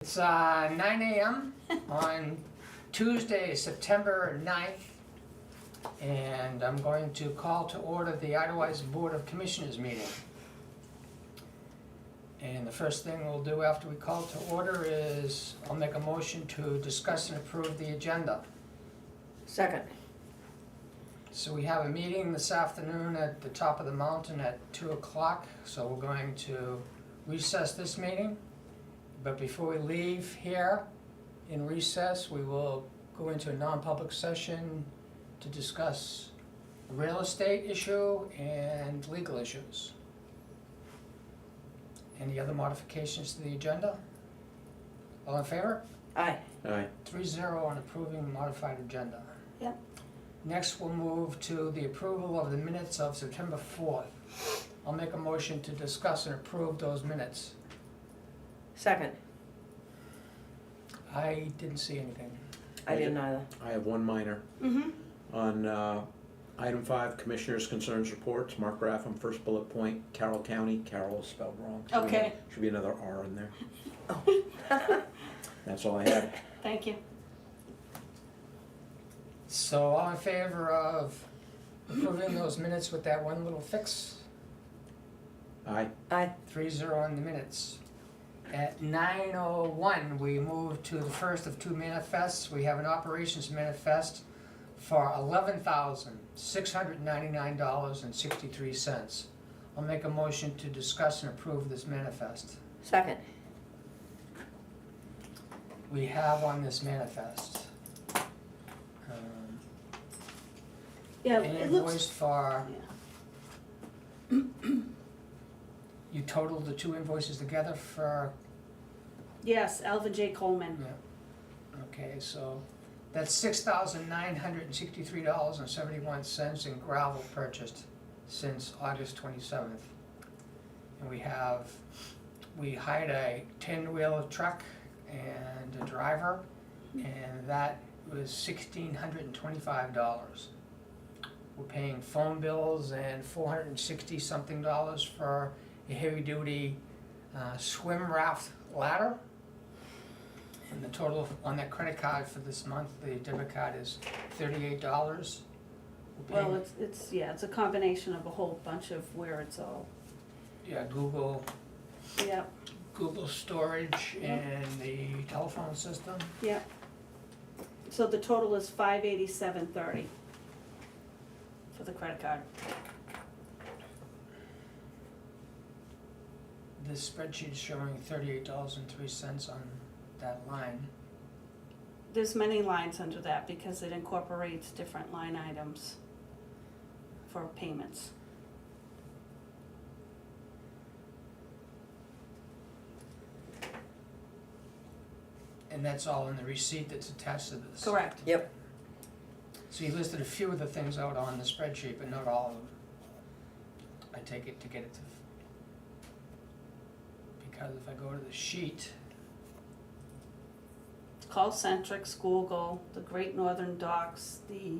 It's 9 a.m. on Tuesday, September 9th, and I'm going to call to order the Eidelweiss Board of Commissioners meeting. And the first thing we'll do after we call to order is I'll make a motion to discuss and approve the agenda. Second. So we have a meeting this afternoon at the top of the mountain at 2 o'clock, so we're going to recess this meeting. But before we leave here in recess, we will go into a non-public session to discuss a real estate issue and legal issues. Any other modifications to the agenda? All in favor? Aye. Aye. 3-0 on approving the modified agenda. Yep. Next, we'll move to the approval of the minutes of September 4th. I'll make a motion to discuss and approve those minutes. Second. I didn't see anything. I didn't either. I have one minor. Mm-hmm. On item 5, Commissioners' Concerns Reports, Mark Raffam, first bullet point, Carroll County. Carroll is spelled wrong. Okay. Should be another R in there. Oh. That's all I have. Thank you. So all in favor of approving those minutes with that one little fix? Aye. Aye. 3-0 on the minutes. At 9:01, we move to the first of two manifests. We have an operations manifest for $11,699.63. I'll make a motion to discuss and approve this manifest. Second. We have on this manifest Yeah, an it invoice looks, for, yeah. you totaled the two invoices together for, Yes, Alvin J. Coleman. yeah, okay, so that's $6,963.71 in gravel purchased since August 27th. And we hired a 10-wheel truck and a driver, and that was $1,625. We're paying phone bills and $460-something for a heavy-duty swim raft ladder. And the total on that credit card for this month, the debit card, is $38. Well, it's a combination of a whole bunch of where it's all, Yeah, Google yeah, storage and the telephone system. yeah. So the total is $587.30 for the credit card. This spreadsheet is showing $38.03 on that line. There's many lines under that because it incorporates different line items for payments. And that's all in the receipt that's attached to this. Correct. Yep. So you listed a few of the things out on the spreadsheet, but not all of them. I take it to get it to, because if I go to the sheet, Call Centric, School Go, the Great Northern Docks, the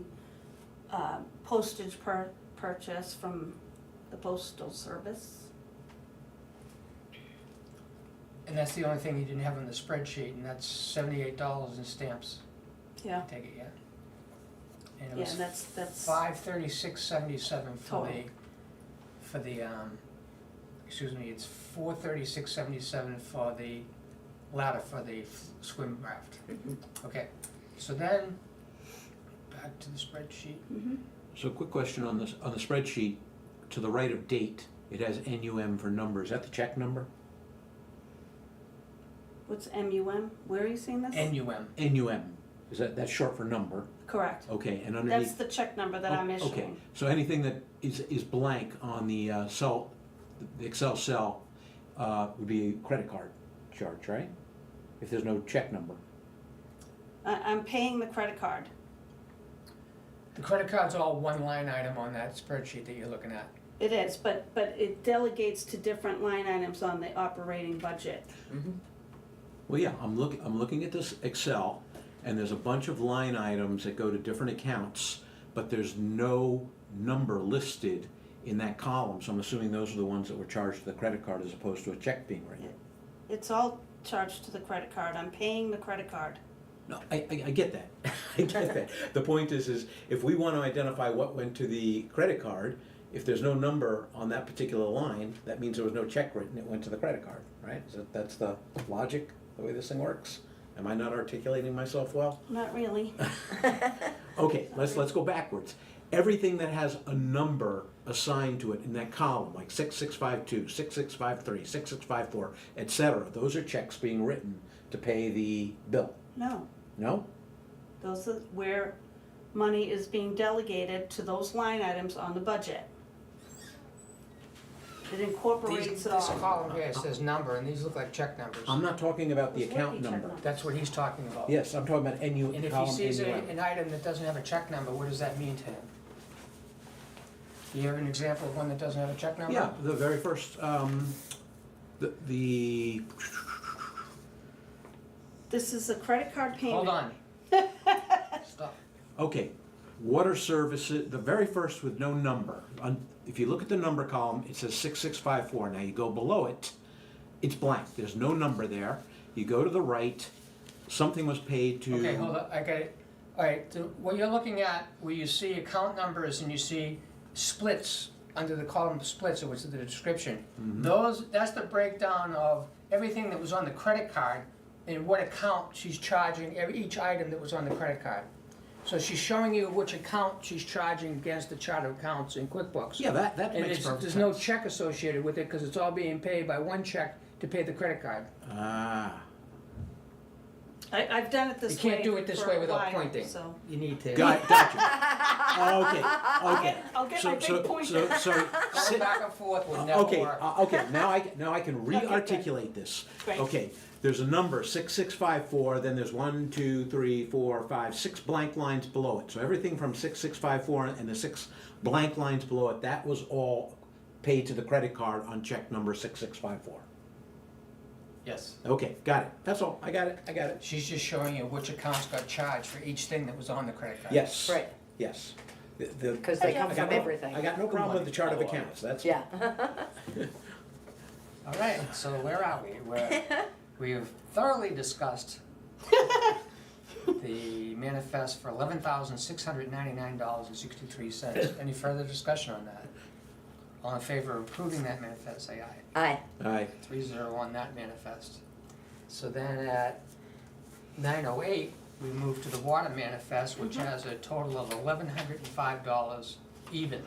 postage purchase from the Postal Service. and that's the only thing you didn't have on the spreadsheet, and that's $78 in stamps. Yeah, Take it, yeah? And it yeah, was and that's, $536.77 Total. for the excuse me, it's $436.77 for the ladder for the swim raft. Okay, so then, back to the spreadsheet. mhm. So quick question on this, on the spreadsheet, to the right of date, it has NUM for number. Is that the check number? What's MUM? Where are you seeing this? NUM. NUM. That's short for number. Correct. Okay, and That's underneath. the check number that I'm Oh, issuing. Okay, so anything that is blank on the cell, the Excel cell, would be a credit card charge, right? If there's no check number. I'm paying the credit card. The credit card's all one line item on that spreadsheet that you're looking at. It is, but it delegates to different line items on the operating budget. Well, yeah, I'm looking at this Excel, and there's a bunch of line items that go to different accounts, but there's no number listed in that column, so I'm assuming those are the ones that were charged to the credit card as opposed to a check being written. It's all charged to the credit card. I'm paying the credit card. No, I get that. I get that. The point is if we want to identify what went to the credit card, if there's no number on that particular line, that means there was no check written, it went to the credit card, right? So that's the logic, the way this thing works? Am I not articulating myself well? Not really. Okay, let's go backwards. Everything that has a number assigned to it in that column, like 6652, 6653, 6654, etc., those are checks being written to pay the bill. No, No? those are where money is being delegated to those line items on the budget. It incorporates This it all. column here says number, and these look like check numbers. I'm not talking about the Those would account be check number. numbers. That's what he's talking about. Yes, I'm talking about NU, And if he column sees NUM. an item that doesn't have a check number, what does that mean to him? Do you have an example of one that doesn't have a check number? Yeah, the very first, the This is a credit card payment. Hold on. Stop. okay, water services, the very first with no number. If you look at the number column, it says 6654. Now you go below it, it's blank. There's no number there. You go to the right, something was paid to. Okay, hold on, I got it. All right, so what you're looking at, where you see account numbers and you see splits, under the column splits, which is the description. That's the breakdown of everything that was on the credit card and what account she's charging each item that was on the credit card. So she's showing you which account she's charging against the chart of accounts in QuickBooks. Yeah, that And makes perfect there's sense. no check associated with it because it's all being paid by one check to pay the credit card. Ah, I've done it this You way. can't do it this for way a without while, pointing. So You need to. gotcha. Okay, okay. I'll get my big pointer. So, Going back and forth would never okay, work. okay, now I can Okay, good. re-articulate this. Great. Okay, there's a number, 6654, then there's 1, 2, 3, 4, 5, 6 blank lines below it. So everything from 6654 and the 6 blank lines below it, that was all paid to the credit card on check number 6654. Yes. Okay, got it. That's all. I got it. She's just showing you which accounts got charged for each thing that was on the credit card. Yes. Right, Yes. because they come I got from no- everything. I got no problem with the chart of accounts. That's Yeah. All right, so where are we? We've thoroughly discussed the manifest for $11,699.63. Any further discussion on that? All in favor of approving that manifest, say aye. Aye. Aye. 3-0 on that manifest. So then at 9:08, we move to the water manifest, which has a total of $1,105 even.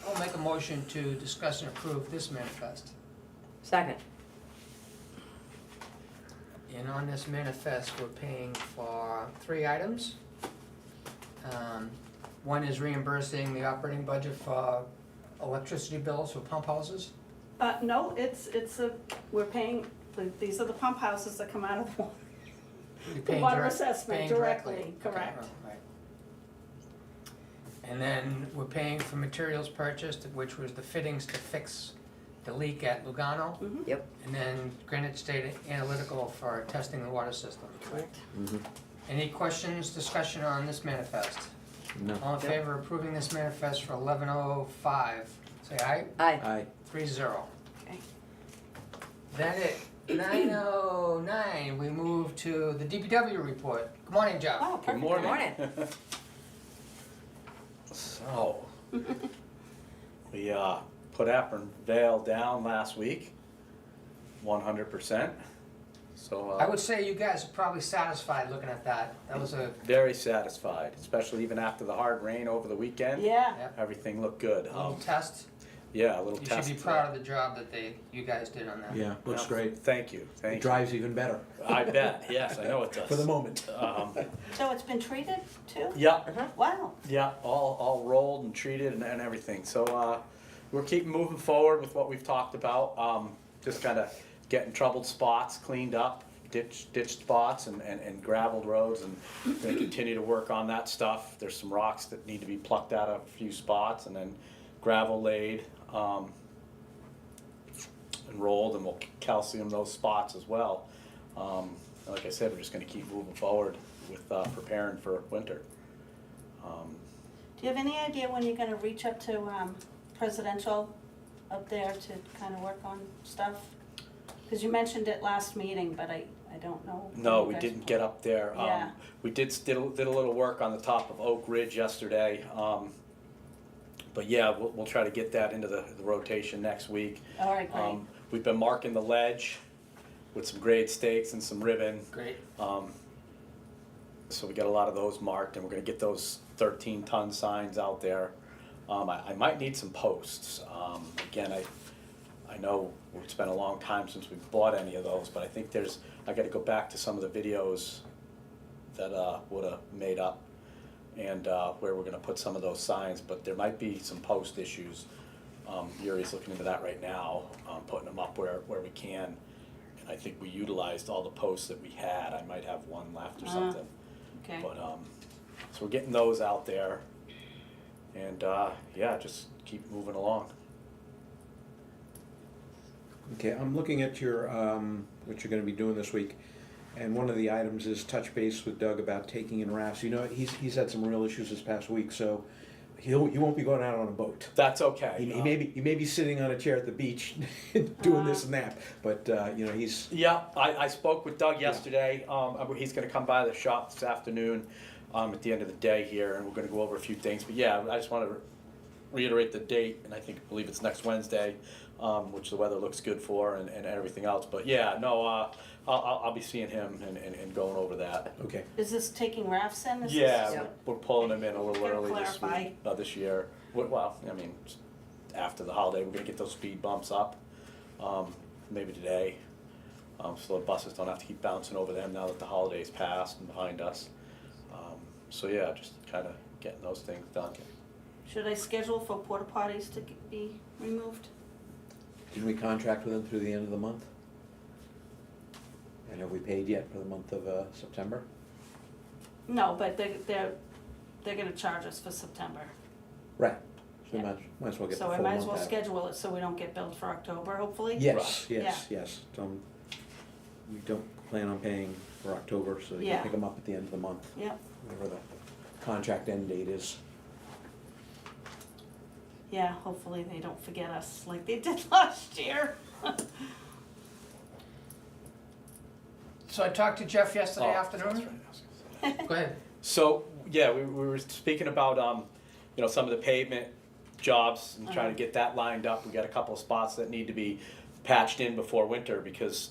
I'll make a motion to discuss and approve this manifest. Second. And on this manifest, we're paying for 3 items. One is reimbursing the operating budget for electricity bills for pump houses. No, we're paying, these are the pump houses that come out of the water. You're The paying water direct- assessment paying directly, Okay, correct. right. And then we're paying for materials purchased, which was the fittings to fix the leak at Lugano. Mhm. Yep. And then Granite State Analytical for testing the water system. Correct. Any questions, discussion on this manifest? No. All in favor of approving this manifest for 11:05, say aye. Aye. Aye. 3-0. Okay. Then at 9:09, we move to the DPW report. Good morning, Jeff. Oh, perfect. Good morning. So, we put Apron Vale down last week, 100%. So I would say you guys are probably satisfied looking at that. That was a, very satisfied, especially even after the hard rain over the weekend. Yeah, Everything looked good. little test. Yeah, a little You test. should be proud of the job that you guys did on that. Yeah, looks Yeah, great. Thank you. It Thank you. drives even better I bet. Yes, I know it does. for the moment. so it's been treated too? Yeah. Wow. Yeah, all rolled and treated and everything. So we're keeping moving forward with what we've talked about. Just kind of getting troubled spots cleaned up, ditched spots and graveled roads, and gonna continue to work on that stuff. There's some rocks that need to be plucked out of a few spots, and then gravel laid and rolled, and we'll calcium those spots as well. Like I said, we're just gonna keep moving forward with preparing for winter. Do you have any idea when you're gonna reach up to presidential up there to kind of work on stuff? Cause you mentioned it last meeting, but I don't know. No, if we you guys- didn't get up there. Yeah. We did a little work on the top of Oak Ridge yesterday. But yeah, we'll try to get that into the rotation next week. All right, great. We've been marking the ledge with some grade stakes and some ribbon. Great. So we got a lot of those marked, and we're gonna get those 13-ton signs out there. I might need some posts. Again, I know it's been a long time since we've bought any of those, but I think I gotta go back to some of the videos that would've made up, and where we're gonna put some of those signs, but there might be some post issues. Yuri's looking into that right now, putting them up where we can. And I think we utilized all the posts that we had. I might have one left or something. Okay, But, so we're getting those out there, and, yeah, just keep moving along. Okay, I'm looking at your, what you're gonna be doing this week, and one of the items is touch base with Doug about taking in rafts. You know, he's had some real issues this past week, so he won't be going out on a boat. That's okay. He may be sitting on a chair at the beach doing this and that, but, you know, he's, Yeah, I spoke with Doug yesterday. He's gonna come by the shop this afternoon, at the end of the day here, and we're gonna go over a few things. But yeah, I just wanna reiterate the date, and I believe it's next Wednesday, which the weather looks good for, and everything else. But yeah, no, I'll be seeing him and going over that. okay. is this taking rafts in? Is this- Yeah, we're pulling him in a little Gotta early this clarify. week, this year. Well, I mean, just after the holiday, we're gonna get those speed bumps up, maybe today. So the buses don't have to keep bouncing over them now that the holiday's passed and behind us. So yeah, just kinda getting those things done. Should I schedule for porta potties to be removed? Didn't we contract with them through the end of the month? And have we paid yet for the month of September? No, but they're gonna charge us for September. Right. So Yeah. might as well get the So full I might as month well out. schedule it so we don't get billed for October, hopefully. Yes, Right. yes. We don't plan on paying for October, so you Yeah. can pick them up at the end of the month, Yep, whatever the contract end date is. yeah, hopefully they don't forget us like they did last year. So I talked to Jeff yesterday Oh, that's afternoon. right, I was gonna say. Go ahead. So, yeah, we were speaking about, some of the pavement jobs and trying to get that lined up. We got a couple of spots that need to be patched in before winter, because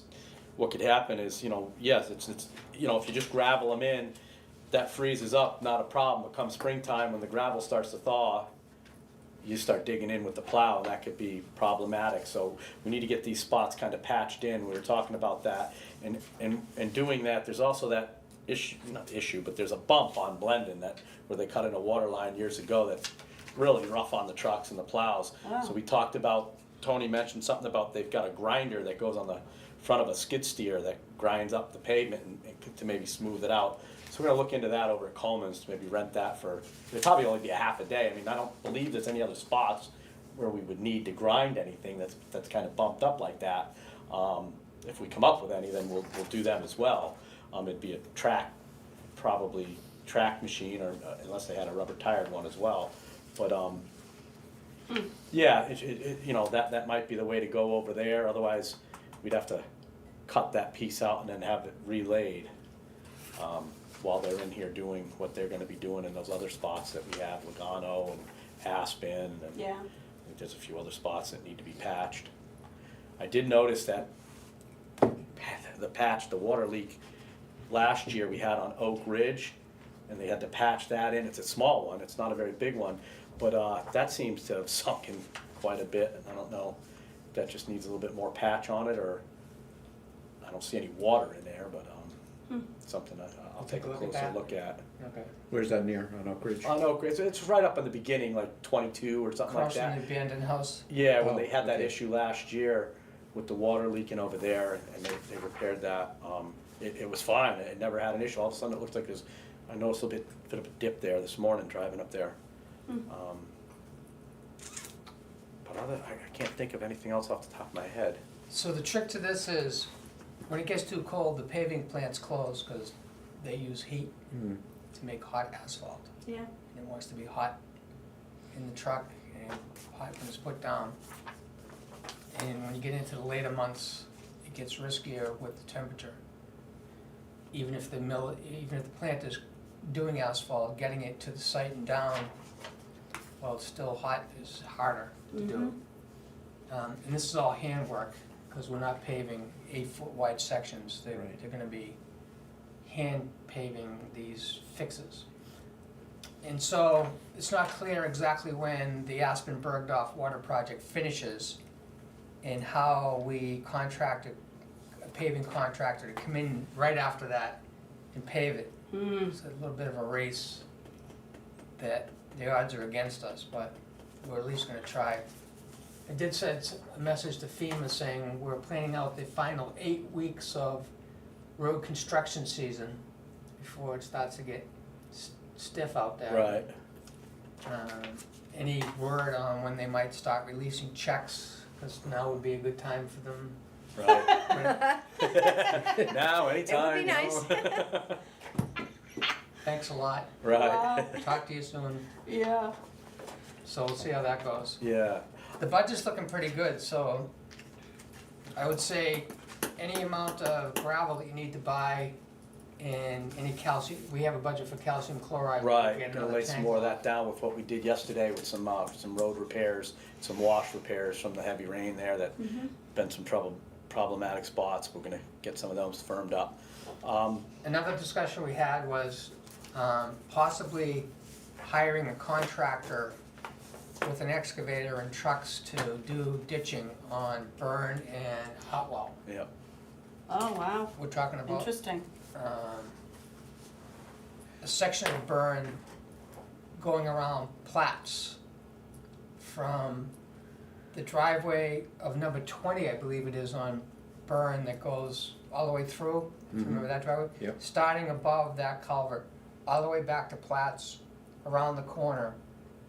what could happen is, yes, it's, if you just gravel them in, that freezes up, not a problem. But come springtime, when the gravel starts to thaw, you start digging in with the plow, and that could be problematic. So we need to get these spots kind of patched in. We were talking about that, and doing that, there's also that issue, not issue, but there's a bump on Blendon where they cut in a water line years ago that's really rough on the trucks and the plows. Wow. So we talked about, Tony mentioned something about they've got a grinder that goes on the front of a skid steer that grinds up the pavement and to maybe smooth it out. So we're gonna look into that over at Coleman's to maybe rent that for, it'd probably only be a half a day. I mean, I don't believe there's any other spots where we would need to grind anything that's kind of bumped up like that. If we come up with any, then we'll do them as well. It'd be a probably track machine, or unless they had a rubber tired one as well. But yeah, that might be the way to go over there. Otherwise, we'd have to cut that piece out and then have it relayed while they're in here doing what they're gonna be doing in those other spots that we have, Logano and Aspen, and Yeah, I think there's a few other spots that need to be patched. I did notice that the water leak last year we had on Oak Ridge, and they had to patch that in. It's a small one, it's not a very big one, but that seems to have sunk in quite a bit, and I don't know if that just needs a little bit more patch on it, or I don't see any water in there, but something I'll take a Look at closer that. look at. Okay. Where's that near, on Oak Ridge? On Oak Ridge, it's right up in the beginning, like 22 or something like Across that. from the abandoned house. Yeah, when Oh, they had that okay. issue last year with the water leaking over there, and they repaired that, it was fine, it never had an issue. All of a sudden, it looked like I noticed a bit of a dip there this morning driving up there. But I can't think of anything else off the top of my head. So the trick to this is, when it gets too cold, the paving plants close because they use heat Hmm. to make hot asphalt. yeah, And it wants to be hot in the truck and hot when it's put down. And when you get into the later months, it it gets riskier with the temperature. Even if the plant is doing asphalt, getting it to the site and down while it's still hot is harder to do. And this is all handwork, because we're not paving 8-foot wide sections. They're gonna be hand paving these fixes. And so it's not clear exactly when the Aspen Bergdorf water project finishes and how we contract a paving contractor to come in right after that and pave it. It's a little bit of a race that the odds are against us, but we're at least gonna try. I did send a message to FEMA saying we're planning out the final 8 weeks of road construction season before it starts to get stiff out there. Right. Any word on when they might start releasing checks? Because now would be a good time for them. Right. Now, anytime. It would be nice. Thanks a lot. Right. Wow. Talk to you soon. Yeah. So we'll see how that goes. Yeah. The budget's looking pretty good, so I would say any amount of gravel that you need to buy and any calcium, we have a budget for calcium chloride. We'll Right, get gonna another lay some tank. more of that down with what we did yesterday with some road repairs, some wash repairs from the heavy rain there that been some problematic spots. We're gonna get some of those firmed up. Another discussion we had was possibly hiring a contractor with an excavator and trucks to do ditching on Burn and Hotwell. Yeah, Oh, wow. We're talking about Interesting. a section of Burn going around Platts from the driveway of number 20, I believe it is, on Burn that goes all the way through. If you remember that driveway? Yep. Starting above that culvert, all the way back to Platts, around the corner,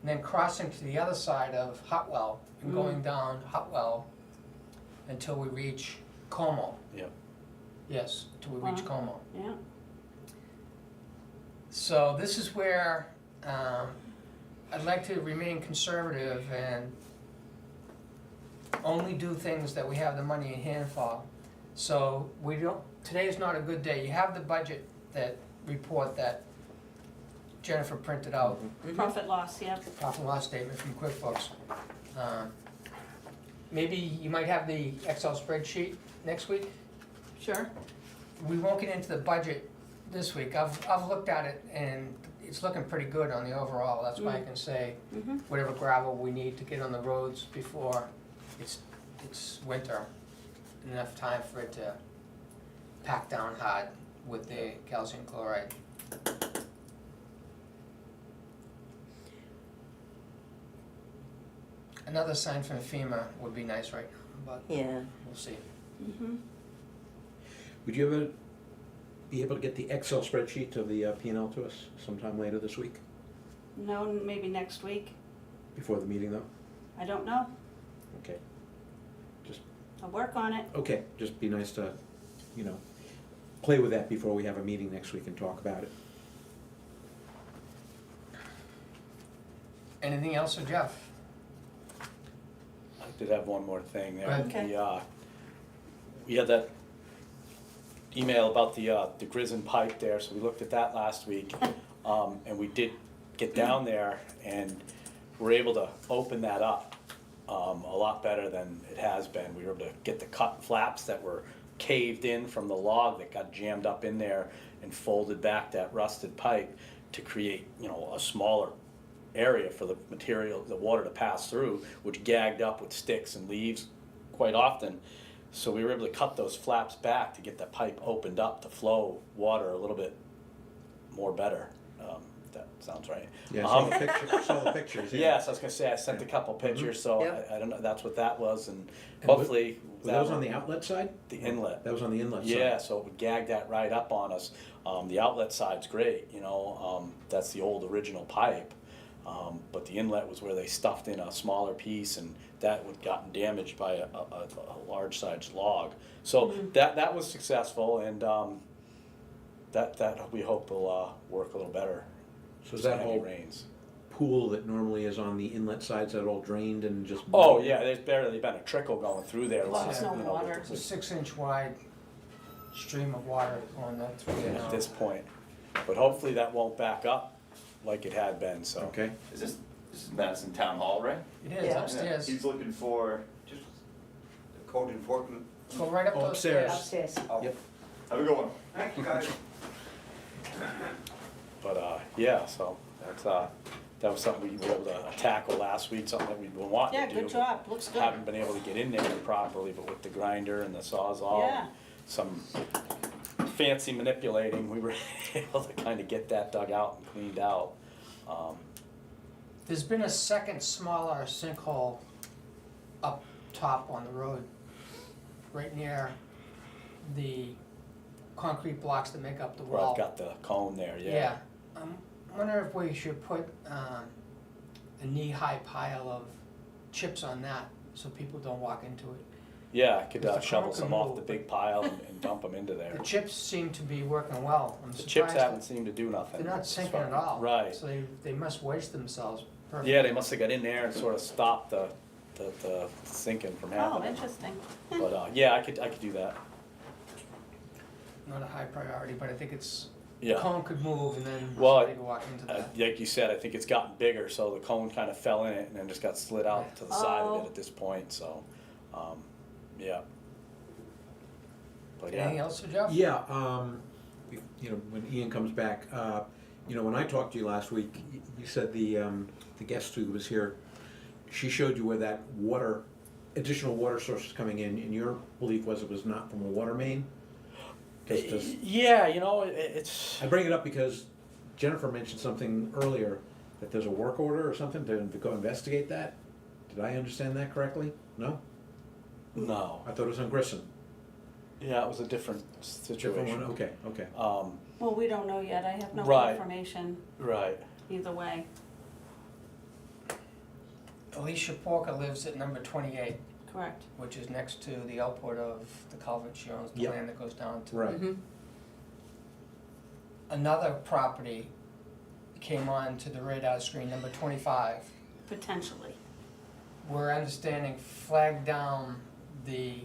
and then crossing to the other side of Hotwell and going down Hotwell until we reach Como. yeah. Yes, till we reach Wow. Como. Yeah. So this is where I'd like to remain conservative and only do things that we have the money in hand for. So we don't, today's not a good day. You have the budget, that report that Jennifer printed out, Profit loss, yep. profit and loss statement from QuickBooks. Maybe you might have the Excel spreadsheet next week. Sure. We won't get into the budget this week. I've looked at it and it's looking pretty good on the overall. That's why I can say whatever gravel we need to get on the roads before it's winter. Enough time for it to pack down hard with the calcium chloride. Another sign from FEMA would be nice right now, but Yeah. we'll see. Would you ever be able to get the Excel spreadsheet of the P&L to us sometime later this week, No, maybe next week. before the meeting though? I don't know. Okay, I'll work on it. okay, just be nice to, play with that before we have a meeting next week and talk about it. Anything else for Jeff? I did have one more thing there. Okay. We had that email about the Grizzen pipe there, so we looked at that last week. And we did get down there and were able to open that up a lot better than it has been. We were able to get the cut flaps that were caved in from the log that got jammed up in there and folded back that rusted pipe to create, a smaller area for the material, the water to pass through, which gagged up with sticks and leaves quite often. So we were able to cut those flaps back to get that pipe opened up to flow water a little bit more better. That sounds right. Yeah, saw the pictures, yeah. Yes, I was gonna say, I sent a couple pictures, so Yep. I don't know, that's what that was, and And wa- hopefully. Were those on the outlet side? The inlet. That was on the inlet side? Yeah, so it would gag that right up on us. The outlet side's great, that's the old original pipe. But the inlet was where they stuffed in a smaller piece, and that would gotten damaged by a large sized log. So that was successful, and that we hope will work a little better. So is that heavy whole rains. pool that normally is on the inlet sides that are all drained and just. Oh, yeah, there's barely been a trickle going through there. Well, It's, there's no you know, water. It's a 6-inch wide stream of water going that through there now. At this point, but hopefully that won't back up like it had been, so. Okay, This is Madison Town Hall, right? It is Yeah. upstairs. He's looking for just the code enforcement. Go right up Oh, those stairs. Upstairs. Yep. Have a good one. Thank you, guys. But, yeah, so that was something we were able to tackle last week, something that we've been wanting Yeah, to do. good job, looks good. Haven't been able to get in there properly, but with the grinder and the Sawzall, Yeah. some fancy manipulating, we were able to kind of get that dug out and cleaned out. There's been a second smaller sinkhole up top on the road, right near the concrete blocks that make up the Where wall. I've got the cone there, yeah. Yeah, I wonder if we should put a knee-high pile of chips on that, so people don't walk into it. Yeah, I could Because the shovel cone some can off move, the but- big pile and dump them into there. The chips seem to be working well. I'm The chips surprised haven't that seemed to do nothing. they're not as sinking far- at all. Right. So they must waste themselves perfectly. Yeah, they must have got in there and sort of stopped the sinking from Oh, happening. interesting. But, yeah, I could do that. Not a high priority, but I think it's, the Yeah. cone could move and then Well, somebody could walk into that. Like you said, I think it's gotten bigger, so the cone kind of fell in it and then just got slid out to the side of Oh. it at this point, so, yeah. But Anything yeah, else for Jeff? yeah, you know, when Ian comes back, you know, when I talked to you last week, you said the guest who was here, she showed you where that additional water source is coming in, and your belief was it was not from a water main? Just yeah, you know, it's, I bring it up because Jennifer mentioned something earlier, that there's a work order or something to go investigate that. Did I understand that correctly? No? no, I thought it was on Grissom. yeah, it was a different Different one? situation. Okay, okay. Well, we don't know yet, I have no Right. information Right, either way, Alicia Porker lives at number 28, correct. which is next to the output of the culvert. She owns the Yep. land that goes down to. Right. Mhm. Another property came on to the radar screen, number 25. Potentially. We're understanding flagged down the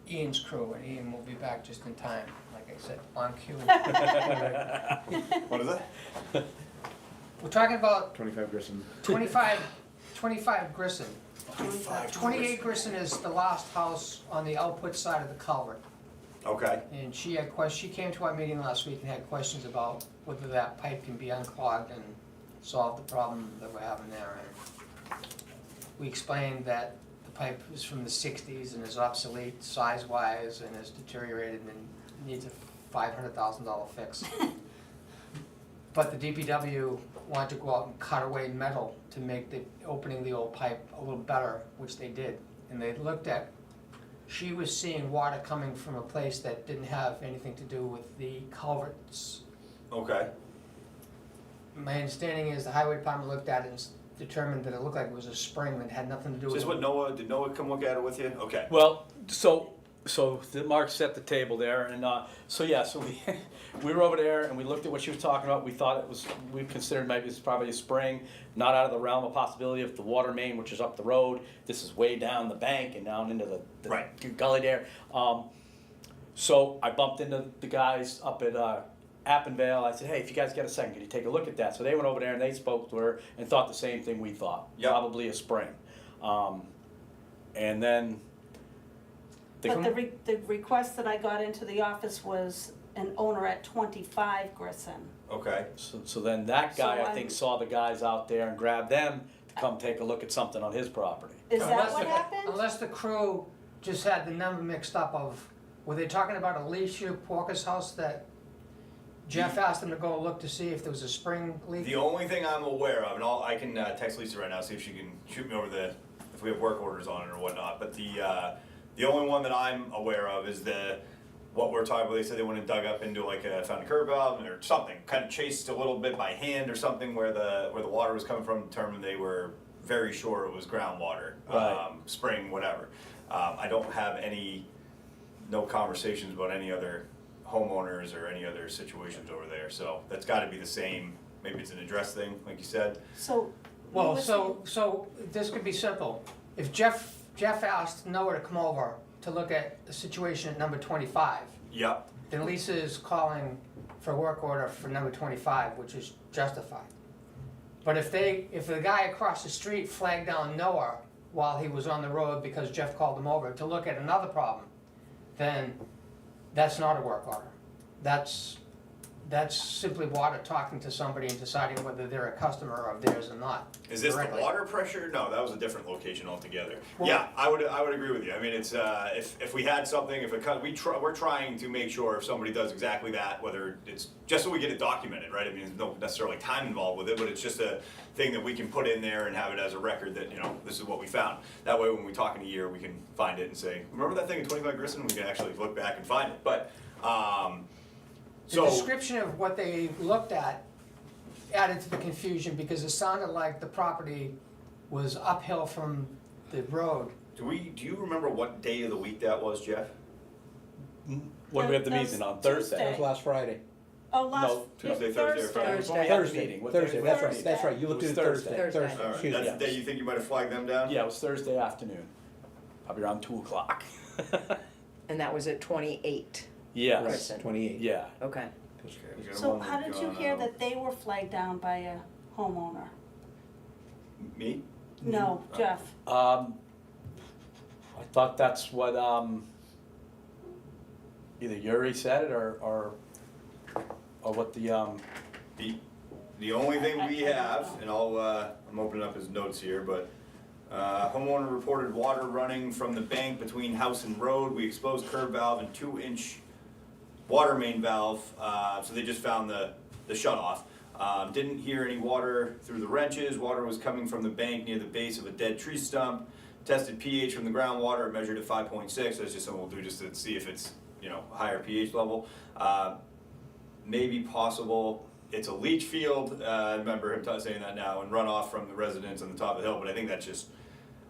Ian's crew, and Ian will be back just in time, like I said, on cue. What is it? We're talking about 25 Grissom. 25 Grissom. 28 Grissom is the last house on the output side of the culvert. Okay. And she came to our meeting last week and had questions about whether that pipe can be unclogged and solve the problem that we're having there. And we explained that the pipe is from the 60s and is obsolete size-wise and is deteriorated and needs a $500,000 fix. But the DPW wanted to go out and cut away metal to make the opening the old pipe a little better, which they did. And they looked at, she was seeing water coming from a place that didn't have anything to do with the culverts. Okay. My understanding is the highway department looked at it and determined that it looked like it was a spring that had nothing to do Is with this it. what Noah, did Noah come look at it with you? Okay. well, so Mark set the table there, and, so we were over there and we looked at what she was talking about, we considered maybe it's probably a spring, not out of the realm of possibility of the water main, which is up the road, this is way down the bank and down into the Right. gully there. So I bumped into the guys up at, Appinvale, I said, hey, if you guys get a second, can you take a look at that? So they went over there and they spoke to her and thought the same thing we thought, Yep. probably a spring. And then But the request that I got into the office was an owner at 25 Grissom. Okay. So then that guy, So I think, saw the guys out there and grabbed them to come take a look at something on his property. Is that Unless what the- happened? Unless the crew just had the number mixed up of, were they talking about Alicia Porker's house that Jeff asked them to go look to see if there was a spring leak? The only thing I'm aware of, and I can text Lisa right now, see if she can shoot me over if we have work orders on it or whatnot, but the only one that I'm aware of is what we're talking about. They said they went and dug up into found a curb valve or something, kind of chased a little bit by hand or something where the water was coming from, determined they were very sure it was groundwater, Right. spring, whatever. I don't have no conversations about any other homeowners or any other situations over there, so that's gotta be the same maybe it's an address thing, like you said. So. we Well, were so this could be simple. If Jeff asked Noah to come over to look at the situation at number 25, Yep. then Lisa is calling for a work order for number 25, which is justified. But if the guy across the street flagged down Noah while he was on the road because Jeff called him over to look at another problem, then that's not a work order. That's simply water talking to somebody and deciding whether they're a customer of theirs or not. Is this directly. the water pressure? No, that was a different location altogether. Well- Yeah, I would agree with you. I mean, it's if we had something, if it we're trying to make sure if somebody does exactly that, whether it's just so we get it documented, right? I mean, there's no necessarily time involved with it, but it's just a thing that we can put in there and have it as a record that, you know, this is what we found. That way, when we talk in a year, we can find it and say, remember that thing in 25 Grissom? We can actually look back and find it. But The description of what they looked at added to the confusion because it sounded like the property was uphill from the road. do you remember what day of the week that was, Jeff? When we have the That's meeting on Tuesday. That was last Friday. Oh, last. No, Tuesday, Thursday, or Friday? When we had the Thursday, meeting. What Thursday, day that's was right, it? that's right, you looked It at was it Thursday. Thursday. Thursday. All right, Excuse me. that's the day you think you might have flagged them down? Yeah, it was Thursday afternoon, probably around 2 o'clock. And that was at 28. Yes, Grissom. 28. yeah. Okay. So how did you hear that they were flagged down by a homeowner? Me? No, Jeff. I thought that's what, either Yuri said it or what the, The only thing we have, and I'm opening up his notes here, but homeowner reported water running from the bank between house and road. We exposed curb valve and 2-inch water main valve, so they just found the shutoff. Didn't hear any water through the wrenches. Water was coming from the bank near the base of a dead tree stump. Tested pH from the groundwater, it measured at 5.6. That's just something we'll do just to see if it's, you know, a higher pH level. Maybe possible it's a leach field. I remember him saying that now, and runoff from the residence on the top of the hill. But I think that's just,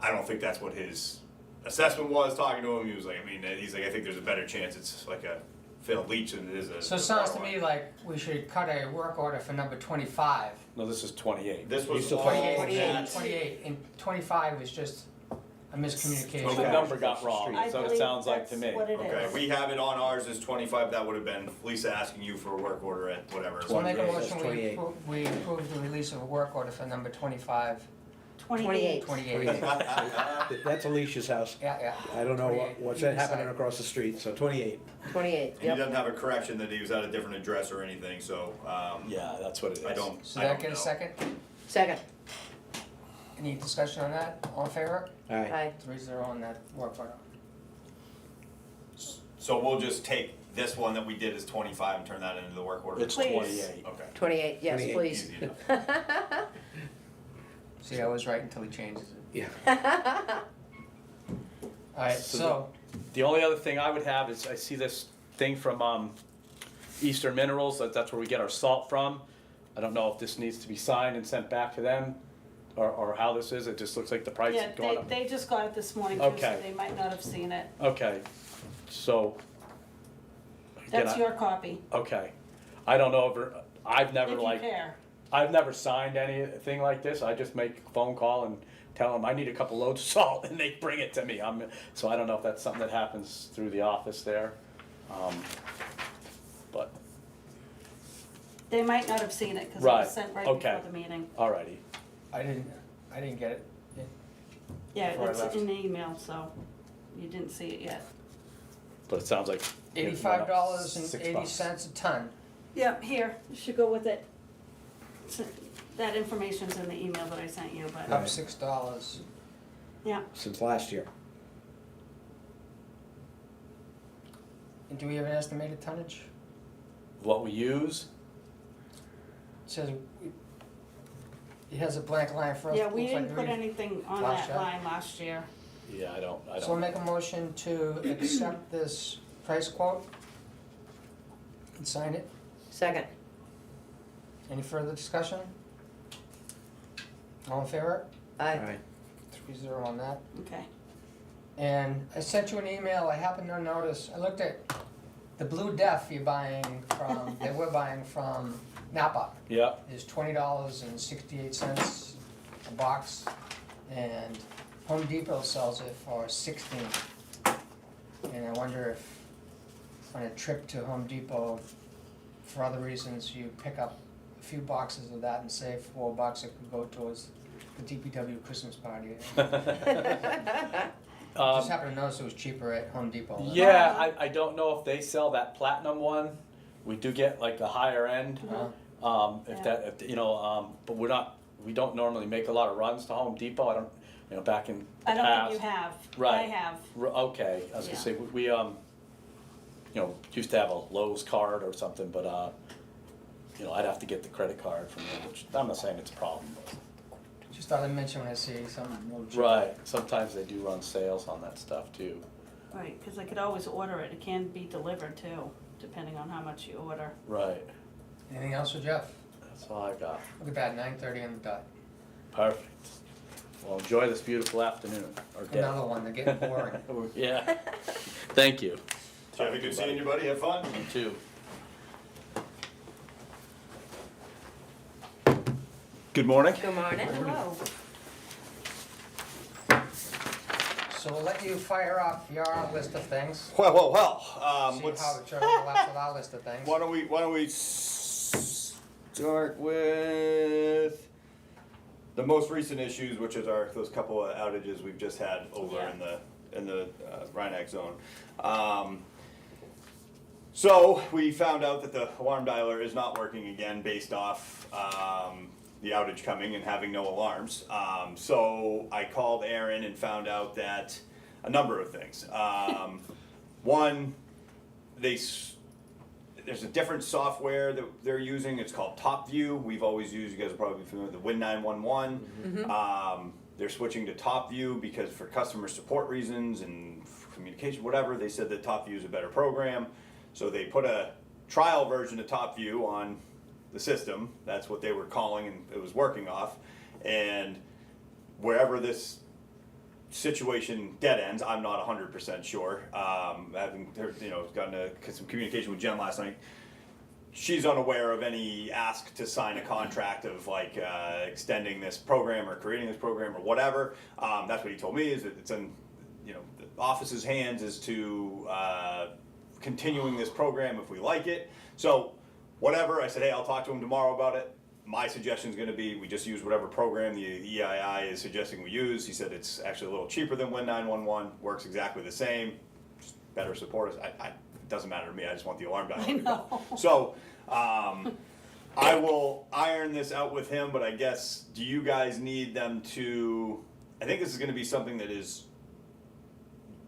I don't think that's what his assessment was. Talking to him, he was like, I mean, he's like, I think there's a better chance it's like a failed leach than it is a. So it sounds to me like we should cut a work order for number 25. no, this is 28. This was still all 28, 28. 28, and 25 is just a miscommunication. The number got wrong, I so it believe sounds like to that's me. what it Okay, is. we have it on ours as 25. That would have been Lisa asking you for a work order at whatever. So make a That's motion, 28. we approve the release of a work order for number 25, 28. 28. That's Alicia's house. Yeah. I don't know 28. what's You happening decide. across the street, so 28. 28, And he yep. doesn't have a correction that he was at a different address or anything, so Yeah, that's what it is. I don't. So I that don't get a know. second? Second. Any discussion on that? All in favor? Aye. Aye. 3-0 on that work order. So we'll just take this one that we did as 25 and turn that into the work order. It's Please. 28. Okay. 28, yes, 28. please. Easy enough. See, I was right until he changes it. Yeah. Alright, So so, The only other thing I would have is, I see this thing from Eastern Minerals, that's where we get our salt from. I don't know if this needs to be signed and sent back to them, or how this is, it just looks like the price Yeah, has gone up. they just got it this morning too, so Okay. they might not have seen it. Okay, so. again, That's your copy, Okay, I don't know if, I've if never you like, care. I've never signed anything like this, I just make a phone call and tell them I need a couple loads of salt, and they bring it to me, so I don't know if that's something that happens through the office there. But, They might not have seen it, cause it Right, was sent right okay. before the meeting. alrighty, I didn't get it. Yeah, Before I it's left. in the email, so you didn't see it yet. but it sounds like. it went up $6. $85.80 a ton. Yeah, here, you should go with it. That information's in the email that I sent you, but, Up $6. yeah. Since last year. And do we have an estimated tonnage? What we use, It says, it has a blank line for us. Yeah, we Looks like didn't put anything on Last that year? line last year. yeah, I don't. So we'll make a motion to accept this price quote and sign it. Second. Any further discussion? All in favor? Aye. 3-0 on that. Okay. And I sent you an email, I happened to notice, I looked at The Blue Def you're buying from, they were buying from Napa, Yeah, is $20.68 a box, and Home Depot sells it for 16. And I wonder if on a trip to Home Depot, for other reasons, you pick up a few boxes of that and save $4 it could go towards the DPW Christmas party. Just happened to notice it was cheaper at Home Depot. yeah, I don't know if they sell that platinum one. We do get like a higher end. If Yeah. that, if, you know, but we don't normally make a lot of runs to Home Depot. I don't, you know, back in the I don't past. think you have. Right. I have. Okay, I was gonna say, we you know, used to have a Lowe's card or something, but, you know, I'd have to get the credit card from them, which I'm not saying it's a problem. But. Just thought I'd mention when I see something a little cheaper. Right, sometimes they do run sales on that stuff too. Right, because I could always order it. It can be delivered too, depending on how much you order. Right, Anything else for Jeff? that's all I got. Look at that, 9:30 on the dot. Perfect. Well, enjoy this beautiful afternoon, or day. Another one, they're getting boring. Yeah, thank you. Jeff, good seeing you, buddy. Have fun. You too. Good morning. Good morning. Hello. So we'll let you fire off your list of things. Well. See how it overlaps with our list of things. Why don't we start with the most recent issues, which is those couple of outages we've just had over in the Rhinex zone. So we found out that the alarm dialer is not working again based off the outage coming and having no alarms. So I called Aaron and found out that a number of things. One, there's a different software that they're using. It's called TopView. We've always used, you guys are probably familiar with the Win911. They're switching to TopView because for customer support reasons and communication, whatever, they said that TopView is a better program. So they put a trial version of TopView on the system. That's what they were calling, and it was working off. And wherever this situation dead ends, I'm not 100% sure. Having gotten some communication with Jen last night, she's unaware of any ask to sign a contract of like extending this program or creating this program or whatever. That's what he told me, is that it's in the office's hands as to continuing this program if we like it. So whatever, I said, hey, I'll talk to him tomorrow about it. My suggestion is going to be we just use whatever program the EII is suggesting we use. He said it's actually a little cheaper than Win911, works exactly the same, just better support. It doesn't matter to me, I just want the alarm dialer to go. So I will iron this out with him, but I guess, do you guys need them to, I think this is going to be something that is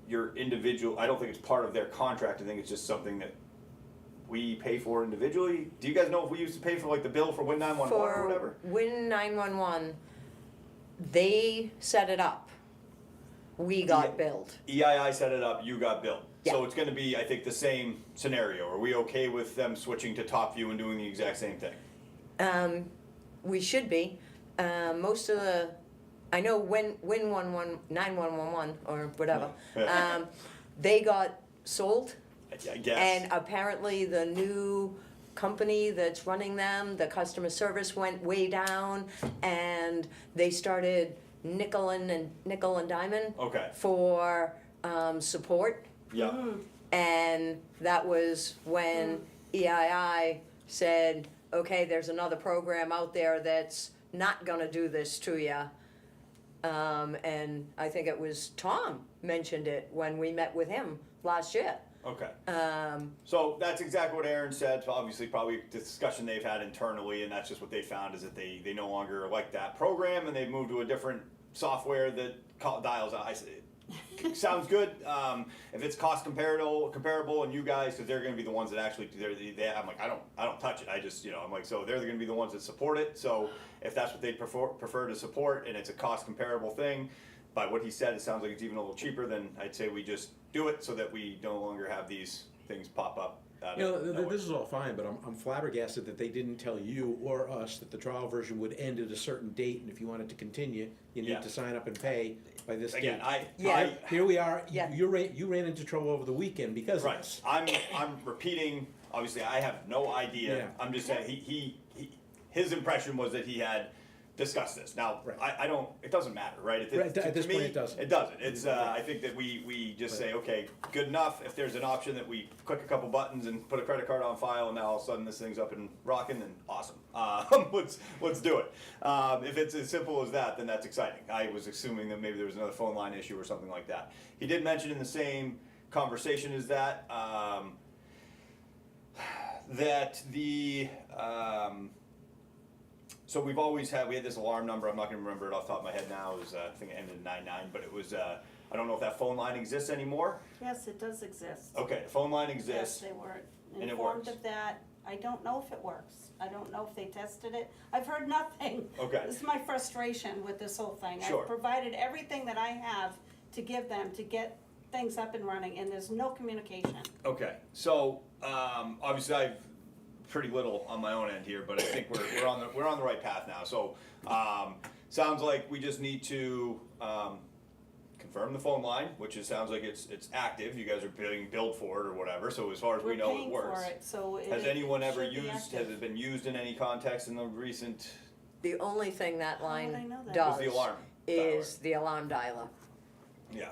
your individual, I don't think it's part of their contract, I think it's just something that we pay for individually. Do you guys know if we used to pay for like the bill for Win911 or whatever? Win 911, they set it up. We got billed. EII set it up, you got billed. So Yeah. it's gonna be, I think, the same scenario. Are we okay with them switching to TopView and doing the exact same thing? We should be. Most of the, I know Win 911 or whatever, they got sold. I guess. And apparently the new company that's running them, the customer service went way down, and they started nickel and diamond Okay, for support. yeah, And that was when EII said, okay, there's another program out there that's not gonna do this to you. And I think it was Tom mentioned it when we met with him last year. okay. So that's exactly what Aaron said. So obviously, probably a discussion they've had internally, and that's just what they found, is that they no longer like that program, and they've moved to a different software that dials out. I said, sounds good. If it's cost comparable, and you guys, because they're going to be the ones that actually I'm like, I don't touch it. I just, I'm like, so they're going to be the ones that support it. So if that's what they prefer to support, and it's a cost comparable thing, by what he said, it sounds like it's even a little cheaper. Then I'd say we just do it so that we no longer have these things pop up You know, this is all fine, but I'm flabbergasted that they didn't tell you or us that the trial version would end at a certain date, and if you wanted to continue, you Yeah. need to sign up and pay by this date. Again, Yeah. Here we are, Yeah. you ran into trouble over the weekend because of Right, this. I'm repeating, obviously, I have no idea, Yeah. I'm just saying, his impression was that he had discussed this. Now, Right. I don't, it doesn't matter, right? Right, To at this me, point, it doesn't. It doesn't, it's, I think that we just say, okay, good enough, if there's an option that we click a couple buttons and put a credit card on file, and now all of a sudden this thing's up and rocking, then awesome. Let's do it. If it's as simple as that, then that's exciting. I was assuming that maybe there was another phone line issue or something like that. He did mention in the same conversation as that, that the, so we had this alarm number, I'm not gonna remember it off the top of my head now, it was, I think it ended in 99, but it was, I don't know if that phone line exists anymore. Yes, it does exist. Okay, the phone line Yes, exists. they were And it informed works. of that. I don't know if it works. I don't know if they tested it. I've heard nothing. Okay. This is my frustration with this whole thing. Sure. I've provided everything that I have to give them to get things up and running, and there's no communication. Okay, so, obviously I've pretty little on my own end here, but I think we're on the right path now, so, sounds like we just need to, confirm the phone line, which sounds like it's active, you guys are being billed for it or whatever, so as far as we know it works. We're paying for it, so it Has anyone ever should be used, active. has it been used in any context in the recent, The only thing that would I line know that? does Was the alarm is the alarm dialer. yeah.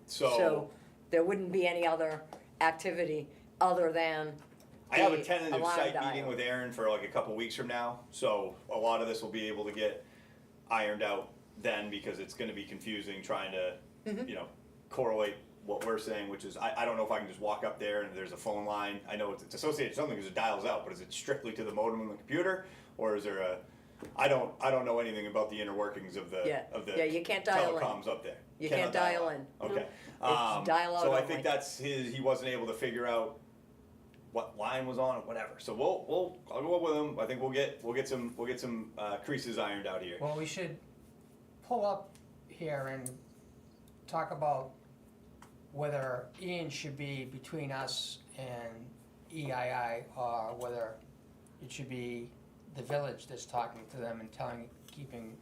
So there wouldn't be any other activity other than I have a the tentative alarm site meeting dial. with Aaron for like a couple weeks from now, so a lot of this will be able to get ironed out then, because it's gonna be confusing trying to, Mm-hmm. you know, correlate what we're saying, which is, I don't know if I can just walk up there and there's a phone line, I know it's associated with something because it dials out, but is it strictly to the modem on the computer, or is there a, I don't know anything about the inner workings of the, Yeah. of the Yeah, you can't dial in. telecoms up there. You Cannot can't dial in. Okay. It's dial out So I only. think that's he wasn't able to figure out what line was on or whatever. So I'll go up with him. I think we'll get some creases ironed out here. Well, we should pull up here and talk about whether Ian should be between us and EII, or whether it should be the village that's talking to them and keeping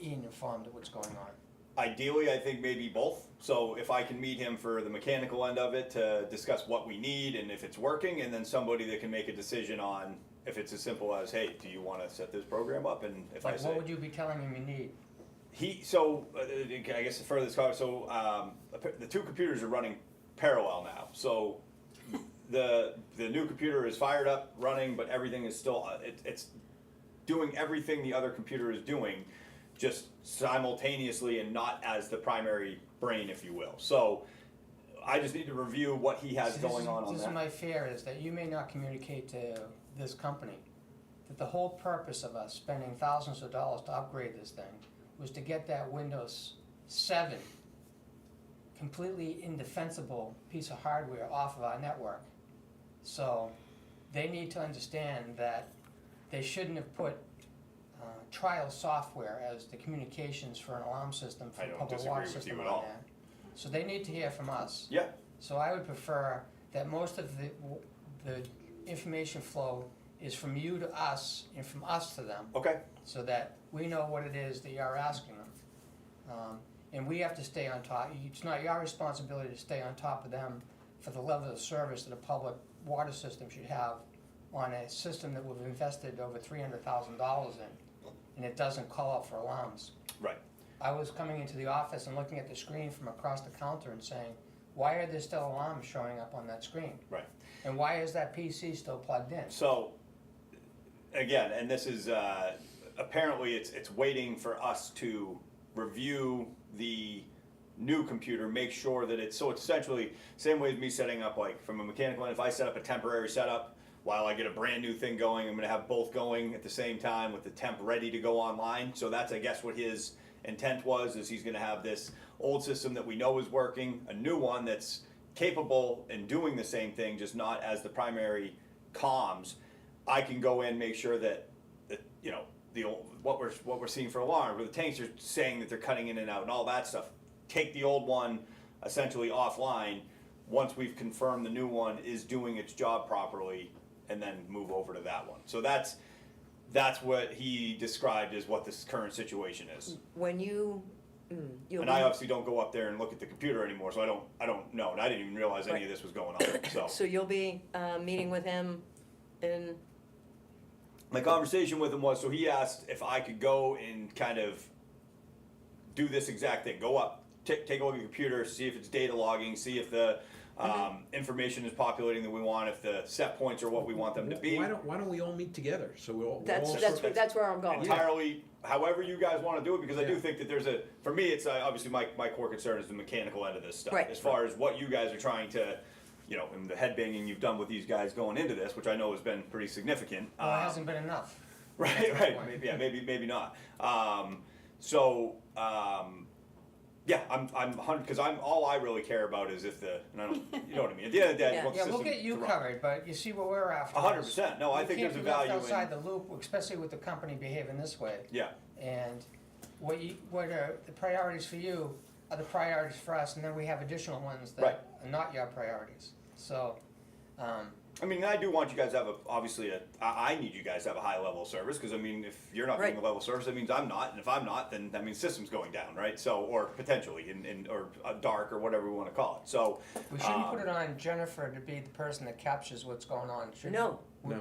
Ian informed of what's going on. Ideally, I think maybe both. So if I can meet him for the mechanical end of it to discuss what we need and if it's working, and then somebody that can make a decision on if it's as simple as, hey, do you want to set this program up? And if I Like, say, what would you be telling him you need? I guess further this comment, so the two computers are running parallel now. So the new computer is fired up, running, but everything is still, it's doing everything the other computer is doing, just simultaneously and not as the primary brain, if you will. So I just need to review what he has See, going on This is that. my fear, is that you may not communicate to this company that the whole purpose of us spending thousands of dollars to upgrade this thing was to get that Windows 7 completely indefensible piece of hardware off of our network. So they need to understand that they shouldn't have put trial software as the communications for an alarm system for I a don't public disagree water with system you at on all. there. So they need to hear from us. Yeah, So I would prefer that most of the information flow is from you to us and from us to them, okay, so that we know what it is that you're asking them. And we have to stay on top. It's not your responsibility to stay on top of them for the level of service that a public water system should have on a system that we've invested over $300,000 in, and it doesn't call out for alarms. right. I was coming into the office and looking at the screen from across the counter and saying, why are there still alarms showing up on that screen? Right. And why is that PC still plugged in? So, again, and this is, apparently it's waiting for us to review the new computer, make sure that it's essentially, same way as me setting up, like, from a mechanical end, if I set up a temporary setup, while I get a brand new thing going, I'm gonna have both going at the same time with the temp ready to go online. So that's, I guess, what his intent was, is he's gonna have this old system that we know is working, a new one that's capable and doing the same thing, just not as the primary comms. I can go in, make sure that you know, the old, what we're seeing for alarm, where the tanks are saying that they're cutting in and out and all that stuff. Take the old one essentially offline, once we've confirmed the new one is doing its job properly, and then move over to that one. So that's what he described as what this current situation is. When you'll And I obviously don't go up there and look at the computer anymore, so I don't know, and I didn't even realize any of this was going on, so. So you'll be meeting with him in, My conversation with him was, so he asked if I could go and kind of do this exact thing, go up, take a look at the computer, see if it's data logging, see if the information is populating that we want, if the set points are what we want them to be. Why don't we all meet together, so we're all. that's where I'm going. Entirely, however you guys want to do it, because I do think that there's for me, it's obviously my core concern is the mechanical end of this stuff. Right. As far as what you guys are trying to, and the headbanging you've done with these guys going into this, which I know has been pretty significant. Well, it hasn't been enough. Right, right, maybe not. Yeah, I'm 100, because all I really care about is if and I don't, you know what I mean? At the end of the day, I just want the Yeah, we'll system get you to run. covered, but you see what we're after. 100%. No, I think there's a value You can't be left in. outside the loop, especially with the company behaving this way. Yeah, And what are the priorities for you are the priorities for us, and then we have additional ones Right. that are not your priorities. So, I mean, I do want you guys to have I need you guys to have a high level of service, because I mean, if you're not getting Right. the level of service, that means I'm not, and if I'm not, then that means system's going down, right? So, or potentially, or dark, or whatever we want to call it, so. we shouldn't put it on Jennifer to be the person that captures what's going on, should we? No, No,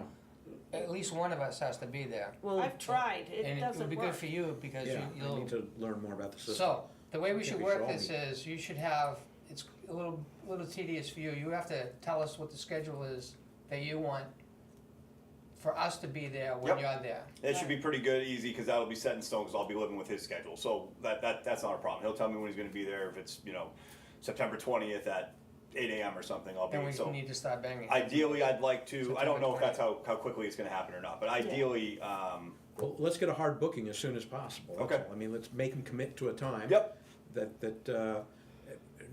At least one of us has to be there. well, I've tried, And it it doesn't would be work. good for you, because yeah, I you'll. need to learn more about the system. So, the way we I should think we should work all this meet. is, you should have, it's a little tedious for you, you have to tell us what the schedule is that you want for us to be there when Yep. you're there. It should be pretty good, easy, because that'll be set in stone, because I'll be living with his schedule, so that's not a problem. He'll tell me when he's gonna be there, if it's, September 20th at 8 AM or something, I'll Then be, we so. need to start banging. Ideally, I'd like to, I don't know if that's September how quickly it's gonna happen or not, but ideally, Well, let's get a hard booking as soon as possible. that's Okay. all. I mean, let's make them commit to a time. Yep.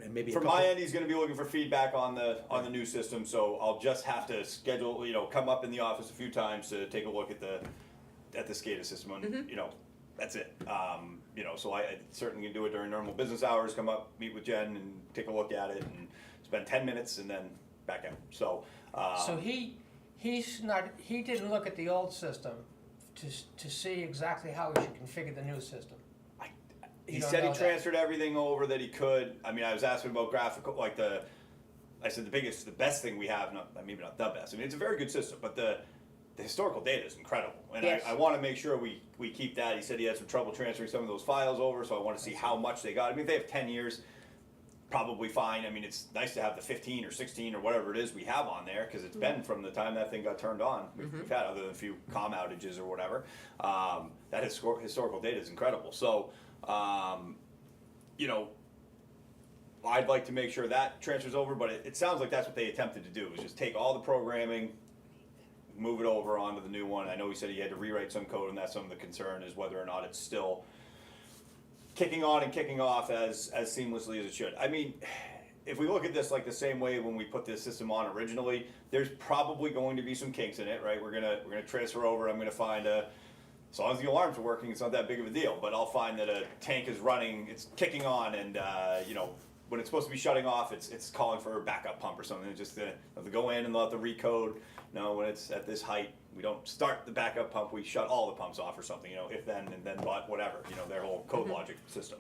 And maybe a from couple. my end, he's gonna be looking for feedback on the new system, so I'll just have to schedule, come up in the office a few times to take a look at the SCADA system, and, that's it. So I certainly can do it during normal business hours, come up, meet with Jen, and take a look at it, and spend 10 minutes, and then back out, so. So he didn't look at the old system to see exactly how we should configure the new system. He You don't said he know that. transferred everything over that he could. I mean, I was asking about graphical, I said the best thing we have, maybe not the best. I mean, it's a very good system, but the historical data is incredible. And Yes. I want to make sure we keep that. He said he had some trouble transferring some of those files over, so I want to see how much they got. I mean, if they have 10 years, probably fine. I mean, it's nice to have the 15 or 16 or whatever it is we have on there, because it's been from the time that thing got turned on. We've had, other than a few comm outages or whatever. That historical data is incredible. So, I'd like to make sure that transfers over, but it sounds like that's what they attempted to do, is just take all the programming, move it over onto the new one. I know he said he had to rewrite some code, and that's some of the concern, is whether or not it's still kicking on and kicking off as seamlessly as it should. I mean, if we look at this like the same way when we put this system on originally, there's probably going to be some kinks in it, right? We're gonna transfer over. I'm gonna find as long as the alarms are working, it's not that big of a deal. But I'll find that a tank is running, it's kicking on, and when it's supposed to be shutting off, it's calling for a backup pump or something. It's just to go in and they'll have to recode. No, when it's at this height, we don't start the backup pump. We shut all the pumps off or something. If then and then but whatever. Their whole code logic system.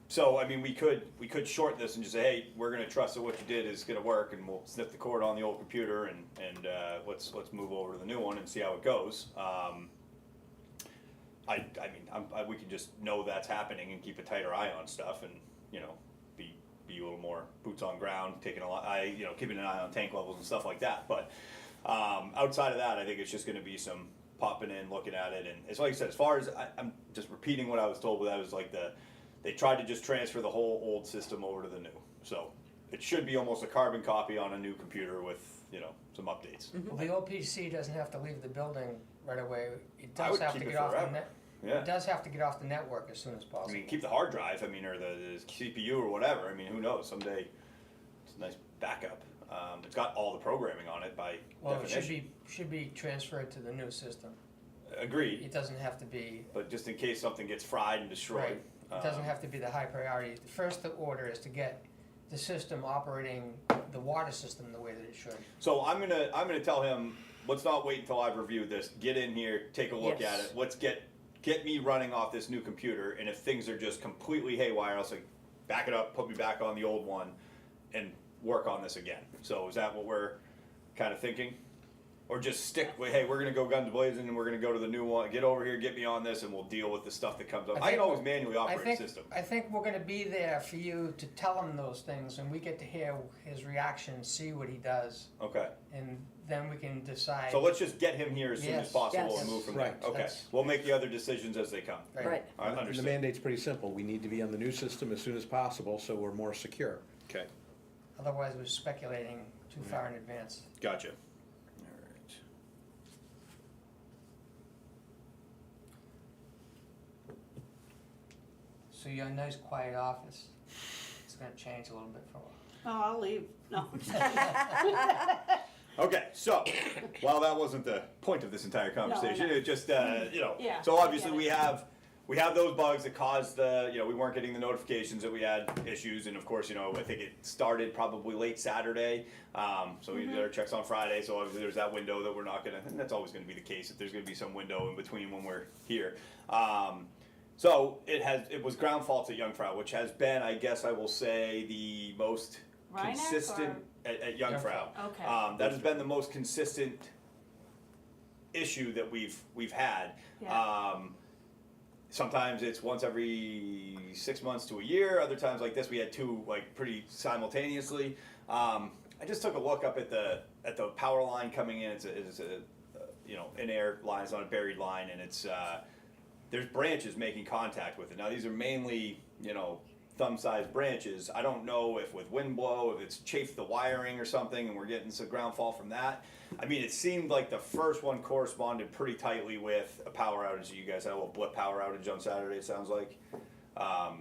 So I mean, we could short this and just say, hey, we're going to trust that what you did is going to work, and we'll snip the cord on the old computer, and let's move over to the new one and see how it goes. We can just know that's happening and keep a tighter eye on stuff, and be a little more boots on ground, keeping an eye on tank levels and stuff like that. But outside of that, I think it's just going to be some popping in, looking at it, and it's like I said. As far as I'm just repeating what I was told, but that was like they tried to just transfer the whole old system over to the new. So it should be almost a carbon copy on a new computer with some updates. Well, the old PC doesn't have to leave the building right away. It I does would have keep to it get off the forever. net. Yeah. It does have to get off the network as soon as I possible. mean, keep the hard drive. I mean, or the CPU or whatever. I mean, who knows? Someday it's a nice backup. It's got all the programming on it by Well, it definition. should be transferred to the new system. Agreed. It doesn't have to be, But just in case something gets fried and destroyed. right, it doesn't have to be the high priority. The first order is to get the system operating, the water system the way that it should. So I'm gonna tell him, let's not wait until I've reviewed this. Get in here, take a look Yes. at it. Let's get me running off this new computer. And if things are just completely haywire, I'll say, back it up, put me back on the old one, and work on this again. So is that what we're kind of thinking? Or just stick with, hey, we're gonna go guns blazing and we're gonna go to the new one. Get over here, get me on this, and we'll deal with the stuff that comes up. I think- can always manually operate a system. I think we're gonna be there for you to tell him those things, and we get to hear his reaction, see what he does, Okay. and then we can decide. So let's just get him here as soon as Yes. possible Yes. and move from Right. there. Okay. That's- We'll make the other decisions as they come. Right. I And the understand. mandate's pretty simple. We need to be on the new system as soon as possible, so we're more secure. Okay. Otherwise, we're speculating too far in advance. Gotcha. All right. So your nice quiet office, it's gonna change a little bit for a while. Oh, I'll leave. No. Okay, so while that wasn't the point of this entire conversation, know. it just Yeah, So I obviously get it. we have those bugs that caused the we weren't getting the notifications that we had issues, and of course I think it started probably late Saturday, so we did our checks on Friday. So obviously there's that window that we're not gonna, and that's always gonna be the case if there's gonna be some window in between when we're here. So it was ground faults at Jungfrau, which has been, I guess I will say, the most Rhinex consistent at Jungfrau. Okay. That has been the most consistent issue that we've had. Yeah. Sometimes it's once every 6 months to a year. Other times like this, we had two like pretty simultaneously. I just took a look up at the power line coming in. It's a in air line. It's not a buried line, and it's there's branches making contact with it. Now these are mainly thumb-sized branches. I don't know if with wind blow, if it's chafed the wiring or something, and we're getting some ground fall from that. I mean, it seemed like the first one corresponded pretty tightly with a power outage that you guys had, a little blip power outage on Saturday, it sounds like. 5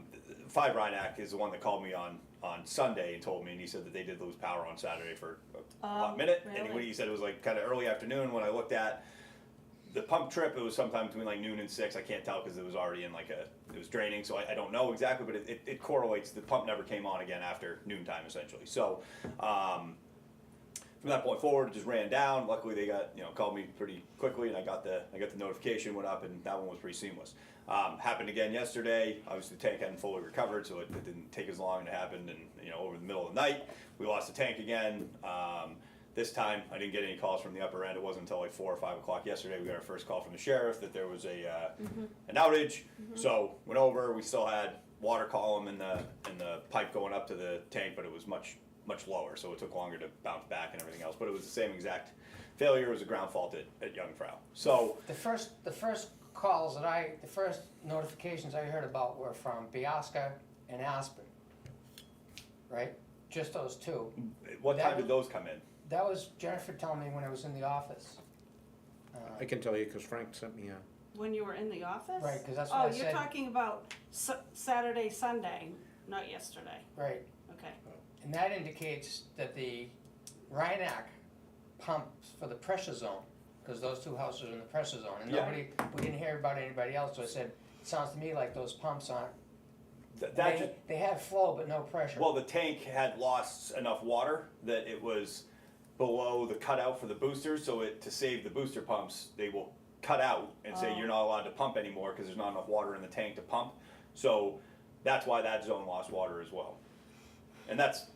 Rhineck is the one that called me on Sunday and told me, and he said that they did lose power on Saturday for a hot minute. really? And he said it was like kind of early afternoon. When I looked at the pump trip, it was sometime between like noon and 6. I can't tell because it was already in it was draining, so I don't know exactly, but it correlates. The pump never came on again after noontime, essentially. So from that point forward, it just ran down. Luckily, they got called me pretty quickly, and I got the notification, went up, and that one was pretty seamless. Happened again yesterday. Obviously, the tank hadn't fully recovered, so it didn't take as long, and it happened, and over the middle of the night, we lost the tank again. This time, I didn't get any calls from the upper end. It wasn't until like 4 or 5 o'clock yesterday we got our first call from the sheriff that there was an outage. So went over. We still had water column in the pipe going up to the tank, but it was much lower, so it took longer to bounce back and everything else. But it was the same exact failure. It was a ground fault at Jungfrau. So The first notifications I heard about were from Biasca and Aspen, right? Just those two. what time did those come in? That was Jennifer telling me when I was in the office. I can tell you because Frank sent me a. When you were in the office? Right, 'cause that's what Oh, I you're said. talking about Saturday, Sunday, not yesterday. Right, Okay. and that indicates that the Rhineck pumps for the pressure zone, because those two houses are in the pressure zone, and Yeah. we didn't hear about anybody else, so I said, it sounds to me like those pumps aren't, That just, they have flow but no pressure. well, the tank had lost enough water that it was below the cutout for the boosters, so to save the booster pumps, they will cut out and say Oh. you're not allowed to pump anymore because there's not enough water in the tank to pump. So that's why that zone lost water as well. And that's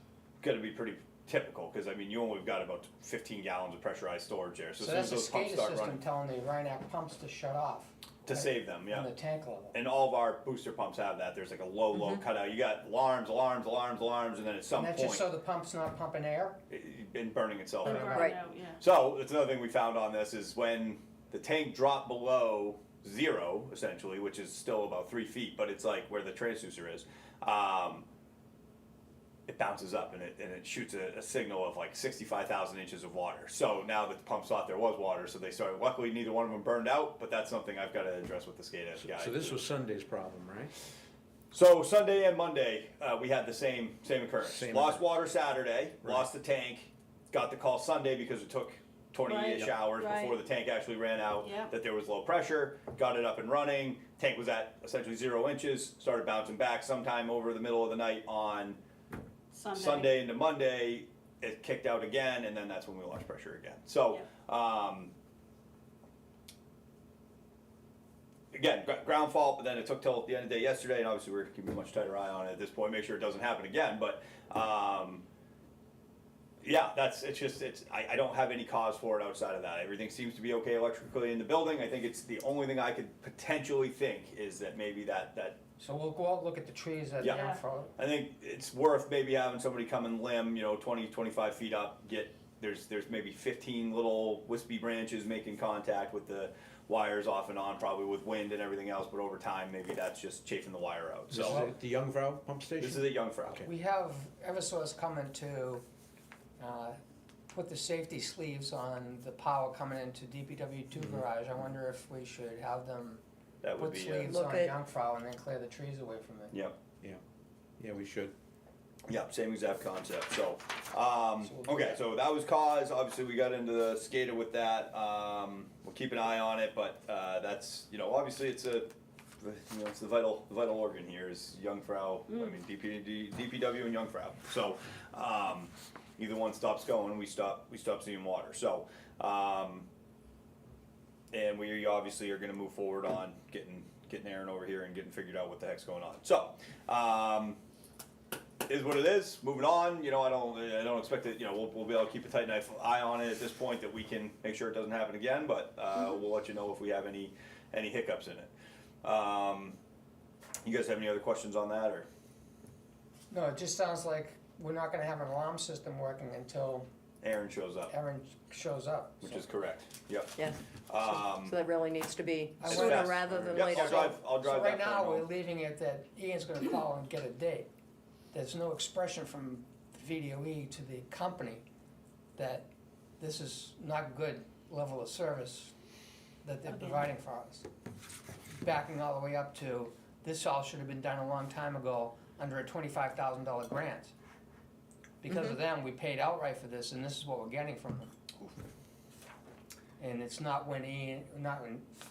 gonna be pretty typical, because I mean, you only got about 15 gallons of pressurized storage there, so So as soon that's as a those pumps SCADA start system running, telling the Rhineck pumps to shut off. to right, save them, yeah. On the tank level. And all of our booster pumps have that. There's like a low cutout. You got alarms, and then at some And that's point, just so the pump's not pumping air? in burning itself Burn out. Right. out, yeah. So that's another thing we found on this is when the tank dropped below 0, essentially, which is still about 3 feet, but it's like where the transducer is. It bounces up and it shoots a signal of like 65,000 inches of water. So now that the pumps thought there was water, so they started. Luckily, neither one of them burned out, but that's something I've got to address with the SCADA guy. So this was Sunday's problem, right? So Sunday and Monday, we had the same occurrence. Same Lost occurrence. water Saturday, Right. lost the tank, got the call Sunday because it took 20-ish Right. hours Right. before the tank actually ran out, Yep. that there was low pressure, got it up and running. Tank was at essentially 0 inches, started bouncing back sometime over the middle of the night on Sunday into Monday, it kicked out again, and then that's when we lost pressure again. So, again, ground fault, but then it took till the end of the day yesterday, and obviously we're keeping a much tighter eye on it at this point, make sure it doesn't happen again, but, yeah, I don't have any cause for it outside of that. Everything seems to be okay electrically in the building. I think it's the only thing I could potentially think is that maybe that So we'll go out and look at the trees at Yeah. Youngfro. I think it's worth maybe having somebody come and limb, 20, 25 feet up, there's maybe 15 little wispy branches making contact with the wires off and on, probably with wind and everything else, but over time, maybe that's just chafing the wire out. This is So, at the Youngfrau pump station? this is at Youngfrau. Okay. We have Eversource coming to put the safety sleeves on the power coming into DPW2 garage. I wonder if we should have them That would put be, sleeves Look on at- Youngfrau and then clear the trees away from it. yep. Yeah, we should. Yeah, same exact concept, so, we'll do okay, that. so that was cause, obviously we got into the SCADA with that, we'll keep an eye on it, but, that's, obviously it's it's the vital organ here is Youngfrau, I mean, DPW and Youngfrau, so, either one stops going, we stop seeing water, so, and we obviously are gonna move forward on getting Aaron over here and getting figured out what the heck's going on, so, is what it is. Moving on. I don't expect it. We'll be able to keep a tight eye on it at this point that we can make sure it doesn't happen again. But we'll let you know if we have any hiccups in it. You guys have any other questions on that or? No, it just sounds like we're not gonna have an alarm system working until Aaron shows up, Aaron shows up. which So is correct. Yep. Yeah, Um, so that really needs to be I sooner went- rather than Yep, later. I'll drive So that right now, point we're home. leaving it that Ian's gonna call and get a date. There's no expression from VDOE to the company that this is not good level of service that they're Okay. providing for us. Backing all the way up to, this all should have been done a long time ago under a $25,000 grant. Because of them, we paid outright for this, and this is what we're getting from them. And it's not when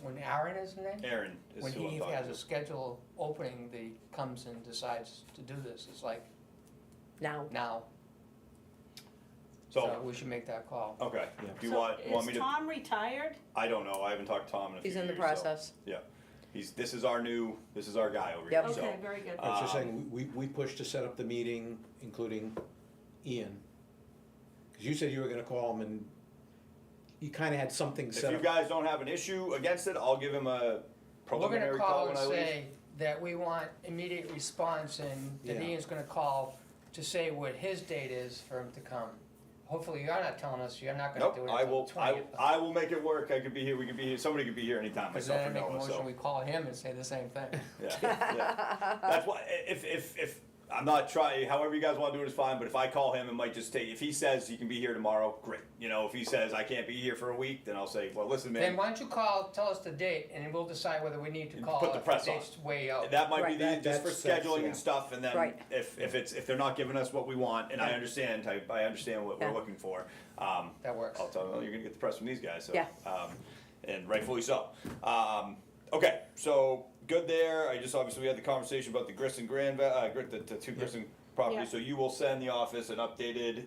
when Aaron is in there? Aaron is When who I'm he talking has a to. schedule opening, the comes and decides to do this, it's like Now, now. So So, we should make that call. okay. Yeah. Do you So want me is to? Tom retired? I don't know. I haven't talked to Tom in a few he's in the years, so- process. Yeah. This is our guy over Yep. here. So. Okay, very good. I was just saying, we pushed to set up the meeting, including Ian. Because you said you were gonna call him and you kinda had something If set you up. guys don't have an issue against it, I'll give him a We're preliminary gonna call call when and I leave. say that we want immediate response and that Yeah. Ian's gonna call to say what his date is for him to come. Hopefully you're not telling us you're not gonna Nope, do it I until will, the 20th. I will make it work, I could be here, we could be here, somebody could be here anytime, Cause myself then I or make a Noah, motion, so. we call him and say the same thing. Yeah. That's why, if, I'm not trying, however you guys wanna do it is fine, but if I call him, it might just take, if he says he can be here tomorrow, great. If he says I can't be here for a week, then I'll say, well, listen, Then man, why don't you call, tell us the date, and we'll decide whether we need to And call put the if press the on. date's way out. that might be Right. the, just for That's- scheduling yeah. and stuff, and then Right. if they're not giving us what we want, and I Yeah. understand, I understand what Yeah. we're looking for, That works. I'll tell them, you're gonna get the press from these guys, so, Yeah. and rightfully so. Okay, so, good there, obviously we had the conversation about the Grissom the two Grissom properties, Yeah. so you will send the office an updated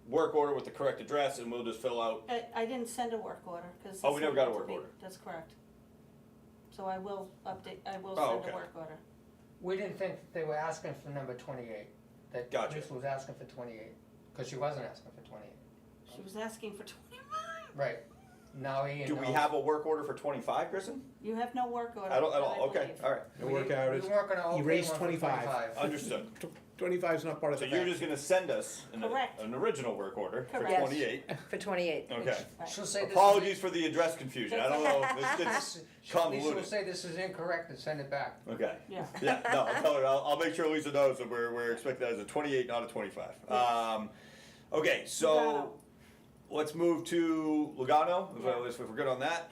work order with the correct address, and we'll just fill out, I didn't send a work order, cause. Oh, we this never got a needed to work be- order. That's correct. So I will send okay. a work order. We didn't think that they were asking for number 28, that Gotcha. Lisa was asking for 28, cause she wasn't asking for 28. She was asking for 21. Right, now Ian do we knows. have a work order for 25, Grissom? You have no work order. I don't, okay, believe. alright, It'll work out. We weren't gonna okay Erase one for 25. understood. 25 is not part of So the you're package. just gonna send us Correct. an original work order for Correct. 28, for 28. okay. Right. She'll say this Apologies for the address confusion, I don't know, it's is, Lisa will convoluted. say this is incorrect and send it back. Okay. Yeah. Yeah, no, I'll tell her, I'll make sure Lisa knows that we're expecting that as a 28, not a 25. Okay, so, Lugano. let's move to Lugano, Yeah. if we're good on that.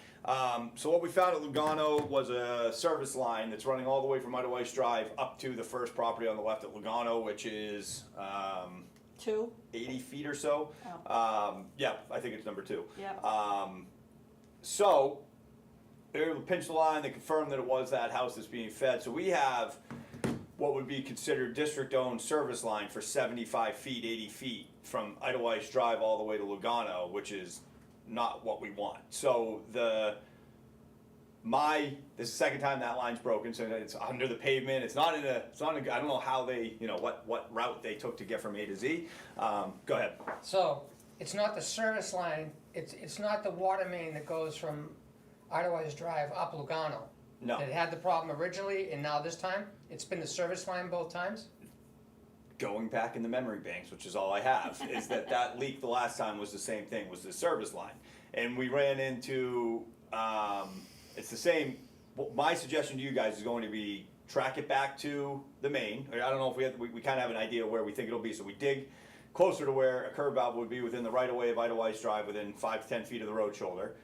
So what we found at Lugano was a service line that's running all the way from Eidelweiss Drive up to the first property on the left at Lugano, which is, 2? 80 feet or so. Oh. Yeah, I think it's number 2. Yeah. So, they were able to pinch the line, they confirmed that it was that house that's being fed, so we have what would be considered district-owned service line for 75 feet, 80 feet from Eidelweiss Drive all the way to Lugano, which is not what we want. So this is the second time that line's broken, so it's under the pavement, it's not in a, I don't know how they, what route they took to get from A to Z. Go ahead. So, it's not the service line, it's not the water main that goes from Eidelweiss Drive up Lugano. No. That had the problem originally, and now this time, it's been the service line both times? Going back in the memory banks, which is all I have, is that leak the last time was the same thing, was the service line. And we ran into, it's the same, my suggestion to you guys is going to be track it back to the main. I don't know if we kind of have an idea where we think it'll be, so we dig closer to where a curb valve would be within the right of way of Eidelweiss Drive, within 5 to 10 feet of the road shoulder.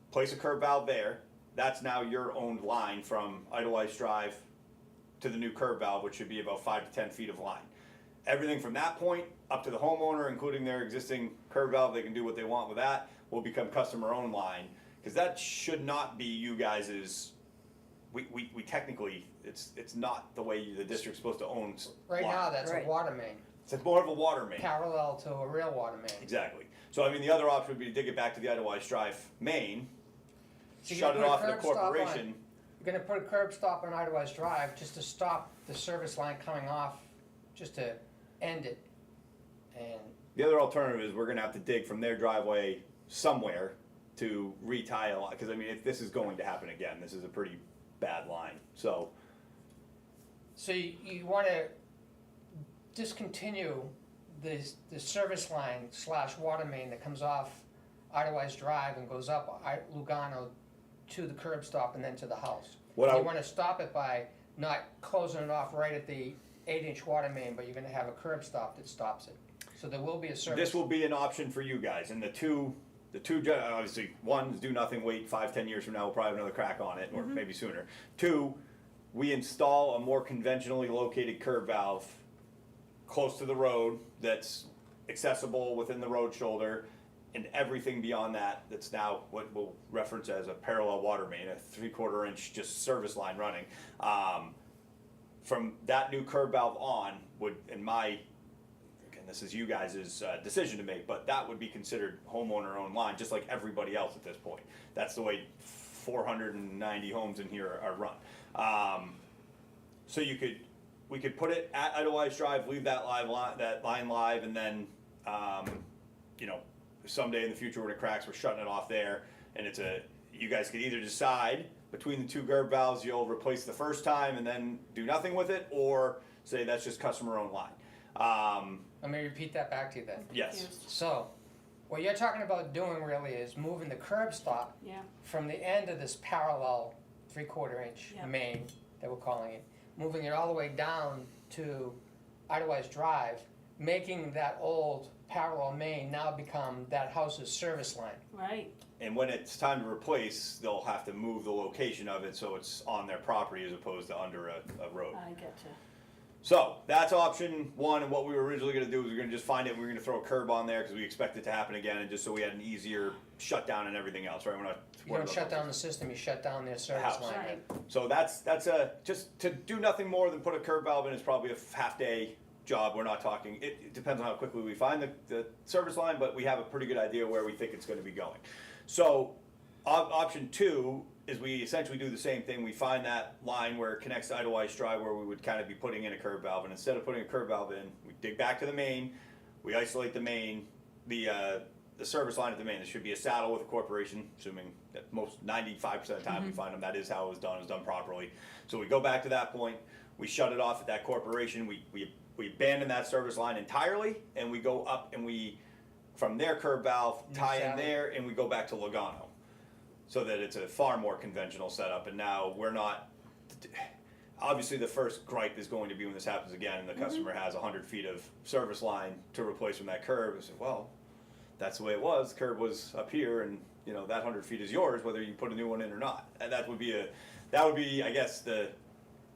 Place a curb valve there. That's now your owned line from Eidelweiss Drive to the new curb valve, which should be about 5 to 10 feet of line. Everything from that point up to the homeowner, including their existing curb valve, they can do what they want with that, will become customer owned line. Because that should not be you guys', we technically, it's not the way the district's supposed to own Right line. now, that's a Right. water main, It's more of a water main. parallel to a real water main. Exactly. So I mean, the other option would be to dig it back to the Eidelweiss Drive main, So you're shut it gonna off put a at the curb stop on- corporation. You're gonna put a curb stop on Eidelweiss Drive just to stop the service line coming off, just to end it. And The other alternative is we're gonna have to dig from their driveway somewhere to retie a line, because I mean, if this is going to happen again, this is a pretty bad line, so. so you wanna discontinue the service line / water main that comes off Eidelweiss Drive and goes up Lugano to the curb stop and then to the house. What I- You wanna stop it by not closing it off right at the 8-inch water main, but you're gonna have a curb stop that stops it. So there will be a service. This will be an option for you guys, and the two, obviously, one is do nothing, wait 5, 10 years from now, we'll probably have another crack on it, or maybe sooner. Two, we install a more conventionally located curb valve close to the road that's accessible within the road shoulder, and everything beyond that, that's now what we'll reference as a parallel water main, a 3/4 inch just service line running. From that new curb valve on would, in my, again, this is you guys' decision to make, but that would be considered homeowner owned line, just like everybody else at this point. That's the way 490 homes in here are run. So we could put it at Eidelweiss Drive, leave that line live, and then, someday in the future when it cracks, we're shutting it off there, and you guys could either decide between the two curb valves, you'll replace the first time and then do nothing with it, or say that's just customer owned line. Let me repeat that back to you then. Yes. So, what you're talking about doing really is moving the curb stop Yeah, from the end of this parallel 3/4 inch Yeah. main that we're calling it, moving it all the way down to Eidelweiss Drive, making that old parallel main now become that house's service line. right. And when it's time to replace, they'll have to move the location of it so it's on their property as opposed to under a road. I get you. So that's option one, and what we were originally gonna do was we were gonna just find it, and we were gonna throw a curb on there, cause we expect it to happen again, and just so we had an easier shutdown and everything else, right? We're not You worried don't about shut those. down the system, you shut down their service house. line. Right. then. So that's just to do nothing more than put a curb valve in is probably a half day job. We're not talking, it depends on how quickly we find the service line, but we have a pretty good idea where we think it's gonna be going. So option two is we essentially do the same thing. We find that line where it connects to Eidelweiss Drive where we would kind of be putting in a curb valve, and instead of putting a curb valve in, we dig back to the main, we isolate the main, the service line at the main. There should be a saddle with a corporation, assuming that most 95% of the time we find them, that is how it was done properly. So we go back to that point, we shut it off at that corporation, we abandon that service line entirely, and we go up and we, from their curb valve, tie in saddle. there, and we go back to Lugano. So that it's a far more conventional setup, and now we're not, obviously the first gripe is going to be when this happens again and the customer has 100 feet of service line to replace from that curb, and say, well, that's the way it was, the curb was up here, and that 100 feet is yours, whether you put a new one in or not. And that would be, I guess, the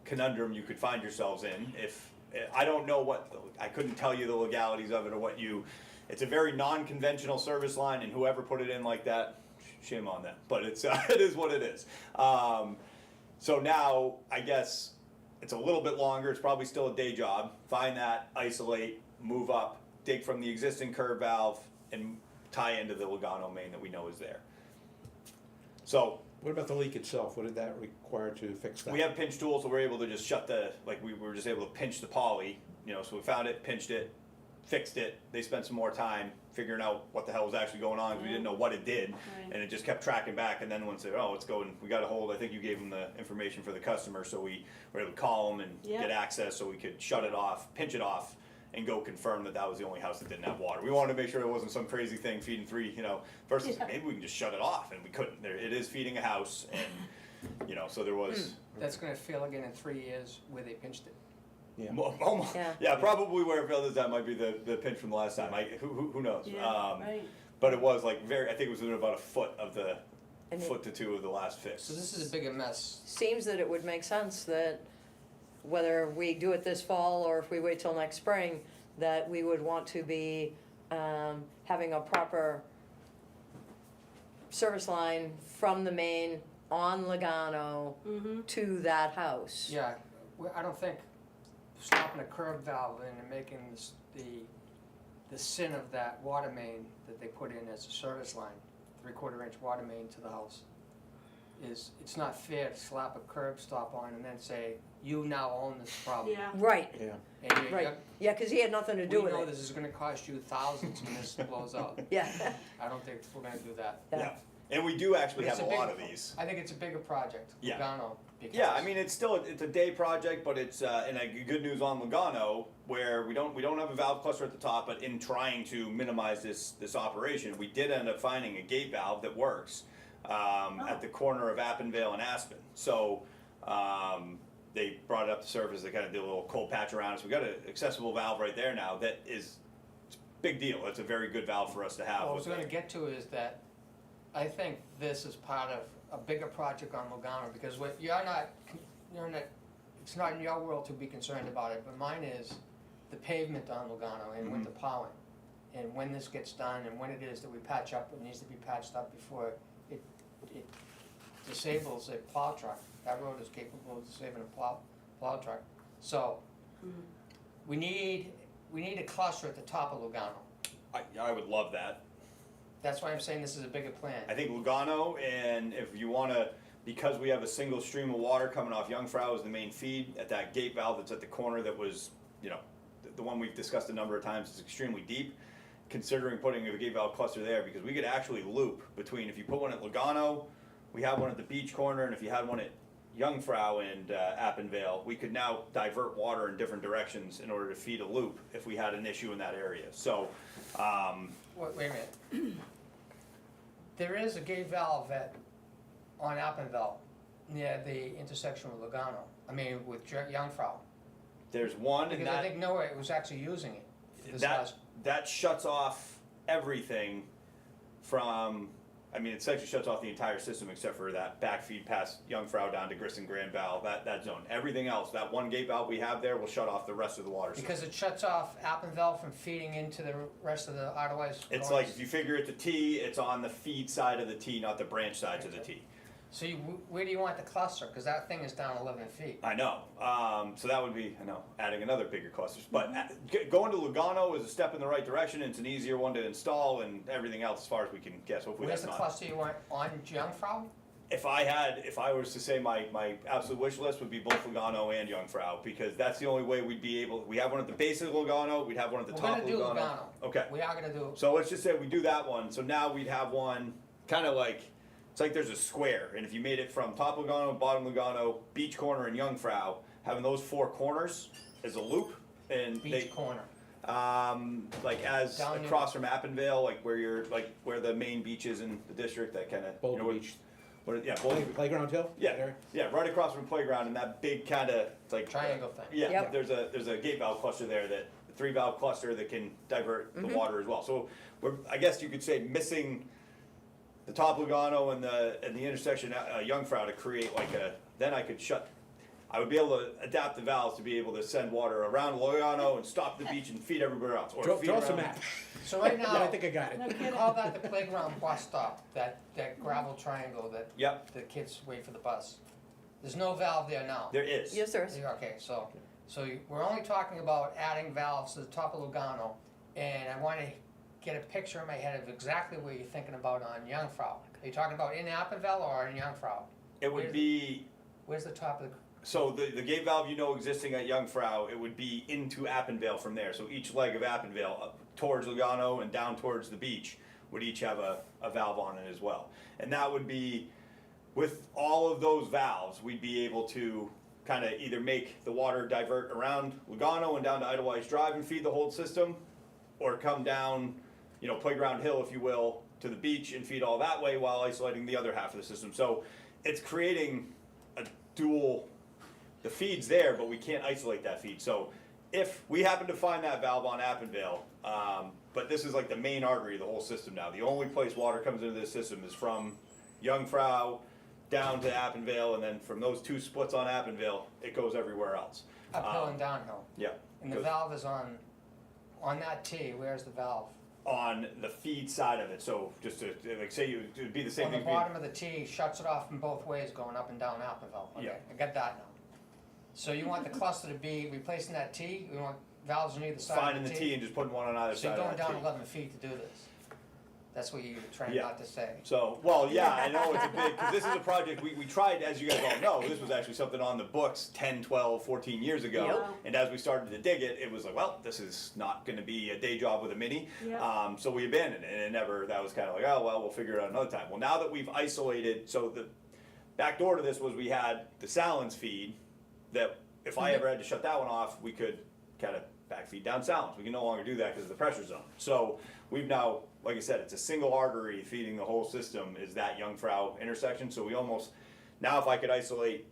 conundrum you could find yourselves in. If, I don't know I couldn't tell you the legalities of it or it's a very non-conventional service line, and whoever put it in like that, shame on them, but it is what it is. So now, I guess, it's a little bit longer, it's probably still a day job. Find that, isolate, move up, dig from the existing curb valve and tie into the Lugano main that we know is there. So What about the leak itself? What did that require to fix that? we have pinch tools, so we're able to just shut we were just able to pinch the poly, so we found it, pinched it, fixed it. They spent some more time figuring out what the hell was actually going on, because we didn't know what it did. Right. And it just kept tracking back, and then once they, it's going, we got a hold, I think you gave them the information for the customer, so we were able to call them and Yeah. get access so we could shut it off, pinch it off, and go confirm that that was the only house that didn't have water. We wanted to make sure it wasn't some crazy thing feeding three, versus Yeah. maybe we can just shut it off, and we couldn't. It is feeding a house, and, so there was. That's gonna fail again in 3 years where they pinched it. Yeah. Almost, Yeah. yeah, probably where it failed this time might be the pinch from the last time. Who knows? Yeah, right. But it was I think it was within about a foot of the And it- foot to two of the last fix. So this is a bigger mess. Seems that it would make sense that whether we do it this fall or if we wait till next spring, that we would want to be having a proper service line from the main on Lugano to that house. Yeah, I don't think stopping a curb valve in and making this, the sin of that water main that they put in as a service line, 3/4 inch water main to the house, it's not fair to slap a curb stop on and then say, you now own this problem. Yeah. Right, Yeah. And you- right. Yeah, because he had nothing to do We with know it. this is gonna cost you thousands when this blows out. Yeah, I don't think we're gonna do that. Yeah, and we do actually But it's have a big- lot of these. I think it's a bigger project, Yeah. Lugano, because. Yeah, I mean it's a day project, but it's and good news on Lugano where we don't have a valve cluster at the top, but in trying to minimize this operation, we did end up finding a gate valve that works at the corner of Appinvale and Aspen. So they brought it up to surface. They kind of did a little cold patch around us. We got an accessible valve right there now that is it's a big deal. It's a very good valve for us to have. What I with was gonna it. get to is that I think this is part of a bigger project on Lugano, because what you're not, it's not in your world to be concerned about it, but mine is the pavement on Lugano and winter plowing. And when this gets done and when it is that we patch up, what needs to be patched up before it disables a plow truck. That road is capable of disabling a plow truck. So, we need a cluster at the top of Lugano. I would love that. That's why I'm saying this is a bigger plan. I think Lugano, and if you want to, because we have a single stream of water coming off Jungfrau as the main feed, at that gate valve that's at the corner that was, the one we've discussed a number of times is extremely deep, considering putting a gate valve cluster there, because we could actually loop between, if you put one at Lugano, we have one at the beach corner, and if you had one at Jungfrau and Appinvale, we could now divert water in different directions in order to feed a loop if we had an issue in that area. So, Wait a minute. There is a gate valve on Appinvale, near the intersection with Lugano, with Jungfrau. there's one, and Because I that. think Norway was actually using it. This That, last- that shuts off everything from, it essentially shuts off the entire system except for that backfeed past Jungfrau down to Grissom Grand Valve, that zone. Everything else, that one gate valve we have there will shut off the rest of the water system. Because it shuts off Appinvale from feeding into the rest of the Eidelweiss. It's like, if you figure it's a T, it's on the feed side of the T, not the branch sides of the T. So where do you want the cluster? Because that thing is down 11 feet. I know, so that would be, adding another bigger cluster. But going to Lugano is a step in the right direction, and it's an easier one to install and everything else as far as we can guess. Hopefully Where's that's the not. cluster you want on Jungfrau? If I was to say my absolute wish list would be both Lugano and Jungfrau, because that's the only way we'd be able, we have one at the base of Lugano, we'd have one at the We're top gonna of do Lugano. Lugano. Okay, We are gonna do, so let's just say we do that one, so now we'd have one, kind of like, it's like there's a square, and if you made it from top Lugano, bottom Lugano, beach corner and Jungfrau, having those four corners as a loop, and they, beach corner. like as Down near- across from Appinvale, like where the main beach is in the district, that kind of, Boulder Beach. Boulder. Playground Hill? Yeah, That area? yeah, right across from the playground, and that big kind of, it's like Triangle thing. Yeah, Yep. there's a gate valve cluster there, that a 3-valve cluster that can divert the water as well. So I guess you could say missing the top Lugano and the intersection Jungfrau to create then I would be able to adapt the valves to be able to send water around Lugano and stop the beach and feed everywhere else. Or feed Draw us a around- map. So right now. Yeah, I think I got No it. kidding. Call that the playground bus stop, that gravel triangle that Yep. the kids wait for the bus. There's no valve there now? There is. Yes, sir. Okay, so we're only talking about adding valves to the top of Lugano, and I want to get a picture in my head of exactly what you're thinking about on Jungfrau. Are you talking about in Appenville or in Jungfrau? It would be, Where's the top of the, so the gate valve existing at Jungfrau, it would be into Appenvale from there. So each leg of Appenvale up towards Lugano and down towards the beach would each have a valve on it as well. And that would be, with all of those valves, we'd be able to kind of either make the water divert around Lugano and down to Eidelweiss Drive and feed the whole system, or come down, Playground Hill, if you will, to the beach and feed all that way while isolating the other half of the system. So it's creating a dual, the feed's there, but we can't isolate that feed. So if we happen to find that valve on Appenvale, but this is like the main artery of the whole system now. The only place water comes into this system is from Jungfrau down to Appenvale, and then from those two splits on Appenvale, it goes everywhere else. uphill and downhill? Yeah. And the goes valve is on that T, where's the valve? on the feed side of it. So just to like say it would be the same On the thing. bottom of the T, shuts it off from both ways, going up and down Appenville. Okay, Yeah. I got that now. So you want the cluster to be replacing that T, you want valves on either side Finding of the the T and just putting one on either So side you're of going that down T. 11 feet to do this? That's what you're trying Yeah. not to say. So, well, yeah, I know it's a big, because this is a project, we tried, as you guys all know, this was actually something on the books 10, 12, 14 years ago. Yep. And as we started to dig it, it was like, well, this is not gonna be a day job with a Mini. Yep. So we abandoned it, and it never, that was kind of like, oh, well, we'll figure it out another time. Well, now that we've isolated, so the back door to this was we had the Salins feed, that if I ever had to shut that one off, we could kind of backfeed down Salins. We can no longer do that because of the pressure zone. So we've now, like I said, it's a single artery feeding the whole system is that Jungfrau intersection. So we almost, now if I could isolate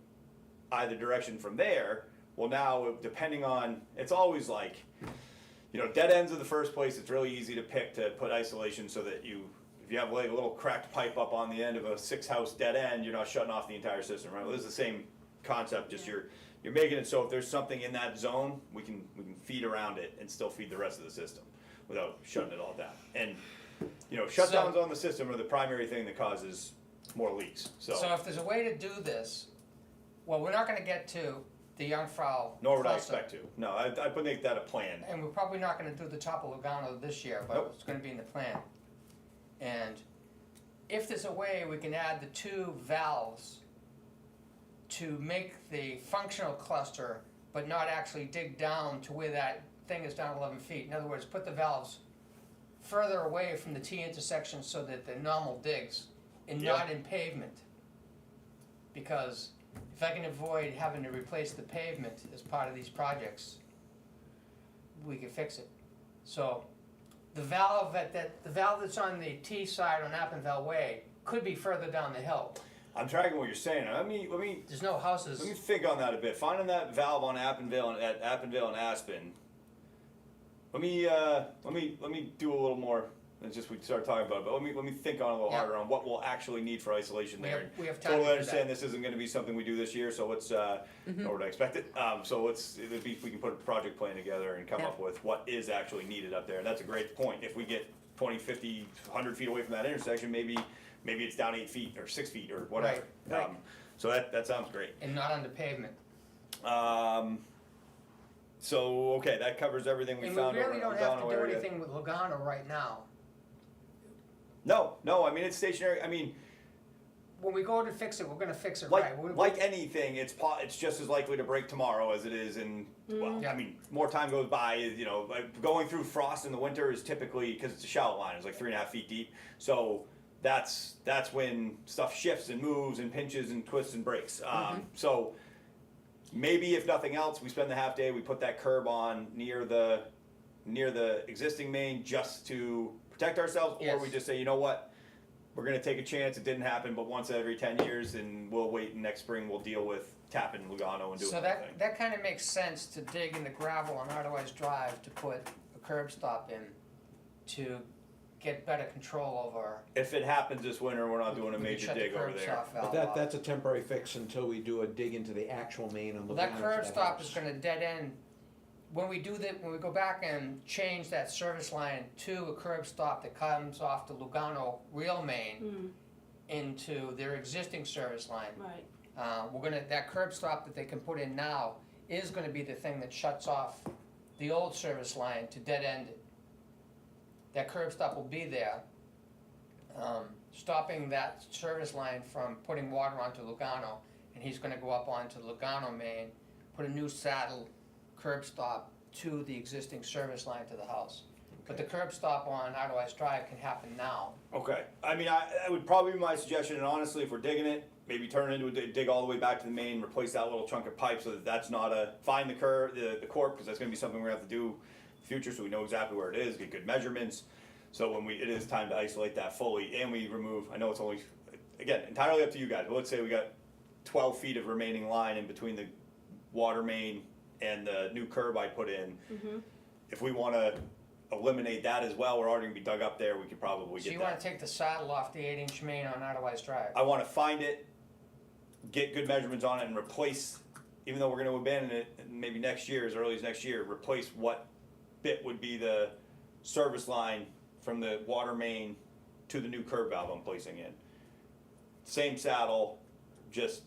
either direction from there, well now, depending on, it's always like, dead ends are the first place. It's really easy to pick to put isolation so that if you have like a little cracked pipe up on the end of a 6-house dead end, you're not shutting off the entire system, right? Well, this is the same concept, just you're making it so if there's something in that zone, we can feed around it and still feed the rest of the system without shutting it all down. And shutdowns on the system are the primary thing that causes more leaks. So if there's a way to do this, well, we're not gonna get to the Jungfrau nor would I cluster, expect to. No, I would make that a plan. and we're probably not gonna do the top of Lugano this year, but Nope. it's gonna be in the plan. And if there's a way we can add the two valves to make the functional cluster, but not actually dig down to where that thing is down 11 feet. In other words, put the valves further away from the T intersection so that they're normal digs and Yeah. not in pavement. Because if I can avoid having to replace the pavement as part of these projects, we can fix it. So the valve the valve that's on the T side on Appenville Way could be further down the hill. I'm tracking what you're saying. Let me There's no houses. think on that a bit. Finding that valve on Appenville and at Appenville and Aspen. Let me do a little more than just we started talking about it, but let me think on a little Yeah. harder on what we'll actually need for isolation there. We have time Totally to do understand that. this isn't gonna be something we do this year, so let's nor would I expect it. So we can put a project plan together and come Yeah. up with what is actually needed up there. And that's a great point. If we get 20, 50, 100 feet away from that intersection, maybe it's down 8 feet or 6 feet or whatever. Right. So that sounds great. And not under pavement. So, okay, that covers everything we And found we over really in don't the have to Lugano do area. anything with Lugano right now. No, I mean, it's stationary. I mean, When we go to fix it, we're gonna fix it like right. like anything, it's just as likely to break tomorrow as it is in, well, Yeah. I mean, more time goes by, like going through frost in the winter is typically, because it's a shallow line, it's like 3.5 feet deep. So that's when stuff shifts and moves and pinches and twists and breaks. So maybe if nothing else, we spend the half day, we put that curb on near the existing main just to protect ourselves, or Yes. we just say, you know what, we're gonna take a chance, it didn't happen but once every 10 years, and we'll wait, and next spring we'll deal with tapping Lugano and doing So that thing. that kind of makes sense to dig in the gravel on Eidelweiss Drive to put a curb stop in to get better control over. If it happens this winter, we're not doing a we can major shut the dig over curbs there. off But valve off. that's a temporary fix until we do a dig into the actual main and Well, look that curb stop is gonna dead end. When we go back and change that service line to a curb stop that comes off the Lugano real main into their existing service line, Right. That curb stop that they can put in now is gonna be the thing that shuts off the old service line to dead end it. That curb stop will be there, stopping that service line from putting water onto Lugano, and he's gonna go up onto Lugano Main, put a new saddle curb stop to the existing service line to the house. But the curb stop on Eidelweiss Drive can happen now. Okay, I mean, that would probably be my suggestion, and honestly, if we're digging it, maybe turn it into dig all the way back to the main, replace that little chunk of pipe so that that's not find the curb, the corp, because that's gonna be something we're gonna have to do in the future, so we know exactly where it is, get good measurements. So when it is time to isolate that fully, and we remove, I know it's only, again, entirely up to you guys, but let's say we got 12 feet of remaining line in between the water main and the new curb I put in. If we wanna eliminate that as well, we're already gonna be dug up there, we could probably So get you wanna that. take the saddle off the 8-inch main on Eidelweiss Drive? I wanna find it, get good measurements on it and replace, even though we're gonna abandon it, maybe next year, as early as next year, replace what bit would be the service line from the water main to the new curb valve I'm placing in. Same saddle, just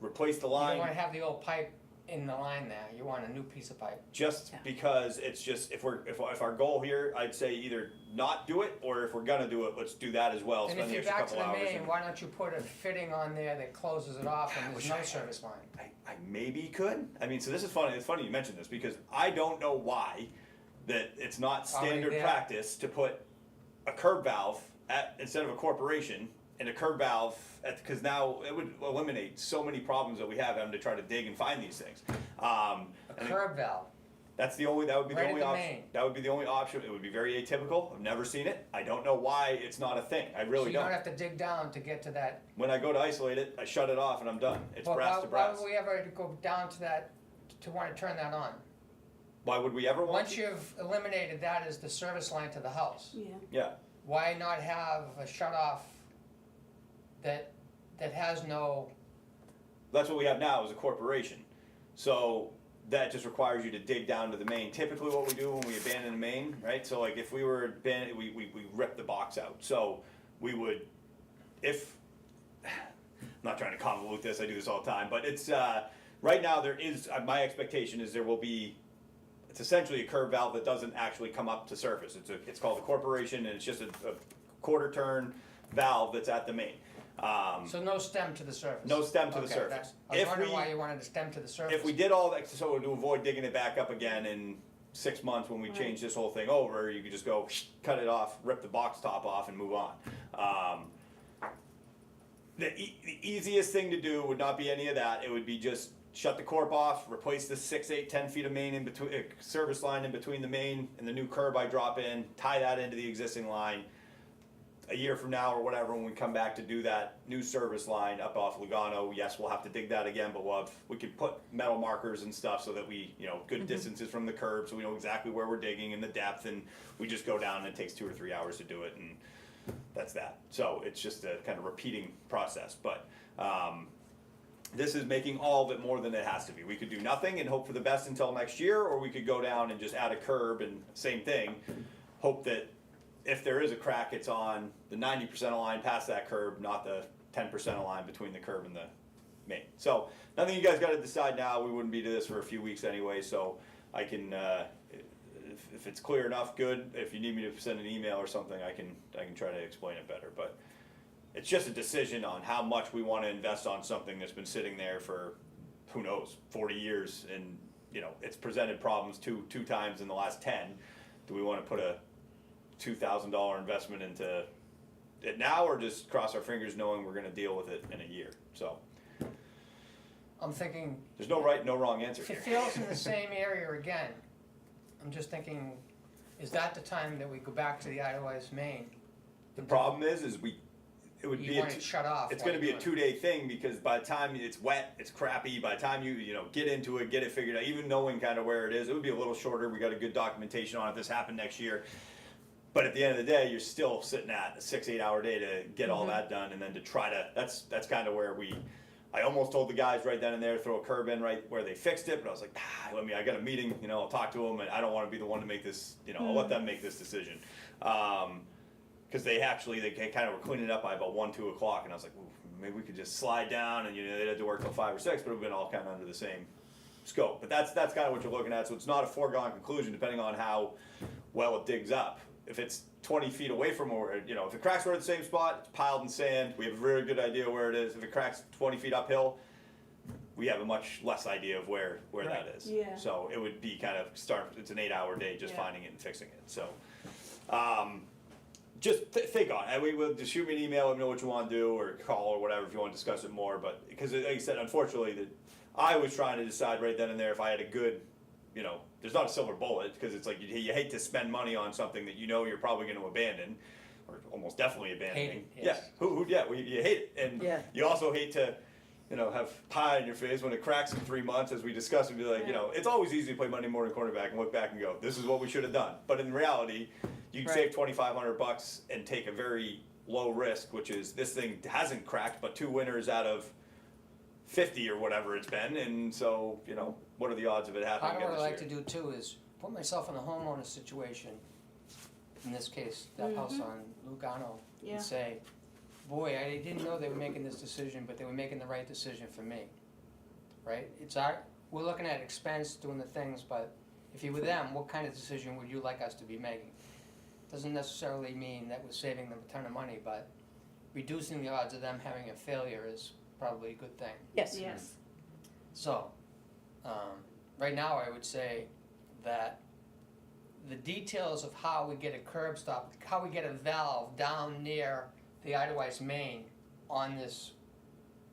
replace the You don't wanna line, have the old pipe in the line there, you want a new piece of pipe. just because it's just, if our goal here, I'd say either not do it, or if we're gonna do it, let's do that as well, And spend if the you're extra back to couple the hours. main, and- why don't you put a fitting on there that closes it off and there's no service line? I maybe could. I mean, so this is funny. It's funny you mentioned this because I don't know why that it's not standard there. practice to put a curb valve instead of a corporation and a curb valve because now it would eliminate so many problems that we have having to try to dig and find these things. A And curb valve, that would be Right the at only the option. main. That would be the only option. It would be very atypical. I've never seen it. I don't know why it's not a thing. I so really you don't have to dig down to get to that. When I go to isolate it, I shut it off and I'm done. It's Well, brass to why brass. would we ever go down to that, to wanna turn that on? Why would we ever want Once to? you've eliminated that as the service line to the house, Yeah. Yeah. why not have a shut off that has no, That's what we have now is a corporation. So that just requires you to dig down to the main. Typically what we do when we abandon a main, right? So like if we were abandoned, we rip the box out. So we would, I'm not trying to convolute this, I do this all the time, but it's, right now there is, my expectation is there will be, it's essentially a curb valve that doesn't actually come up to surface. It's called a corporation and it's just a quarter turn valve that's at the main. so no stem to the surface? No stem to the Okay, surface. I was If wondering we- why you wanted a stem to the surface. If we did all that, so to avoid digging it back up again in 6 months when we Right. change this whole thing over, you could just go cut it off, rip the box top off, and move on. The easiest thing to do would not be any of that. It would be just shut the corp off, replace the 6, 8, 10 feet of main in between, service line in between the main and the new curb I drop in, tie that into the existing line. A year from now or whatever, when we come back to do that new service line up off Lugano, yes, we'll have to dig that again, but we could put metal markers and stuff so that we, good distances from the curb, so we know exactly where we're digging and the depth, and we just go down and it takes 2 or 3 hours to do it, and that's that. So it's just a kind of repeating process, but, this is making all of it more than it has to be. We could do nothing and hope for the best until next year, or we could go down and just add a curb and same thing, hope that if there is a crack, it's on the 90% of line past that curb, not the 10% of line between the curb and the main. So nothing you guys got to decide now. We wouldn't be to this for a few weeks anyway, so I can, if it's clear enough, good. If you need me to send an email or something, I can try to explain it better. But it's just a decision on how much we want to invest on something that's been sitting there for, who knows, 40 years, and it's presented problems two times in the last 10. Do we want to put a $2,000 investment into it now, or just cross our fingers knowing we're going to deal with it in a year? So I'm thinking, there's no right, no wrong answer if it here. fails in the same area again, I'm just thinking, is that the time that we go back to the Eidelweiss main? The problem is it would You be want it shut off it's while going to be you're a 2-day thing, because by the time it's wet, it's crappy. By the time you get into it, get it figured out, even knowing kind of where it is, it would be a little shorter. We got a good documentation on it. If this happened next year. But at the end of the day, you're still sitting at a 6-8 hour day to get all that done, and then to try to, that's kind of where I almost told the guys right then and there, throw a curb in right where they fixed it, but I was like, I got a meeting, I'll talk to them, and I don't want to be the one to make this, I'll let them make this decision. Cause they kind of were cleaning it up by about 1, 2 o'clock, and I was like, ooh, maybe we could just slide down, and they'd have to work till 5 or 6, but it would've been all kind of under the same scope. But that's kind of what you're looking at, so it's not a foregone conclusion depending on how well it digs up. If it's 20 feet away from where, if it cracks, we're at the same spot, it's piled in sand, we have a very good idea where it is. If it cracks 20 feet uphill, we have a much less idea of where that is. Yeah. So it would be kind of it's an 8-hour day just Yeah. finding it and fixing it, so. Just think on it. We will just shoot me an email, let me know what you want to do, or call or whatever if you want to discuss it more. But because, like I said, unfortunately, I was trying to decide right then and there if I had a good, there's not a silver bullet, because it's like you hate to spend money on something that you're probably going to abandon, or almost definitely abandoning. Hate it, yes. Yeah, you hate it, and Yeah. you also hate to. Have pie in your face when it cracks in 3 months, as we discussed, and be like, it's always easy to play Monday morning quarterback and look back and go, this is what we should have done. But in reality, you'd Right. save $2,500 and take a very low risk, which is this thing hasn't cracked, but 2 winters out of 50 or whatever it's been, and so, what are the odds of it happening Part of again what I like this to year? do too is put myself in the homeowner situation, in this case, that house on Lugano, Yeah. and say, boy, I didn't know they were making this decision, but they were making the right decision for me, right? We're looking at expense, doing the things, but if you were them, what kind of decision would you like us to be making? Doesn't necessarily mean that we're saving them a ton of money, but reducing the odds of them having a failure is probably a good thing. Yes. Yes. So, right now I would say that the details of how we get a curb stop, how we get a valve down near the Eidelweiss main on this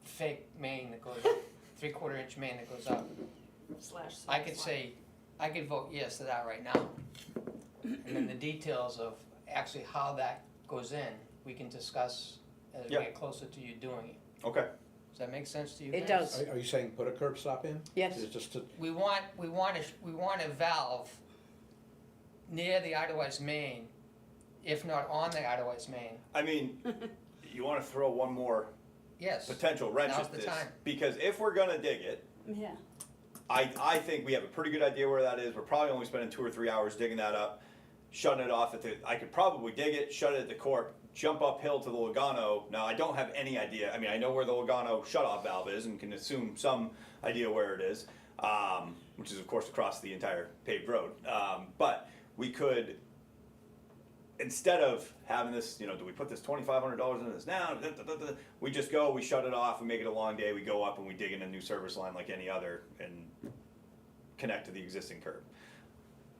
fake main that goes, 3/4 inch main that goes up, I could say, I could vote yes to that right now. And then the details of actually how that goes in, we can discuss as we Yeah. get closer to you doing it. Okay, Does that make sense to you It guys? does. Are you saying put a curb stop in? Yes. Is it just to, We want a valve near the Eidelweiss main, if not on the Eidelweiss main. I mean, you wanna throw one more Yes. potential wrench Now's at the this, time. because if we're gonna dig it, Yeah. I think we have a pretty good idea where that is. We're probably only spending 2 or 3 hours digging that up, shutting it off I could probably dig it, shut it at the Corp, jump uphill to the Lugano. Now, I don't have any idea. I mean, I know where the Lugano shutoff valve is and can assume some idea where it is, which is, of course, across the entire paved road. But we could, instead of having this, do we put this $2,500 into this now? We just go, we shut it off, we make it a long day, we go up and we dig in a new service line like any other and connect to the existing curb.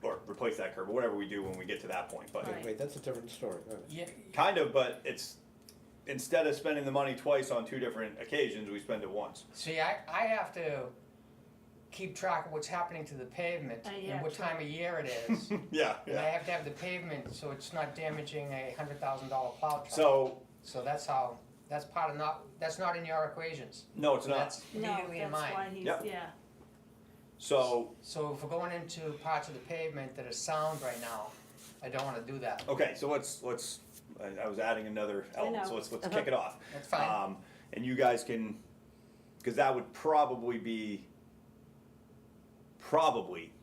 Or replace that curb, or whatever we do when we get to that point, but Right. wait, that's a different story. Go ahead. Yeah, kind of, but it's, instead of spending the money twice on 2 different occasions, we spend it once. see, I have to keep track of what's happening to the pavement Yeah, and what true. time of year it is. Yeah, And I have to have the pavement so it's not damaging a $100,000 plow truck. So, So that's part of that's not in your equations. no, it's not. That's No, immediately in that's why mine. he's, Yep. yeah. So, So if we're going into parts of the pavement that are sound right now, I don't wanna do that. okay, so let's, I was adding another element, so know. let's kick it off. That's fine. And you guys can, cause that would probably be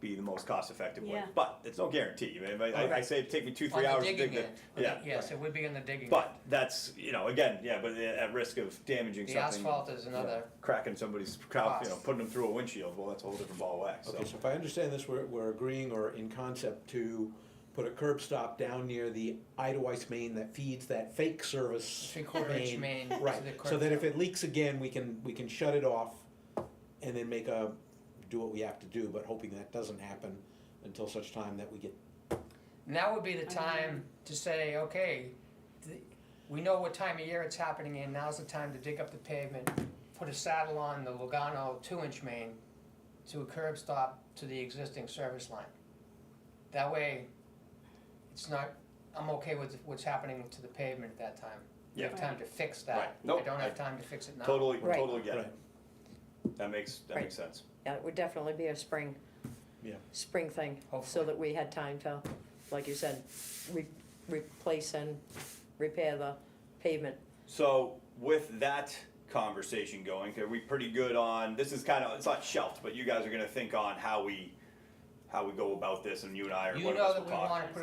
the most cost-effective way, Yeah. but it's no guarantee. I mean, I Okay. say it'd take me 2, On 3 the hours to digging dig end. the, yeah. Yes, it would be on the digging. But that's, again, yeah, but at risk of damaging The something. asphalt is another Cracking somebody's crowd, cost. putting them through a windshield, well, that's a whole different ball of wax, so. Okay, so if I understand this, we're agreeing or in concept to put a curb stop down near the Eidelweiss main that feeds that fake service 3/4 inch main to Right, the curb. so that if it leaks again, we can shut it off and then do what we have to do, but hoping that doesn't happen until such time that we get, And that would be the time to say, okay, we know what time of year it's happening in, now's the time to dig up the pavement, put a saddle on the Lugano 2-inch main to a curb stop to the existing service line. That way, I'm okay with what's happening to the pavement at that time. We have Yeah. time to fix that. Right. Nope, I don't have I time to fix it now. Totally Right. get right, it. That makes Right. sense. Yeah, it would definitely be a spring yeah. thing, so Hopefully. that we had time to, like you said, replace and repair the pavement. So with that conversation going, are we pretty good on, this is kind of, it's not shelved, but you guys are gonna think on how we how we go about this, and you and I are You one of know us that will we talk. wanna put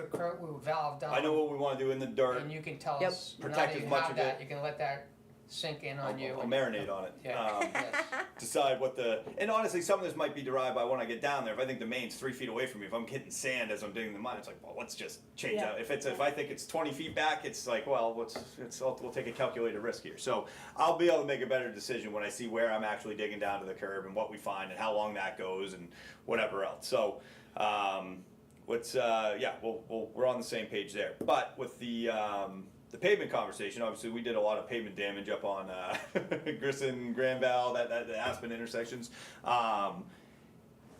a valve down. I know what we wanna do in the dirt, And you can tell Yep. us, now Protect that as you much have of that, it. you can let that sink in on you. I'll and- marinate on it. Yeah, yes. Decide what and honestly, some of this might be derived by when I get down there. If I think the main's 3 feet away from me, if I'm hitting sand as I'm digging the mine, it's like, well, let's just change Yeah. out. If I think it's 20 feet back, it's like, well, we'll take a calculated risk here. So I'll be able to make a better decision when I see where I'm actually digging down to the curb and what we find and how long that goes and whatever else. So, we're on the same page there. But with the pavement conversation, obviously we did a lot of pavement damage up on Grissom, Granville, that Aspen intersections.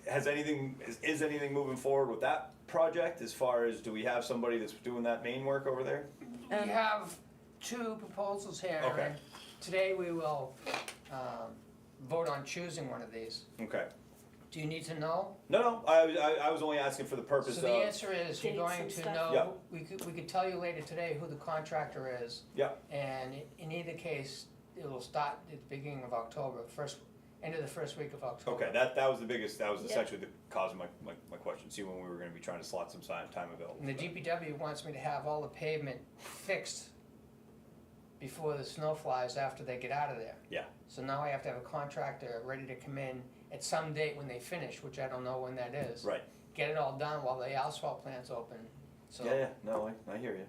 Is anything moving forward with that project as far as, do we have somebody that's doing that main work over there? We have 2 proposals here, Okay. and today we will, vote on choosing one of these. Okay. Do you need to know? No, I was only asking for the purpose So of. the answer is, you're Dates going and to stuff. know, Yeah. we could tell you later today who the contractor is, Yeah, and in either case, it will start at the beginning of October, end of the first week of October. okay, that was the biggest, that was Yeah. essentially the cause of my question, see when we were gonna be trying to slot some time available. And the DPW wants me to have all the pavement fixed before the snow flies after they get out of there. Yeah, So now I have to have a contractor ready to come in at some date when they finish, which I don't know when that is. right, Get it all done while the asphalt plant's open. So yeah, no, I hear you.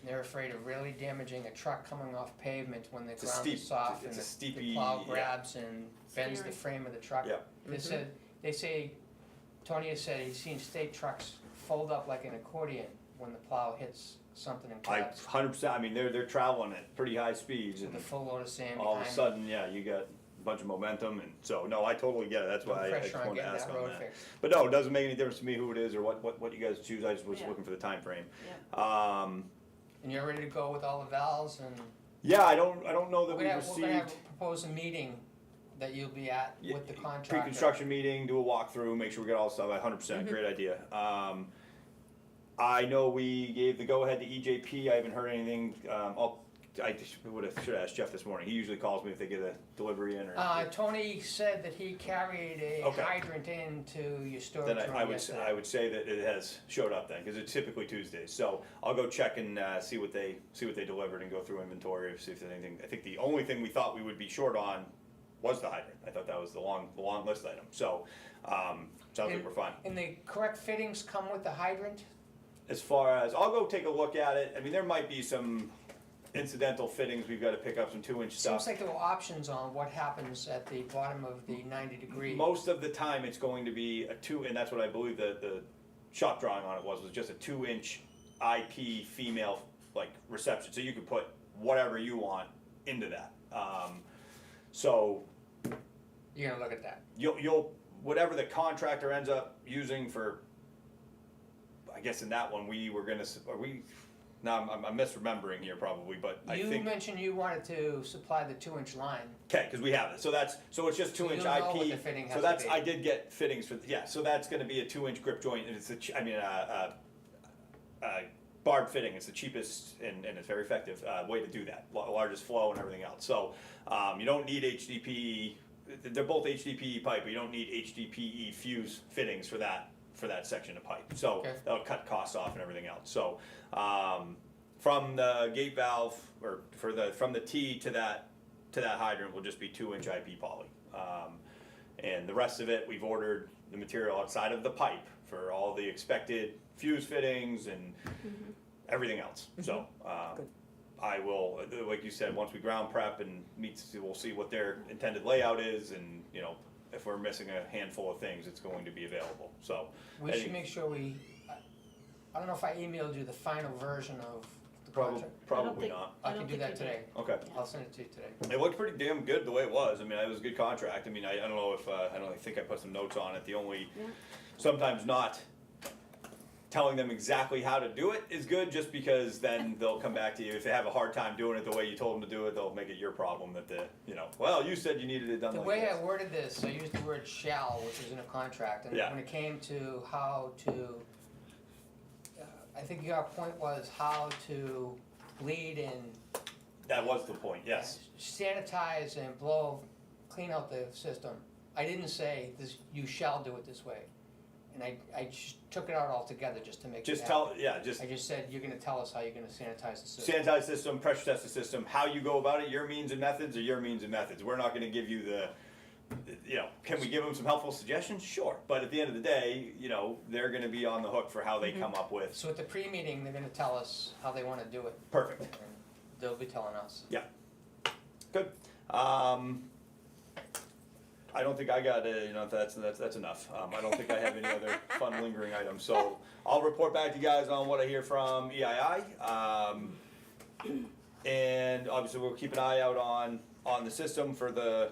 they're afraid of really damaging a truck coming off pavement when the It's a ground steep- is soft and it's a the steepy- plow yeah. grabs and bends the Scary. frame of the truck. Yeah. They say, Tony has said he's seen state trucks fold up like an accordion when the plow hits something and I grabs 100%, I mean, they're traveling at pretty high speeds with and a full load of sand all of a behind sudden, yeah, you got a bunch of momentum, and so, no, I totally get it, that's No why I pressure just on wanted to getting ask that on road that. fixed. But no, it doesn't make any difference to me who it is or what you guys choose, I just was Yeah. looking for the time frame. Yeah. And you're ready to go with all the valves and Yeah, I don't know that we're we've gonna have received propose a meeting that you'll be at Yeah, with the contractor. pre-construction meeting, do a walkthrough, make sure we get all the stuff, 100%, great idea. I know we gave the go-ahead to EJP, I haven't heard anything, I should have asked Jeff this morning, he usually calls me if they get a delivery in or. Tony said that he carried a Okay. hydrant into your storage Then room I yesterday. would say that it has showed up then, because it's typically Tuesdays, so I'll go check and see what they delivered and go through inventory, see if there's anything, I think the only thing we thought we would be short on was the hydrant, I thought that was the long list item, so, sounds like we're fine. And the correct fittings come with the hydrant? As far as, I'll go take a look at it, I mean, there might be some incidental fittings, we've gotta pick up some 2-inch stuff. Seems like there were options on what happens at the bottom of the 90-degree. Most of the time, it's going to be and that's what I believe the shop drawing on it was just a 2-inch IP female, like, reception, so you could put whatever you want into that. So, You're gonna look at that. you'll, whatever the contractor ends up using for, I guess in that one, now I'm misremembering here probably, but I You think. mentioned you wanted to supply the 2-inch line. Okay, because we have it, so it's just So 2-inch you'll know what IP. the fitting has So to that's, be. I did get fittings for, yeah, so that's gonna be a 2-inch grip joint, and it's barb fitting, it's the cheapest and it's very effective, way to do that, largest flow and everything else, so, you don't need HDPE, they're both HDPE pipe, but you don't need HDPE fuse fittings for that section of pipe, so Okay. that'll cut costs off and everything else, so, from the gate valve, or from the T to that hydrant will just be 2-inch IP poly. And the rest of it, we've ordered the material outside of the pipe for all the expected fuse fittings and everything else, so, Good. I will, like you said, once we ground prep and we'll see what their intended layout is, and, you know, if we're missing a handful of things, it's going to be available, so. We should make sure I don't know if I emailed you the final version of the Probably, contract. probably not, I don't can do think that you today. did. okay. I'll send it to you today. It looked pretty damn good the way it was. I mean, it was a good contract. I mean, I don't know if, I don't think I put some notes on it. The only, Yeah. sometimes not telling them exactly how to do it is good, just because then they'll come back to you. If they have a hard time doing it the way you told them to do it, they'll make it your problem that well, you said you needed it done The like way this. I worded this, I used the word shall, which is in a contract, and Yeah. when it came to how to, I think your point was how to bleed and That was the point, yes. sanitize and clean out the system. I didn't say this, you shall do it this way. and I just took it out altogether just to make it Just happen. just I just said, you're gonna tell us how you're gonna sanitize the system. sanitize system, pressure test the system, how you go about it, your means and methods are your means and methods. We're not gonna give you can we give them some helpful suggestions? Sure, but at the end of the day, they're gonna be on the hook for how they come up with. So at the pre-meeting, they're gonna tell us how they wanna do it, Perfect, and they'll be telling us. yeah, good. I don't think I got, that's enough. I don't think I have any other fun lingering items, so I'll report back to you guys on what I hear from EII. And obviously we'll keep an eye out on the system for the,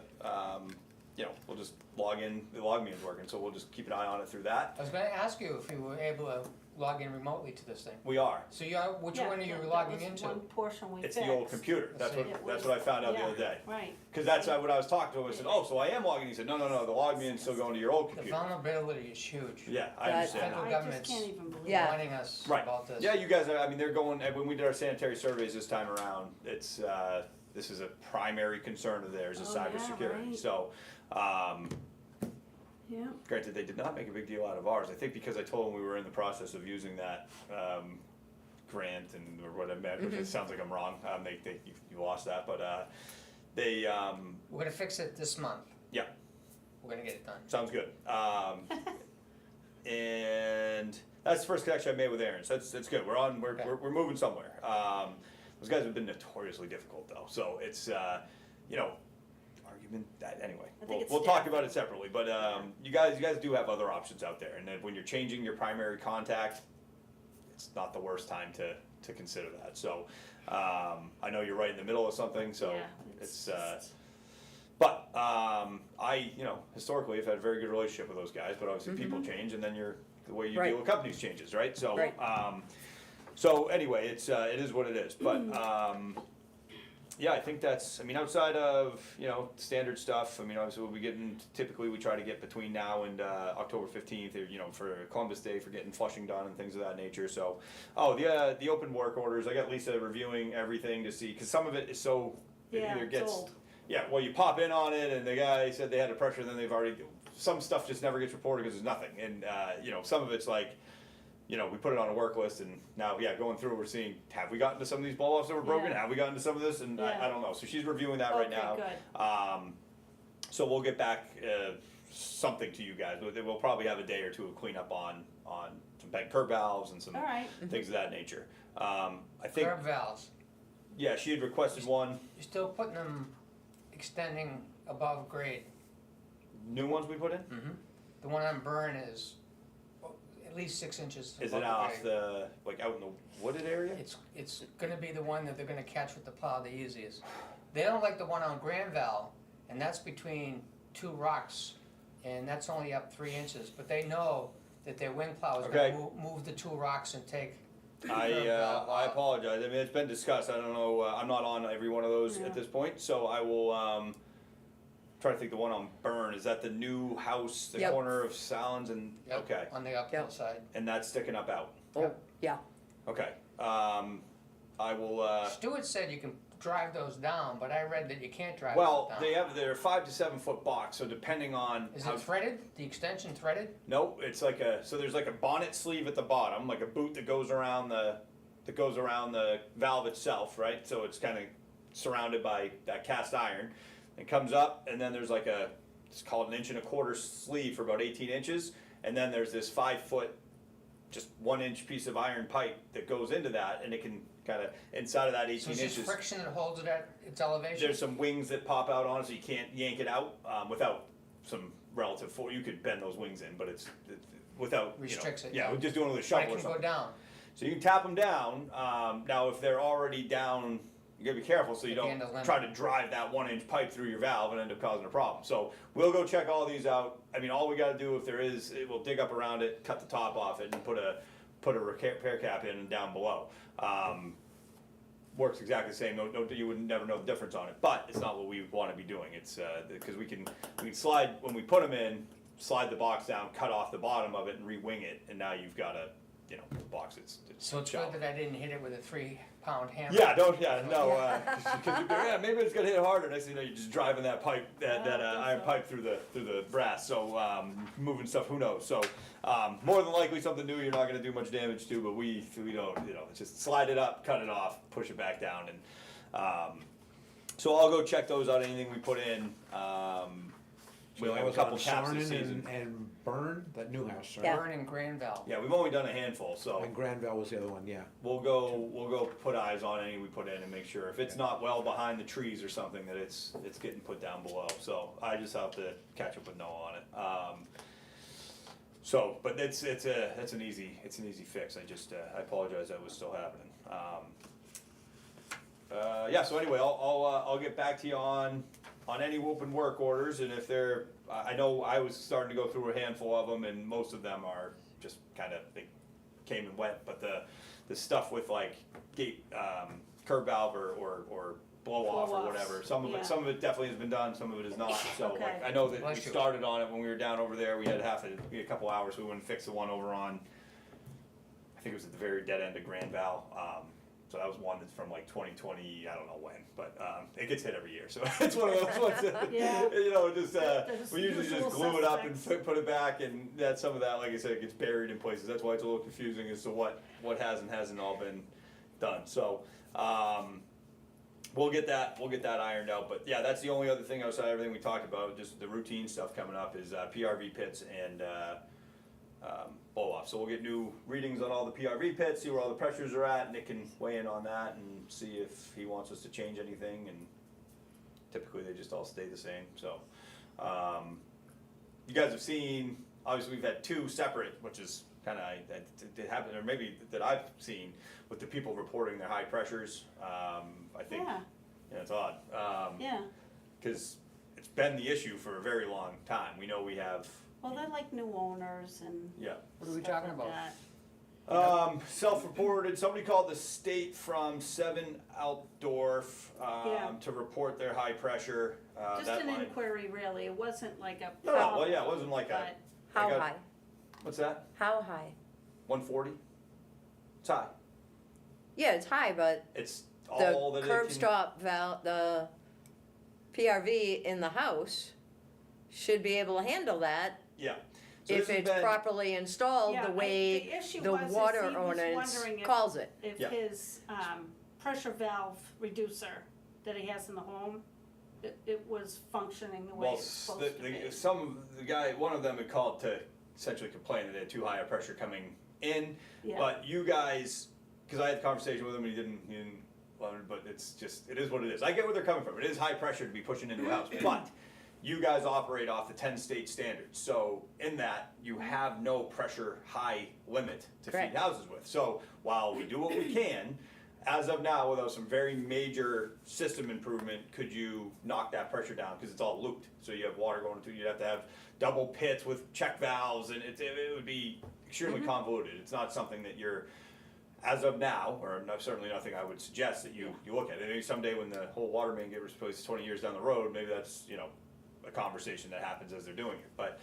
we'll just log in, the log me is working, so we'll just keep an eye on it through that. I was gonna ask you if you were able to log in remotely to this thing. We are. So which Yeah, one are you that logging was into? one portion we It's fixed. the old computer. That's It what was- I found out the yeah, other day. Right. Cause that's what I was talking to him, I said, oh, so I am logging, he said, no, the log me is still going to your old The computer. vulnerability is huge. Yeah, I That- understand Federal that. I just government's can't even believe it. Yeah. warning us Right. about this. Yeah, you guys are, they're going, when we did our sanitary surveys this time around, it's, this is a primary concern of theirs, is Oh, yeah, cybersecurity. right. So, Yeah. granted, they did not make a big deal out of ours, I think because I told them we were in the process of using that, grant and, or what I meant, which it sounds like I'm wrong, you lost that, but, they, We're gonna fix it this month. yeah, We're gonna get it done. sounds good. And that's the first connection I made with Aaron, so that's good, Okay. we're moving somewhere. Those guys have been notoriously difficult though, so it's, argument, anyway, I think it's we'll talk staff. about it separately, but, you guys do have other options out there, and then when you're changing your primary contact, it's not the worst time to consider that, so, I know you're right in the middle of something, so Yeah, it's, just- but, I, historically have had a very good relationship with those guys, but obviously people change, and then the way you Right. deal with companies changes, right? So, Right. so anyway, it is what it is, but, yeah, I think that's, outside of, standard stuff, obviously we'll be getting, typically we try to get between now and, October 15th, or, for Columbus Day, for getting flushing done and things of that nature, so. Oh, the open work orders, I got Lisa reviewing everything to see, cause some of it is so, it Yeah, either it's gets. old. Yeah, well, you pop in on it, and the guy said they had a pressure, and then they've already, some stuff just never gets reported because there's nothing, and, some of it's like, we put it on a work list, and now, going through, we're seeing, have we gotten to some of these blow-offs that were broken? Yeah. Have we gotten to some of this? And Yeah. I don't know, so she's reviewing that right Okay, now. good. So we'll get back, something to you guys, but we'll probably have a day or two of cleanup on some bent curb valves and some All right. things of that nature. I think, Curb valves, yeah, she had requested one, you're still putting them extending above grade. new ones we put in? Mm-hmm. The one on Burn is at least 6 inches Is above it off grade. out in the wooded area? It's gonna be the one that they're gonna catch with the plow the easiest. They don't like the one on Granville, and that's between two rocks, and that's only up 3 inches, but they know that their wind plow is Okay. gonna move the two rocks and take the curb I valve out. apologize. It's been discussed. I don't know. I'm not on every one of those Yeah. at this point, so I will try to think. The one on Burn, is that the new house, the Yep. corner of Salins and Yep, okay, on the uphill Yep. side. and that's sticking up out. Oh, yeah. Okay. I will. Stuart said you can drive those down, but I read that you can't drive those Well, down. they're 5 to 7 foot box, so depending on Is how. it threaded? The extension threaded? No, it's like so there's like a bonnet sleeve at the bottom, like a boot that goes around the valve itself, right? So it's kind of surrounded by that cast iron. It comes up, and then there's like it's called 1.25 inch sleeve for about 18 inches, and then there's this 5 foot, just 1 inch piece of iron pipe that goes into that, and it can kind of inside of that 18 So it's inches. just friction that holds it at its elevation? There's some wings that pop out on it, so you can't yank it out without some relative force. You could bend those wings in, but it's without Restricts it, Yeah, yeah. just doing it with a But shovel it or can go something. down. So you can tap them down. Now, if they're already down, you gotta be careful so you At the end don't of the limit. try to drive that 1 inch pipe through your valve and end up causing a problem. So we'll go check all these out. All we gotta do if there is, we'll dig up around it, cut the top off it, and put a repair cap in and down below. Works exactly the same. No, you would never know the difference on it. But it's not what we want to be doing. It's because we can slide when we put them in, slide the box down, cut off the bottom of it, and re-wing it, and now you've got a box. It's So it's shallow. good that I didn't hit it with a 3 pound hammer. Because maybe it's gonna hit harder. Next thing you know, you're just driving that pipe, that iron pipe through the brass. So moving stuff, who knows? So more than likely something new you're not gonna do much damage to, but we don't, just slide it up, cut it off, push it back down, and so I'll go check those out. Anything we put in. We only have a couple taps this season. And Burn, that new house, right? Yeah. Burn in Granville. Yeah, we've only done a handful, so. And Granville was the other one, yeah. We'll go put eyes on any we put in and make sure if it's not well behind the trees or something that it's getting put down below. So I just have to catch up with Noah on it. So, but it's an easy fix. I apologize that was still happening. Yeah. So anyway, I'll get back to you on any open work orders, and if they're, I know I was starting to go through a handful of them, and most of them are just kind of, they came and went, but the stuff with like gate, curb valve or blow off or Blow-offs, whatever, some of it definitely has been done, some of it is not, so Okay. like, I know that we Bless you. started on it when we were down over there, we had a couple hours, we went and fixed the one over on, I think it was at the very dead end of Grand Val, so that was one that's from like 2020, I don't know when, but it gets hit every year, so it's one of those ones that, Yeah. just, we usually just glue it up and put it back, and that some of that, like I said, it gets buried in places, that's why it's a little confusing as to what has and hasn't all been done, so, we'll get that ironed out, but yeah, that's the only other thing outside of everything we talked about, just the routine stuff coming up is PRV pits and blow off. So we'll get new readings on all the PRV pits, see where all the pressures are at, Nick can weigh in on that and see if he wants us to change anything, and typically they just all stay the same, so. You guys have seen, obviously we've had two separate, which is kinda, it happened, or maybe that I've seen, with the people reporting their high pressures, I think, Yeah. it's odd. Yeah, Cause it's been the issue for a very long time, we know we have. well, they're like new owners and Yeah. What are we stuff talking like about? that. Self-reported, somebody called the state from Seven Altdorf, Yeah. to report their high pressure, Just that an line. inquiry, really, it wasn't like a No, problem. well, yeah, it wasn't like but- How Like a- high? what's that, How high? 140? It's high, Yeah, it's high, but it's all the that it curb can. stop valve, the PRV in the house should be able to handle that Yeah. So if this has it's been- properly installed Yeah, the the way issue the was is water he was ordinance wondering if- calls it. If Yeah. his pressure valve reducer that he has in the home, it was functioning the way Well, it's supposed to be. one of them had called to essentially complain that they had too high a pressure coming in. Yeah. But you guys, because I had a conversation with him and he didn't, but it's just, it is what it is. I get where they're coming from. It is high pressure to be pushing into a house, but you guys operate off the 10 state standards. So in that, you have no pressure high limit to feed Correct. houses with. So while we do what we can, as of now, without some very major system improvement, could you knock that pressure down? Because it's all looped. So you have water going through, you'd have to have double pits with check valves, and it would be extremely convoluted. It's not something that you're, as of now, or certainly nothing I would suggest that you look at. Maybe someday when the whole water main gets replaced 20 years down the road, maybe that's, a conversation that happens as they're doing it. But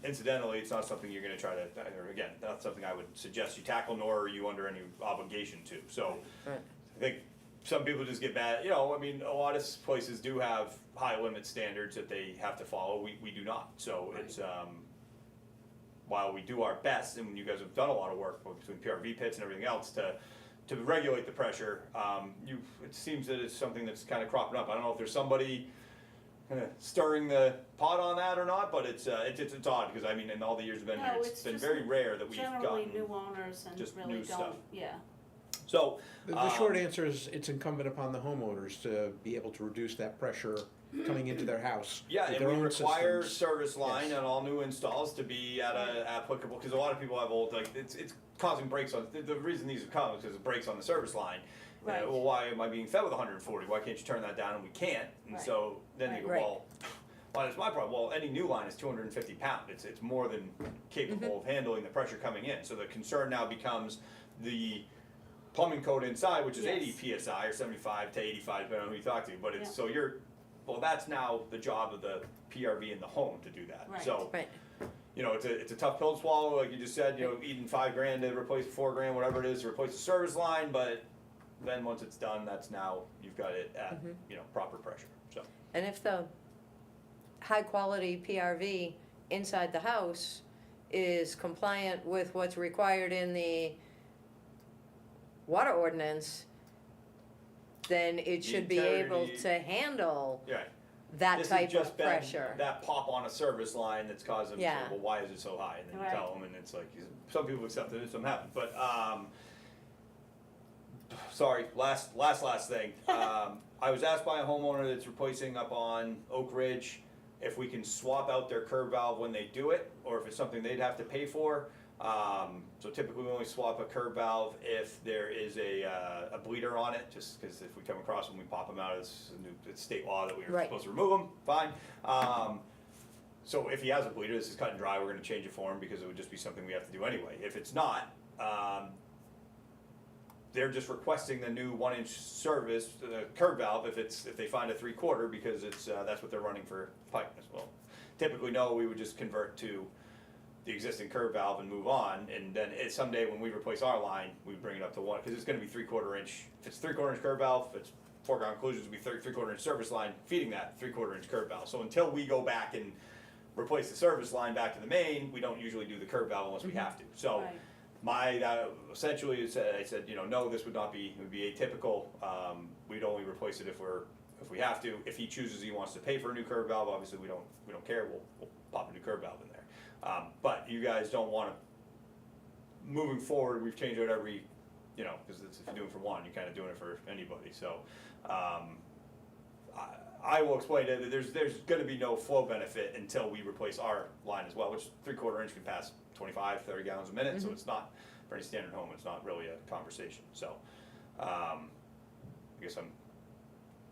incidentally, it's not something you're gonna try to, or again, not something I would suggest you tackle, nor are you under any obligation to. So Right. I think some people just get bad, a lot of places do have high limit standards that they have to follow, we do not. So it's, while we do our best, and you guys have done a lot of work between PRV pits and everything else to regulate the pressure, it seems that it's something that's kind of cropping up. I don't know if there's somebody kind of stirring the pot on that or not, but it's odd, because in all the years I've been here, No, it's it's been just very rare that we've Generally gotten. new owners and just really new don't, stuff. yeah. So. The short answer is it's incumbent upon the homeowners to be able to reduce that pressure coming into their house. Yeah, with and their we own require systems. service line Yes. on all new installs to be at a applicable, because a lot of people have old, it's causing breaks on, the reason these have come is because it breaks on the service line. Right. Well, why am I being fed with 140? Why can't you turn that down? And we can't. And Right. so then you go, Right. well, that's my problem. Well, any new line is 250 pound. It's more than capable of handling the pressure coming in. So the concern now becomes the plumbing code inside, which is Yes. 80 psi or 75 to 85, depending on who you talk to. But it's, Yeah. that's now the job of the PRV in the home to do that. Right. So, Right. it's a tough pill to swallow, like you just said, eating $5 grand to replace $4 grand, whatever it is, to replace the service line, but then once it's done, that's now, you've got it at, Mhm. you know, proper pressure, so. And if the high-quality PRV inside the house is compliant with what's required in the water ordinance, then it should be able integrity- to handle Yeah. that This has type just of been pressure. that pop on a service line that's causing them to Yeah. say, well, why is it so high? And then you Right. tell them, and it's like, some people accept it, some haven't, but, sorry, last thing. I was asked by a homeowner that's replacing up on Oak Ridge if we can swap out their curb valve when they do it, or if it's something they'd have to pay for. So typically we only swap a curb valve if there is a bleeder on it, just because if we come across them, we pop them out. It's state law that we are Right. supposed to remove them, fine. So if he has a bleeder, this is cut and dry, we're gonna change it for him because it would just be something we have to do anyway. If it's not, they're just requesting the new 1-inch service, the curb valve, if they find a 3/4, because that's what they're running for pipe as well. Typically, no, we would just convert to the existing curb valve and move on, and then someday when we replace our line, we bring it up to 1, because it's gonna be 3/4 inch. If it's 3/4 inch curb valve, if it's foregone conclusions, it'll be 3/4 inch service line feeding that 3/4 inch curb valve. So until we go back and replace the service line back to the main, we don't usually do the curb valve unless we have to. So Right. essentially, I said, you know, no, this would not be, it would be atypical. We'd only replace it if we have to. If he chooses he wants to pay for a new curb valve, obviously we don't care, we'll pop a new curb valve in there. But you guys don't wanna, moving forward, we've changed out every, you know, cause if you're doing it for one, you're kinda doing it for anybody, so. I will explain it, there's gonna be no flow benefit until we replace our line as well, which 3/4 inch can pass 25, 30 gallons a minute, so it's not, for any standard home, it's not really a conversation, so. I guess I'm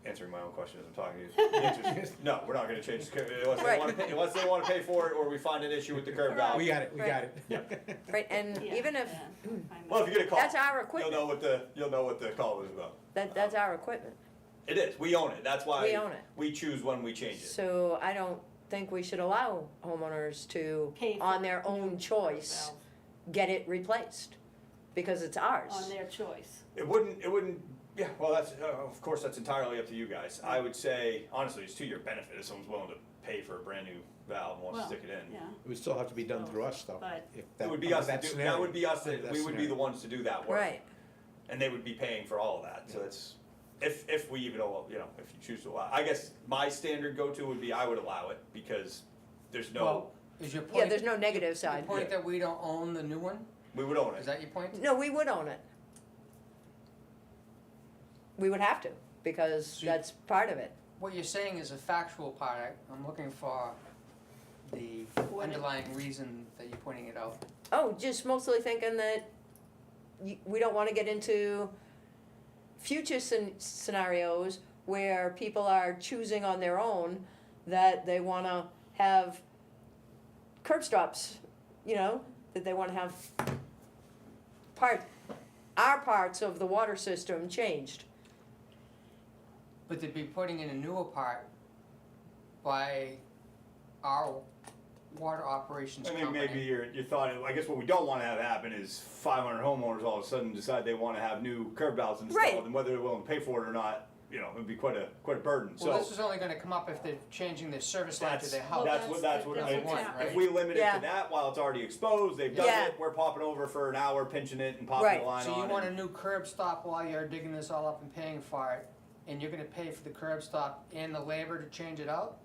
answering my own question as I'm talking to you. The answer is, no, we're not gonna change the curb, unless they wanna pay for it, or we find an issue with the curb valve. We got it, we got it. Right, and Yeah, even if, yeah, I know. Well, if you get a call, that's our you'll equipment, know what the call was about. that's our equipment. It is, we own it, that's why. We own it. We choose when we change it. So I don't think we should allow homeowners to, Pay for on their new own choice, valve get it replaced, because it's ours. On their choice. It wouldn't, yeah, well, that's, of course, that's entirely up to you guys. I would say, honestly, it's to your benefit if someone's willing to pay for a brand new valve and wants to Well, stick it in. Yeah, It would still have to be done through us though. But- if It would be under us, that scenario. would be us, Under that we would be the scenario. ones to do that work. Right, And they would be paying for all of that, so that's, if we even, you know, if you choose to allow. I guess my standard go-to would be I would allow it, because there's no, Well, is your point? yeah, there's no negative Your side. point that we don't own the new one? we would own Is it. that your point? No, we would own it. We would have to, because So you- that's part of it. What you're saying is a factual part. I'm looking for the What it- underlying reason that you're pointing it out. Oh, just mostly thinking that we don't wanna get into future scenarios where people are choosing on their own, that they wanna have curb stops, you know, that they wanna have our parts of the water system changed. But to be putting in a newer part by our water operations I company. think maybe your thought, I guess what we don't wanna have happen is 500 homeowners all of a sudden decide they wanna have new curb valves installed, Right. and whether they're willing to pay for it or not, you know, it'd be quite a burden, so. Well, this is only gonna come up if they're changing their service line to their house. That's what that's I what's want. happening. If we limit it Yeah. to that while it's already exposed, they've done Yeah. it, we're popping over for an hour, pinching it and popping Right. the line So on. you want a and- new curb stop while you're digging this all up and paying for it, and you're gonna pay for the curb stop and the labor to change it out?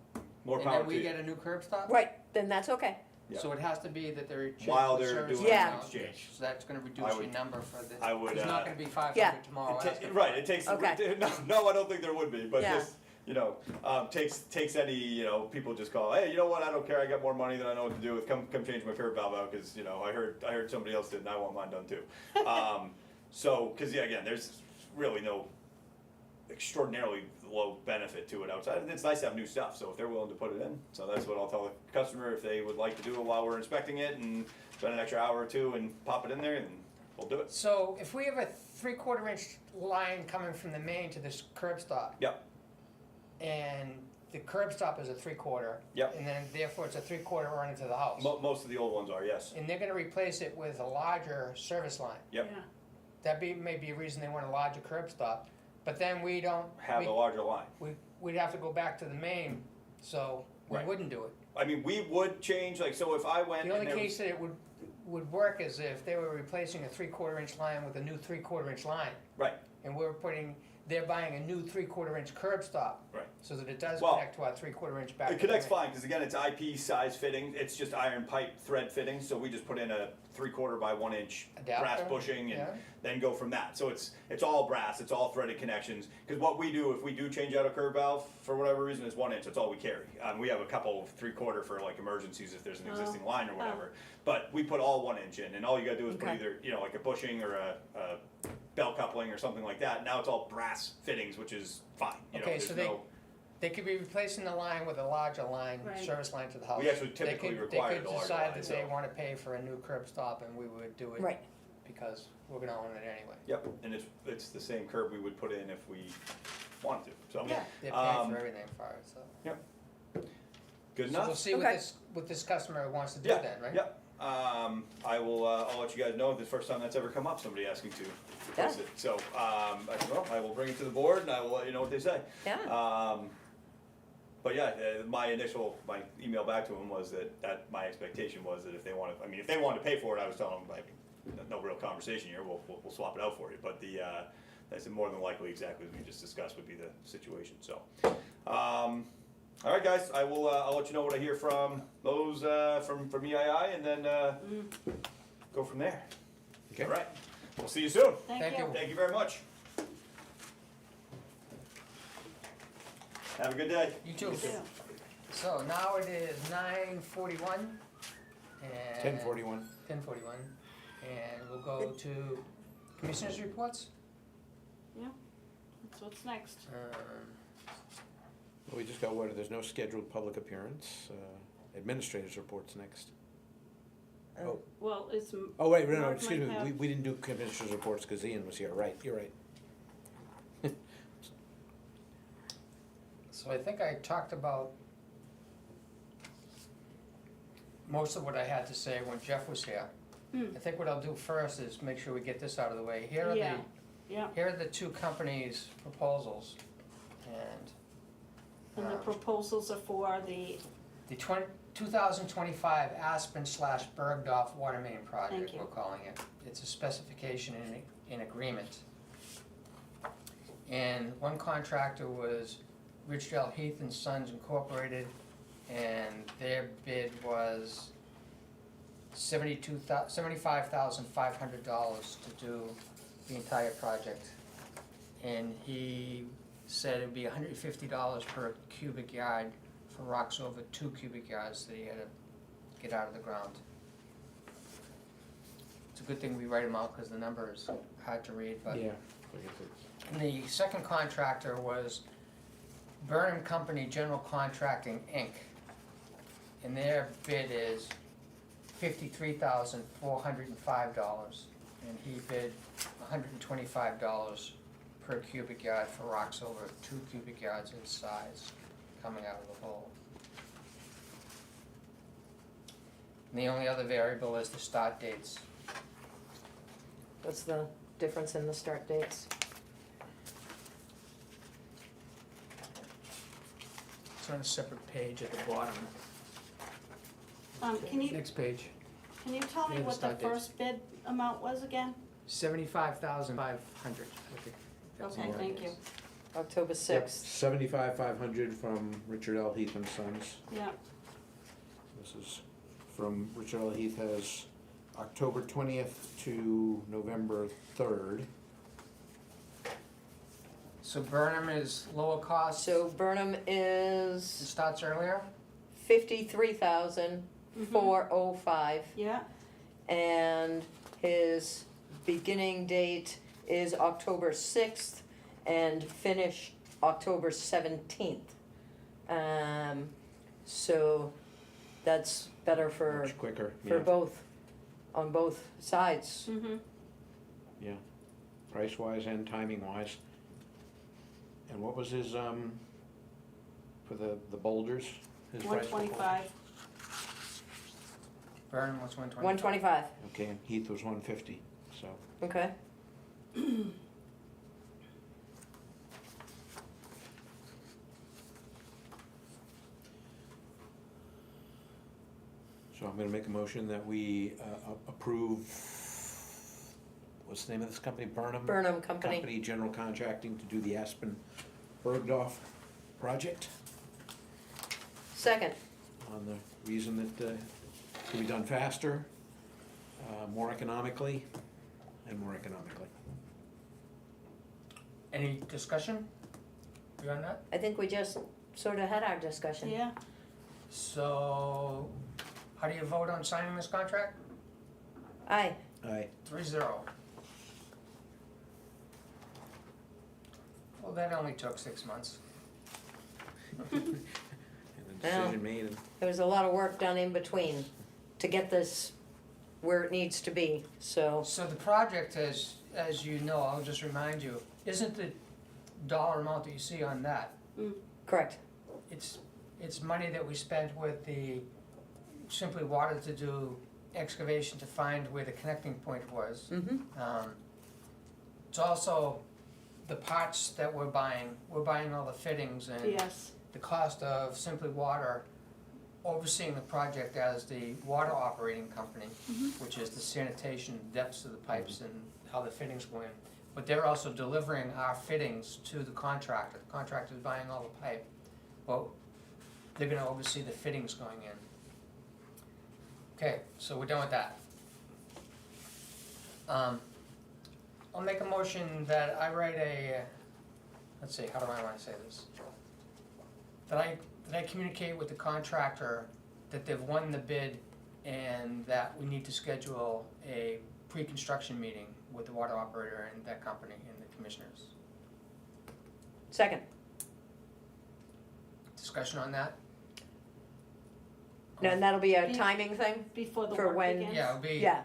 More And power then to we you. get a new curb stop? Right, then that's okay. Yeah. So it has to be that they're changing While the they're service doing line the out. exchange. So that's gonna I reduce would- your number for the, I would, it's not gonna be 500 Yeah. tomorrow. It that's ta- gonna- right, it takes, Okay. no, I don't think there would be, but Yeah. just, you know, takes any, you know, people just call, hey, you know what, I don't care, I got more money than I know what to do with, come change my curb valve out, cause, you know, I heard somebody else did and I want mine done too. So, cause yeah, again, there's really no extraordinarily low benefit to it outside, and it's nice to have new stuff, so if they're willing to put it in, so that's what I'll tell the customer, if they would like to do it while we're inspecting it and spend an extra hour or two and pop it in there, and we'll do it. So if we have a 3/4 inch line coming from the main to this curb stop, Yep, and the curb stop is a 3/4. Yep. And then therefore it's a 3/4 run into the house. most of the old ones are, yes, And they're gonna replace it with a larger service line. yep. Yeah. may be a reason they want a larger curb stop, but then we don't. Have we- a larger line. We'd have to go back to the main, so we Right. wouldn't do it. I mean, we would change, like, so if I went The and only there case was, that it would work is if they were replacing a 3/4 inch line with a new 3/4 inch line. right, And they're buying a new 3/4 inch curb stop. Right. So that it does Well, connect to our 3/4 inch back. it connects fine, because again, it's IP size fitting, it's just iron pipe thread fitting, so we just put in a 3/4 by 1 inch brass Adapter, bushing yeah. and then go from that. So it's all brass, it's all threaded connections, because what we do, if we do change out a curb valve, for whatever reason, it's 1 inch, that's all we carry. We have a couple of 3/4 for like emergencies if there's an existing line or whatever, but we put all 1 inch in, and all you gotta do is put Okay. either, you know, like a bushing or a belt coupling or something like that. Now it's all brass fittings, which is fine, you know, Okay, there's so no. they could be replacing the line with a larger line, Right. service line to the house. We actually typically require the larger They could decide line, that they so. wanna pay for a new curb stop and we would do it. Right. Because we're gonna own it anyway. Yep, and it's the same curb we would put in if we wanted to, so. Yeah. They're paying Um, for everything for it, so. Good So we'll enough? see Okay. what this customer wants to do Yeah, then, right? Yep, I will, I'll let you guys know the first time that's ever come up, somebody asking to replace Yeah. it. So, I will bring it to the board and I will let you know what they say. Yeah. But yeah, my email back to him was that my expectation was that if they wanted to pay for it, I was telling them, like, no real conversation here, we'll swap it out for you, but I said more than likely, exactly as we just discussed would be the situation, so. All right, guys, I'll let you know what I hear from those, from EII, and then, go from there. Okay. All right, we'll see you soon. Thank you. Thank you very much. Have a good day. You too. You too. So now it is 9:41 and. 10:41. 10:41, and we'll go to commissioners' reports. Yeah, that's what's next. Well, we just got word there's no scheduled public appearance. Administrators' reports next. Oh, Well, it's. oh wait, no, Mark excuse might me, have- we didn't do commissioners' reports because Ian was here, right, you're right. So I think I talked about most of what I had to say when Jeff was here. I think what I'll do first is make sure we get this out of the way. Here Yeah. are Yeah, here are the two companies' proposals, and and the proposals are for the, the 2025 Aspen/Bergdorf water main project, Thank you. we're calling it. It's a specification in agreement. And one contractor was Richdale Heath and Sons Incorporated, and their bid was $75,500 to do the entire project. And he said it'd be $150 per cubic yard for rocks over 2 cubic yards that he had to get out of the ground. It's a good thing we write them out because the number is hard to read, but. Yeah. I guess it's- And the second contractor was Burnham Company General Contracting, Inc. And their bid is $53,405, and he bid $125 per cubic yard for rocks over 2 cubic yards in size coming out of the hole. And the only other variable is the start dates. What's the difference in the start dates? It's on a separate page at the bottom. can you, Next page. can you tell me Yeah, the what the start dates. first bid amount was again? 75,500. That's Okay, what it thank is. you. October Yep, 6th. 75,500 from Richard L. Heath and Sons. Yeah, This is from Richard L. Heath has October 20th to November 3rd. So Burnham is lower cost. So Burnham It is starts earlier. 53,405, yeah, and his beginning date is October 6th and finish October 17th. So that's better for Much quicker, for yeah. both, on both sides. Yeah, price-wise and timing-wise. And what was his, for the boulders? His price for 125. Burnham was 120. 125, boulders? Okay, and Heath was 150, so. okay. So I'm gonna make a motion that we approve, what's the name of this company, Burnham? Burnham Company. Company General Contracting to do the Aspen Bergdorf project, Second. on the reason that it can be done faster, more economically, and more economically. Any discussion beyond that? I think we just sort of had our discussion. Yeah, So, how do you vote on signing this contract? Aye. Aye. 3-0. Well, that only took 6 months. And the Yeah. decision made, and There was a lot of work done in between to get this where it needs to be, so. So the project, as you know, I'll just remind you, isn't the dollar amount that you see on that, Correct. it's money that we spent with the Simply Water to do excavation to find where the connecting point was. Mm-hmm. It's also the parts that we're buying all the fittings and yes, the cost of Simply Water overseeing the project as the water operating company, which is the sanitation, depths of the pipes and how the fittings go in. But they're also delivering our fittings to the contractor. The contractor's buying all the pipe. Well, they're gonna oversee the fittings going in. Okay, so we're done with that. I'll make a motion that I write let's see, how do I wanna say this? That I communicate with the contractor that they've won the bid and that we need to schedule a pre-construction meeting with the water operator and that company and the commissioners. Second. Discussion on that? No, and that'll be a Be- timing thing? before the For work when- begins. Yeah, it'll be, Yeah,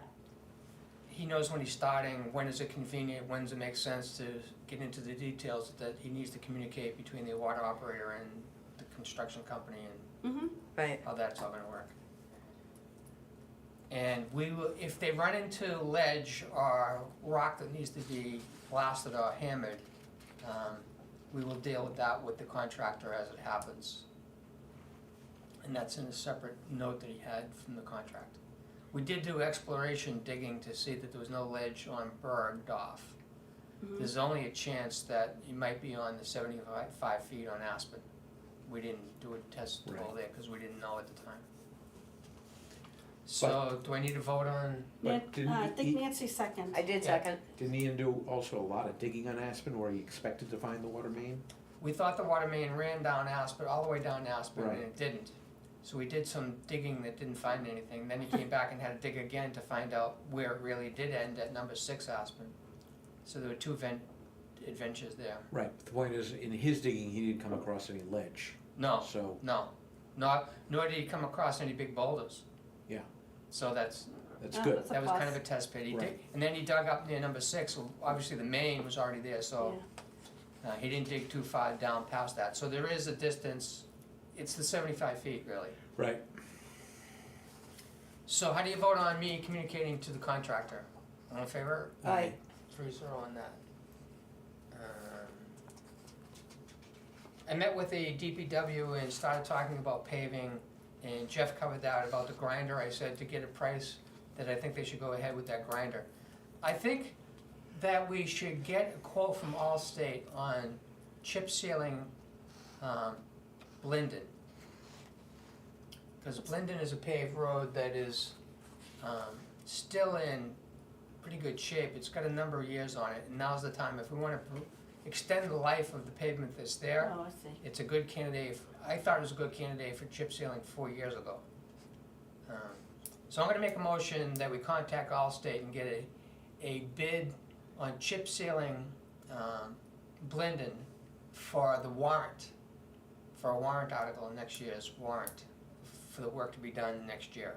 he knows when he's starting, when is it convenient, when does it make sense to get into the details that he needs to communicate between the water operator and the construction company and Mm-hmm, right. how that's all gonna work. And we will, if they run into ledge or rock that needs to be blasted or hammered, we will deal with that with the contractor as it happens. And that's in a separate note that he had from the contract. We did do exploration digging to see that there was no ledge on Bergdorf. There's only a chance that you might be on the 75 feet on Aspen. We didn't do a test hole there because we didn't know at the time. So, do I need to vote on? But didn't I he- think Nancy second. I did Yeah. second. didn't Ian do also a lot of digging on Aspen where he expected to find the water main? We thought the water main ran down Aspen, all the way down Aspen, and Right. it didn't. So we did some digging that didn't find anything. Then he came back and had to dig again to find out where it really did end at number 6 Aspen. So there were two adventures there. Right, but the point is, in his digging, he didn't come across any ledge, No, so, no, nor did he come across any big boulders. Yeah. So that's that's Oh, good. that's a that was kind of plus. a test pit. He Right. did, and then he dug up near number 6. Well, obviously the main was already there, so he didn't dig too far down past that. So there is a distance. It's the 75 feet really. Right. So how do you vote on me communicating to the contractor? All in favor? Aye. 3-0 on that. I met with the DPW and started talking about paving, and Jeff covered that about the grinder. I said to get a price that I think they should go ahead with that grinder. I think that we should get a quote from Allstate on chip sealing Blinden. Because Blinden is a paved road that is still in pretty good shape. It's got a number of years on it, and now's the time. If we want to extend the life of the pavement that's there, Oh, I see. it's a good candidate. I thought it was a good candidate for chip sealing 4 years ago. So I'm gonna make a motion that we contact Allstate and get a bid on chip sealing Blinden for the warrant, for a warrant article in next year's warrant, for the work to be done next year.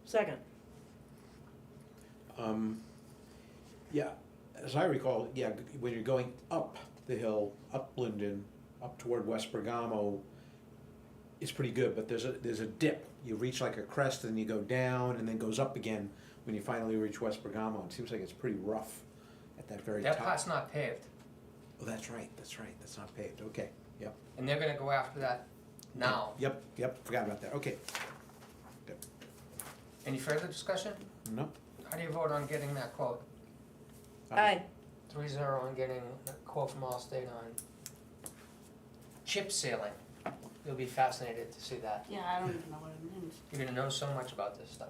Second. Yeah, as I recall, yeah, when you're going up the hill, up Linden, up toward West Bergamo, it's pretty good, but there's a dip. You reach like a crest and you go down and then goes up again when you finally reach West Bergamo. It seems like it's pretty rough at that very That top. part's not paved, Oh, that's right, that's not paved, okay, yep. and they're gonna go after that now. Yep, forgot about that, okay. Any further discussion? No? How do you vote on getting that quote? Aye. 3-0 on getting a quote from Allstate on chip sealing. You'll be fascinated to see that. Yeah, I don't even know what it means. You're gonna know so much about this stuff.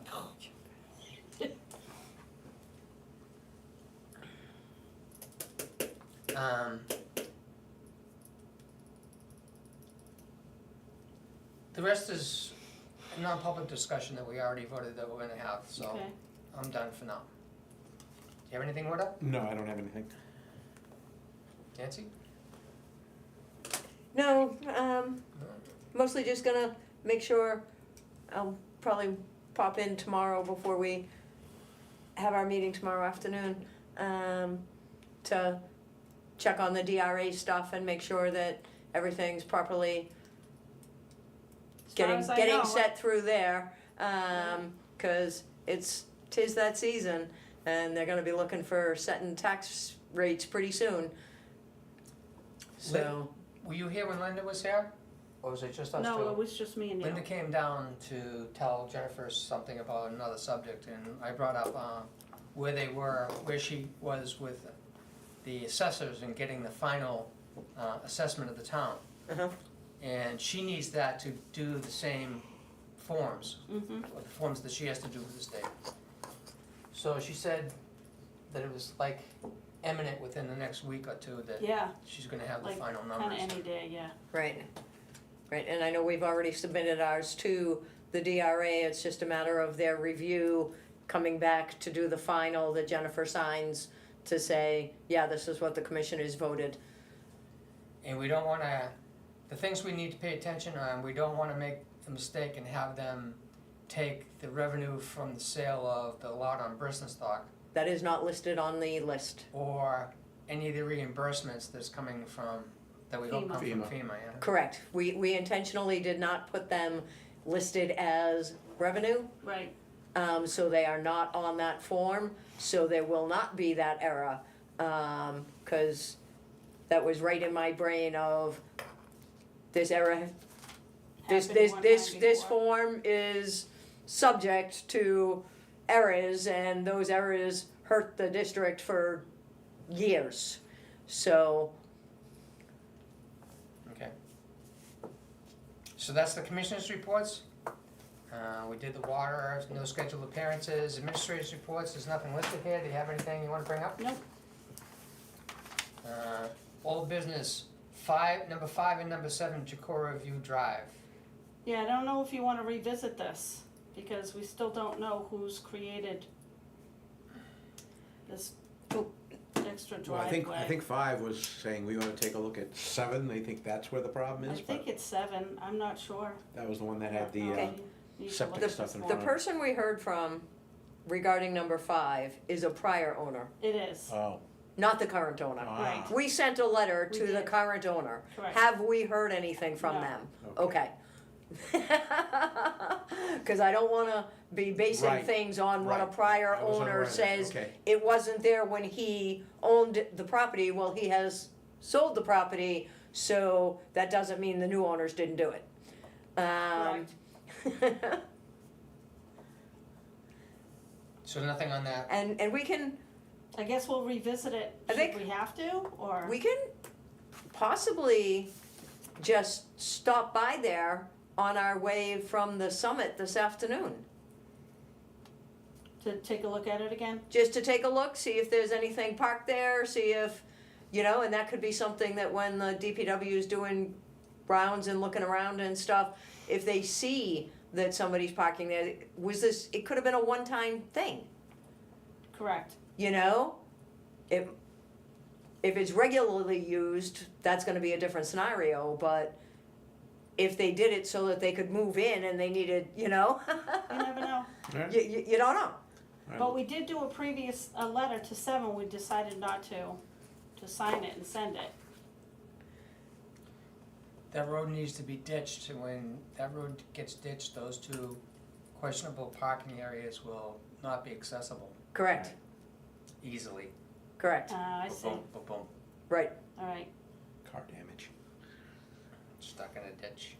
The rest is a non-public discussion that we already voted that we're gonna have, so Okay. I'm done for now. Do you have anything, Wood? No, I don't have anything. Nancy? No, mostly just gonna make sure, I'll probably pop in tomorrow before we have our meeting tomorrow afternoon, to check on the DRA stuff and make sure that everything's properly As far getting as I know, set through there, 'cause tis that season, and they're gonna be looking for setting tax rates pretty soon. So, Were you here when Linda was here? Or was it just us two? No, it was just me and you. Linda came down to tell Jennifer something about another subject, and I brought up where they were, where she was with the assessors and getting the final assessment of the town. uh-huh, And she needs that to do the same forms, Mm-hmm. or the forms that she has to do with the state. So she said that it was like imminent within the next week or two that Yeah, she's gonna have the like final kinda numbers. any day, yeah. right. Right, and I know we've already submitted ours to the DRA, it's just a matter of their review, coming back to do the final that Jennifer signs to say, yeah, this is what the commissioners voted. And we don't wanna, the things we need to pay attention on, we don't wanna make the mistake and have them take the revenue from the sale of the lot on Brissenstock That is not listed on the list. or any of the reimbursements that's coming from, that we hope come from FEMA. FEMA, yeah? Correct, we intentionally did not put them listed as revenue, Right, so they are not on that form, so there will not be that error. 'Cause that was right in my brain of this error, this Happened one time this before. form is subject to errors, and those errors hurt the district for years. So, Okay. So that's the commissioners' reports. We did the water, no scheduled appearances, administrators' reports, there's nothing listed here, do you have anything you wanna bring up? Nope. Old business, number 5 and number 7, Jacora View Drive. Yeah, I don't know if you wanna revisit this, because we still don't know who's created this extra Well, I driveway. think 5 was saying we wanna take a look at 7, they think that's where the problem I is, but think it's 7, I'm not sure. that was the one that had the, No, Okay. you need to septic look at stuff this in one. the front person we heard from regarding number 5 is a prior owner, It is, oh. not the current owner. Right. We sent a letter We to the did. current owner. correct. Have we heard anything from No. them? Okay. Okay. Cause I don't wanna be basing Right, things on what a right. prior I was owner unaware of that. says. Okay. It wasn't there when he owned the property, well, he has sold the property, so that doesn't mean the new owners didn't do it. So nothing on that. And we can, I guess we'll revisit it, I should think- we have to, or? we can possibly just stop by there on our way from the summit this afternoon. To take a look at it again? Just to take a look, see if there's anything parked there, see if, and that could be something that when the DPW is doing rounds and looking around and stuff, if they see that somebody's parking there, it could have been a one-time thing, Correct, If it's regularly used, that's gonna be a different scenario, but if they did it so that they could move in and they needed, you never know. Alright. you don't know. But we did do a letter to 7, we decided not to sign it and send it. That road needs to be ditched, and when that road gets ditched, those 2 questionable parking areas will not be accessible Correct, easily. correct, I see, Boom, boom, boom, right. all right. Car damage. stuck in a ditch.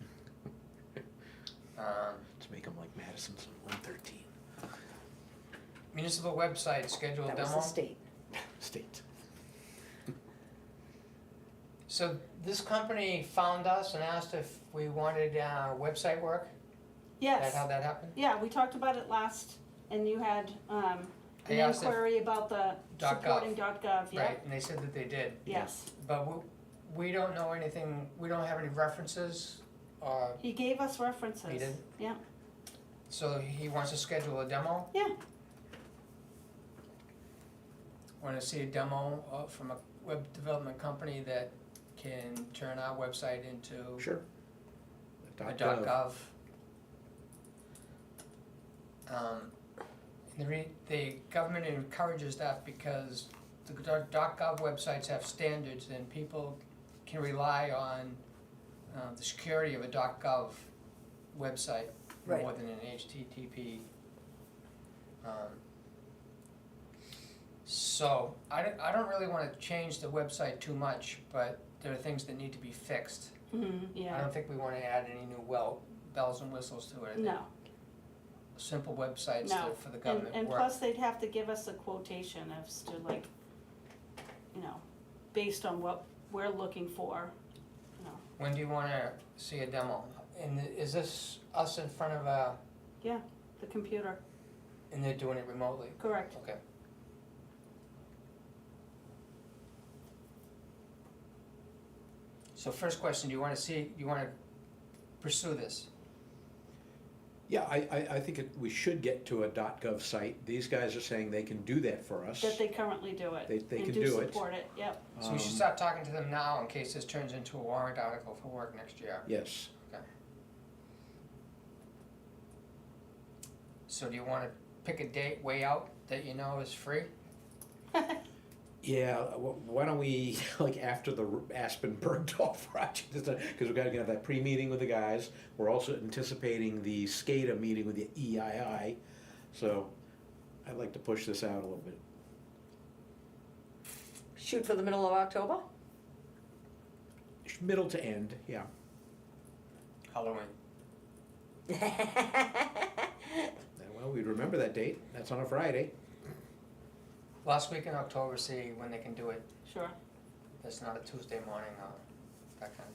Let's make them like Madison's on 113. Municipal website, scheduled That was demo. the state. State. So this company found us and asked if we wanted website work? Yes. That how that happened? Yeah, we talked about it last, and you had, an I asked if- inquiry about the .gov. supporting .gov, yeah, Right, and they said that they did. yes. But we don't know anything, we don't have any references, He gave us references. He did? Yeah, so he wants to schedule a demo? yeah, Want to see a demo from a web development company that can turn our website into Sure. a .gov. The government encourages that because the .gov websites have standards and people can rely on the security of a .gov website Right. more than an HTTP. So I don't really want to change the website too much, but there are things that need to be fixed. I yeah, don't think we want to add any new bells and whistles to it. I think no, simple websites no. that for the government And work. plus they'd have to give us a quotation as to like, based on what we're looking for, When do you want to see a demo? And is this us in front of the computer, and they're doing it remotely? correct. Okay. So first question, do you want to pursue this? Yeah, I think we should get to a .gov site. These guys are saying they can do that for us. That they currently do it. They can And do do it. support it, yep, So we should start talking to them now in case this turns into a warrant article for work next year. Yes. So do you want to pick a date way out that you know is free? Yeah, why don't we, like after the Aspen Bergdorf project, because we've got to have that pre-meeting with the guys. We're also anticipating the SCADA meeting with the EII, so I'd like to push this out a little bit. Shoot for the middle of October? Middle to end, yeah. Halloween. Well, we'd remember that date. That's on a Friday. Last week in October, see when they can do it. sure. That's not a Tuesday morning or that kind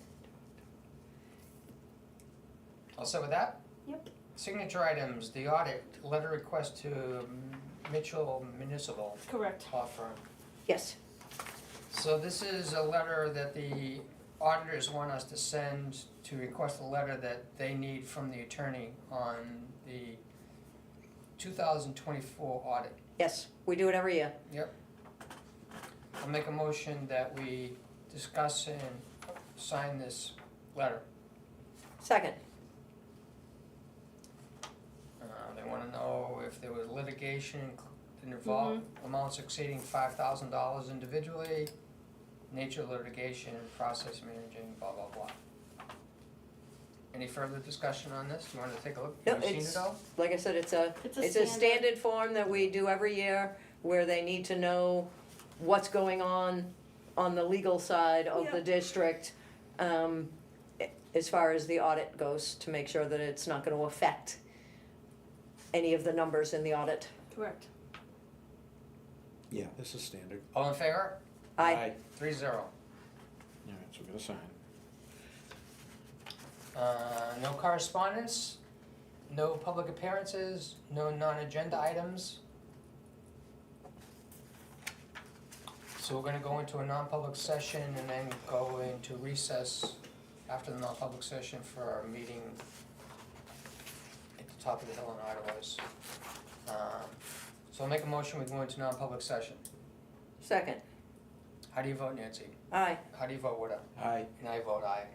of. All set with that? Yep. Signature items, the audit, letter request to Mitchell Municipal Correct. Law Firm. Yes, So this is a letter that the auditors want us to send to request a letter that they need from the attorney on the 2024 audit. yes, we do it every year. Yep. I'll make a motion that we discuss and sign this letter. Second, They wanna know if there was litigation that involved amounts exceeding $5,000 individually, nature of litigation, process managing, blah, blah, blah. Any further discussion on this? You wanna take a look? No, Have you seen it's- it all? like I said, it's a It's standard form that we do every year where they need to know what's going on the legal side of the Yep. district, as far as the audit goes, to make sure that it's not gonna affect any of the numbers in the audit. Correct. Yeah, this is standard. All in favor? Aye. 3-0. All right, so we're gonna sign. No correspondence, no public appearances, no non-agenda items. So we're gonna go into a non-public session and then go into recess after the non-public session for our meeting at the top of the hill in Eidelweiss. So I'll make a motion, we go into non-public session. Second, How do you vote, Nancy? aye. How do you vote, Widow? Aye. And I vote aye.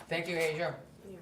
Thank you, Asia. You're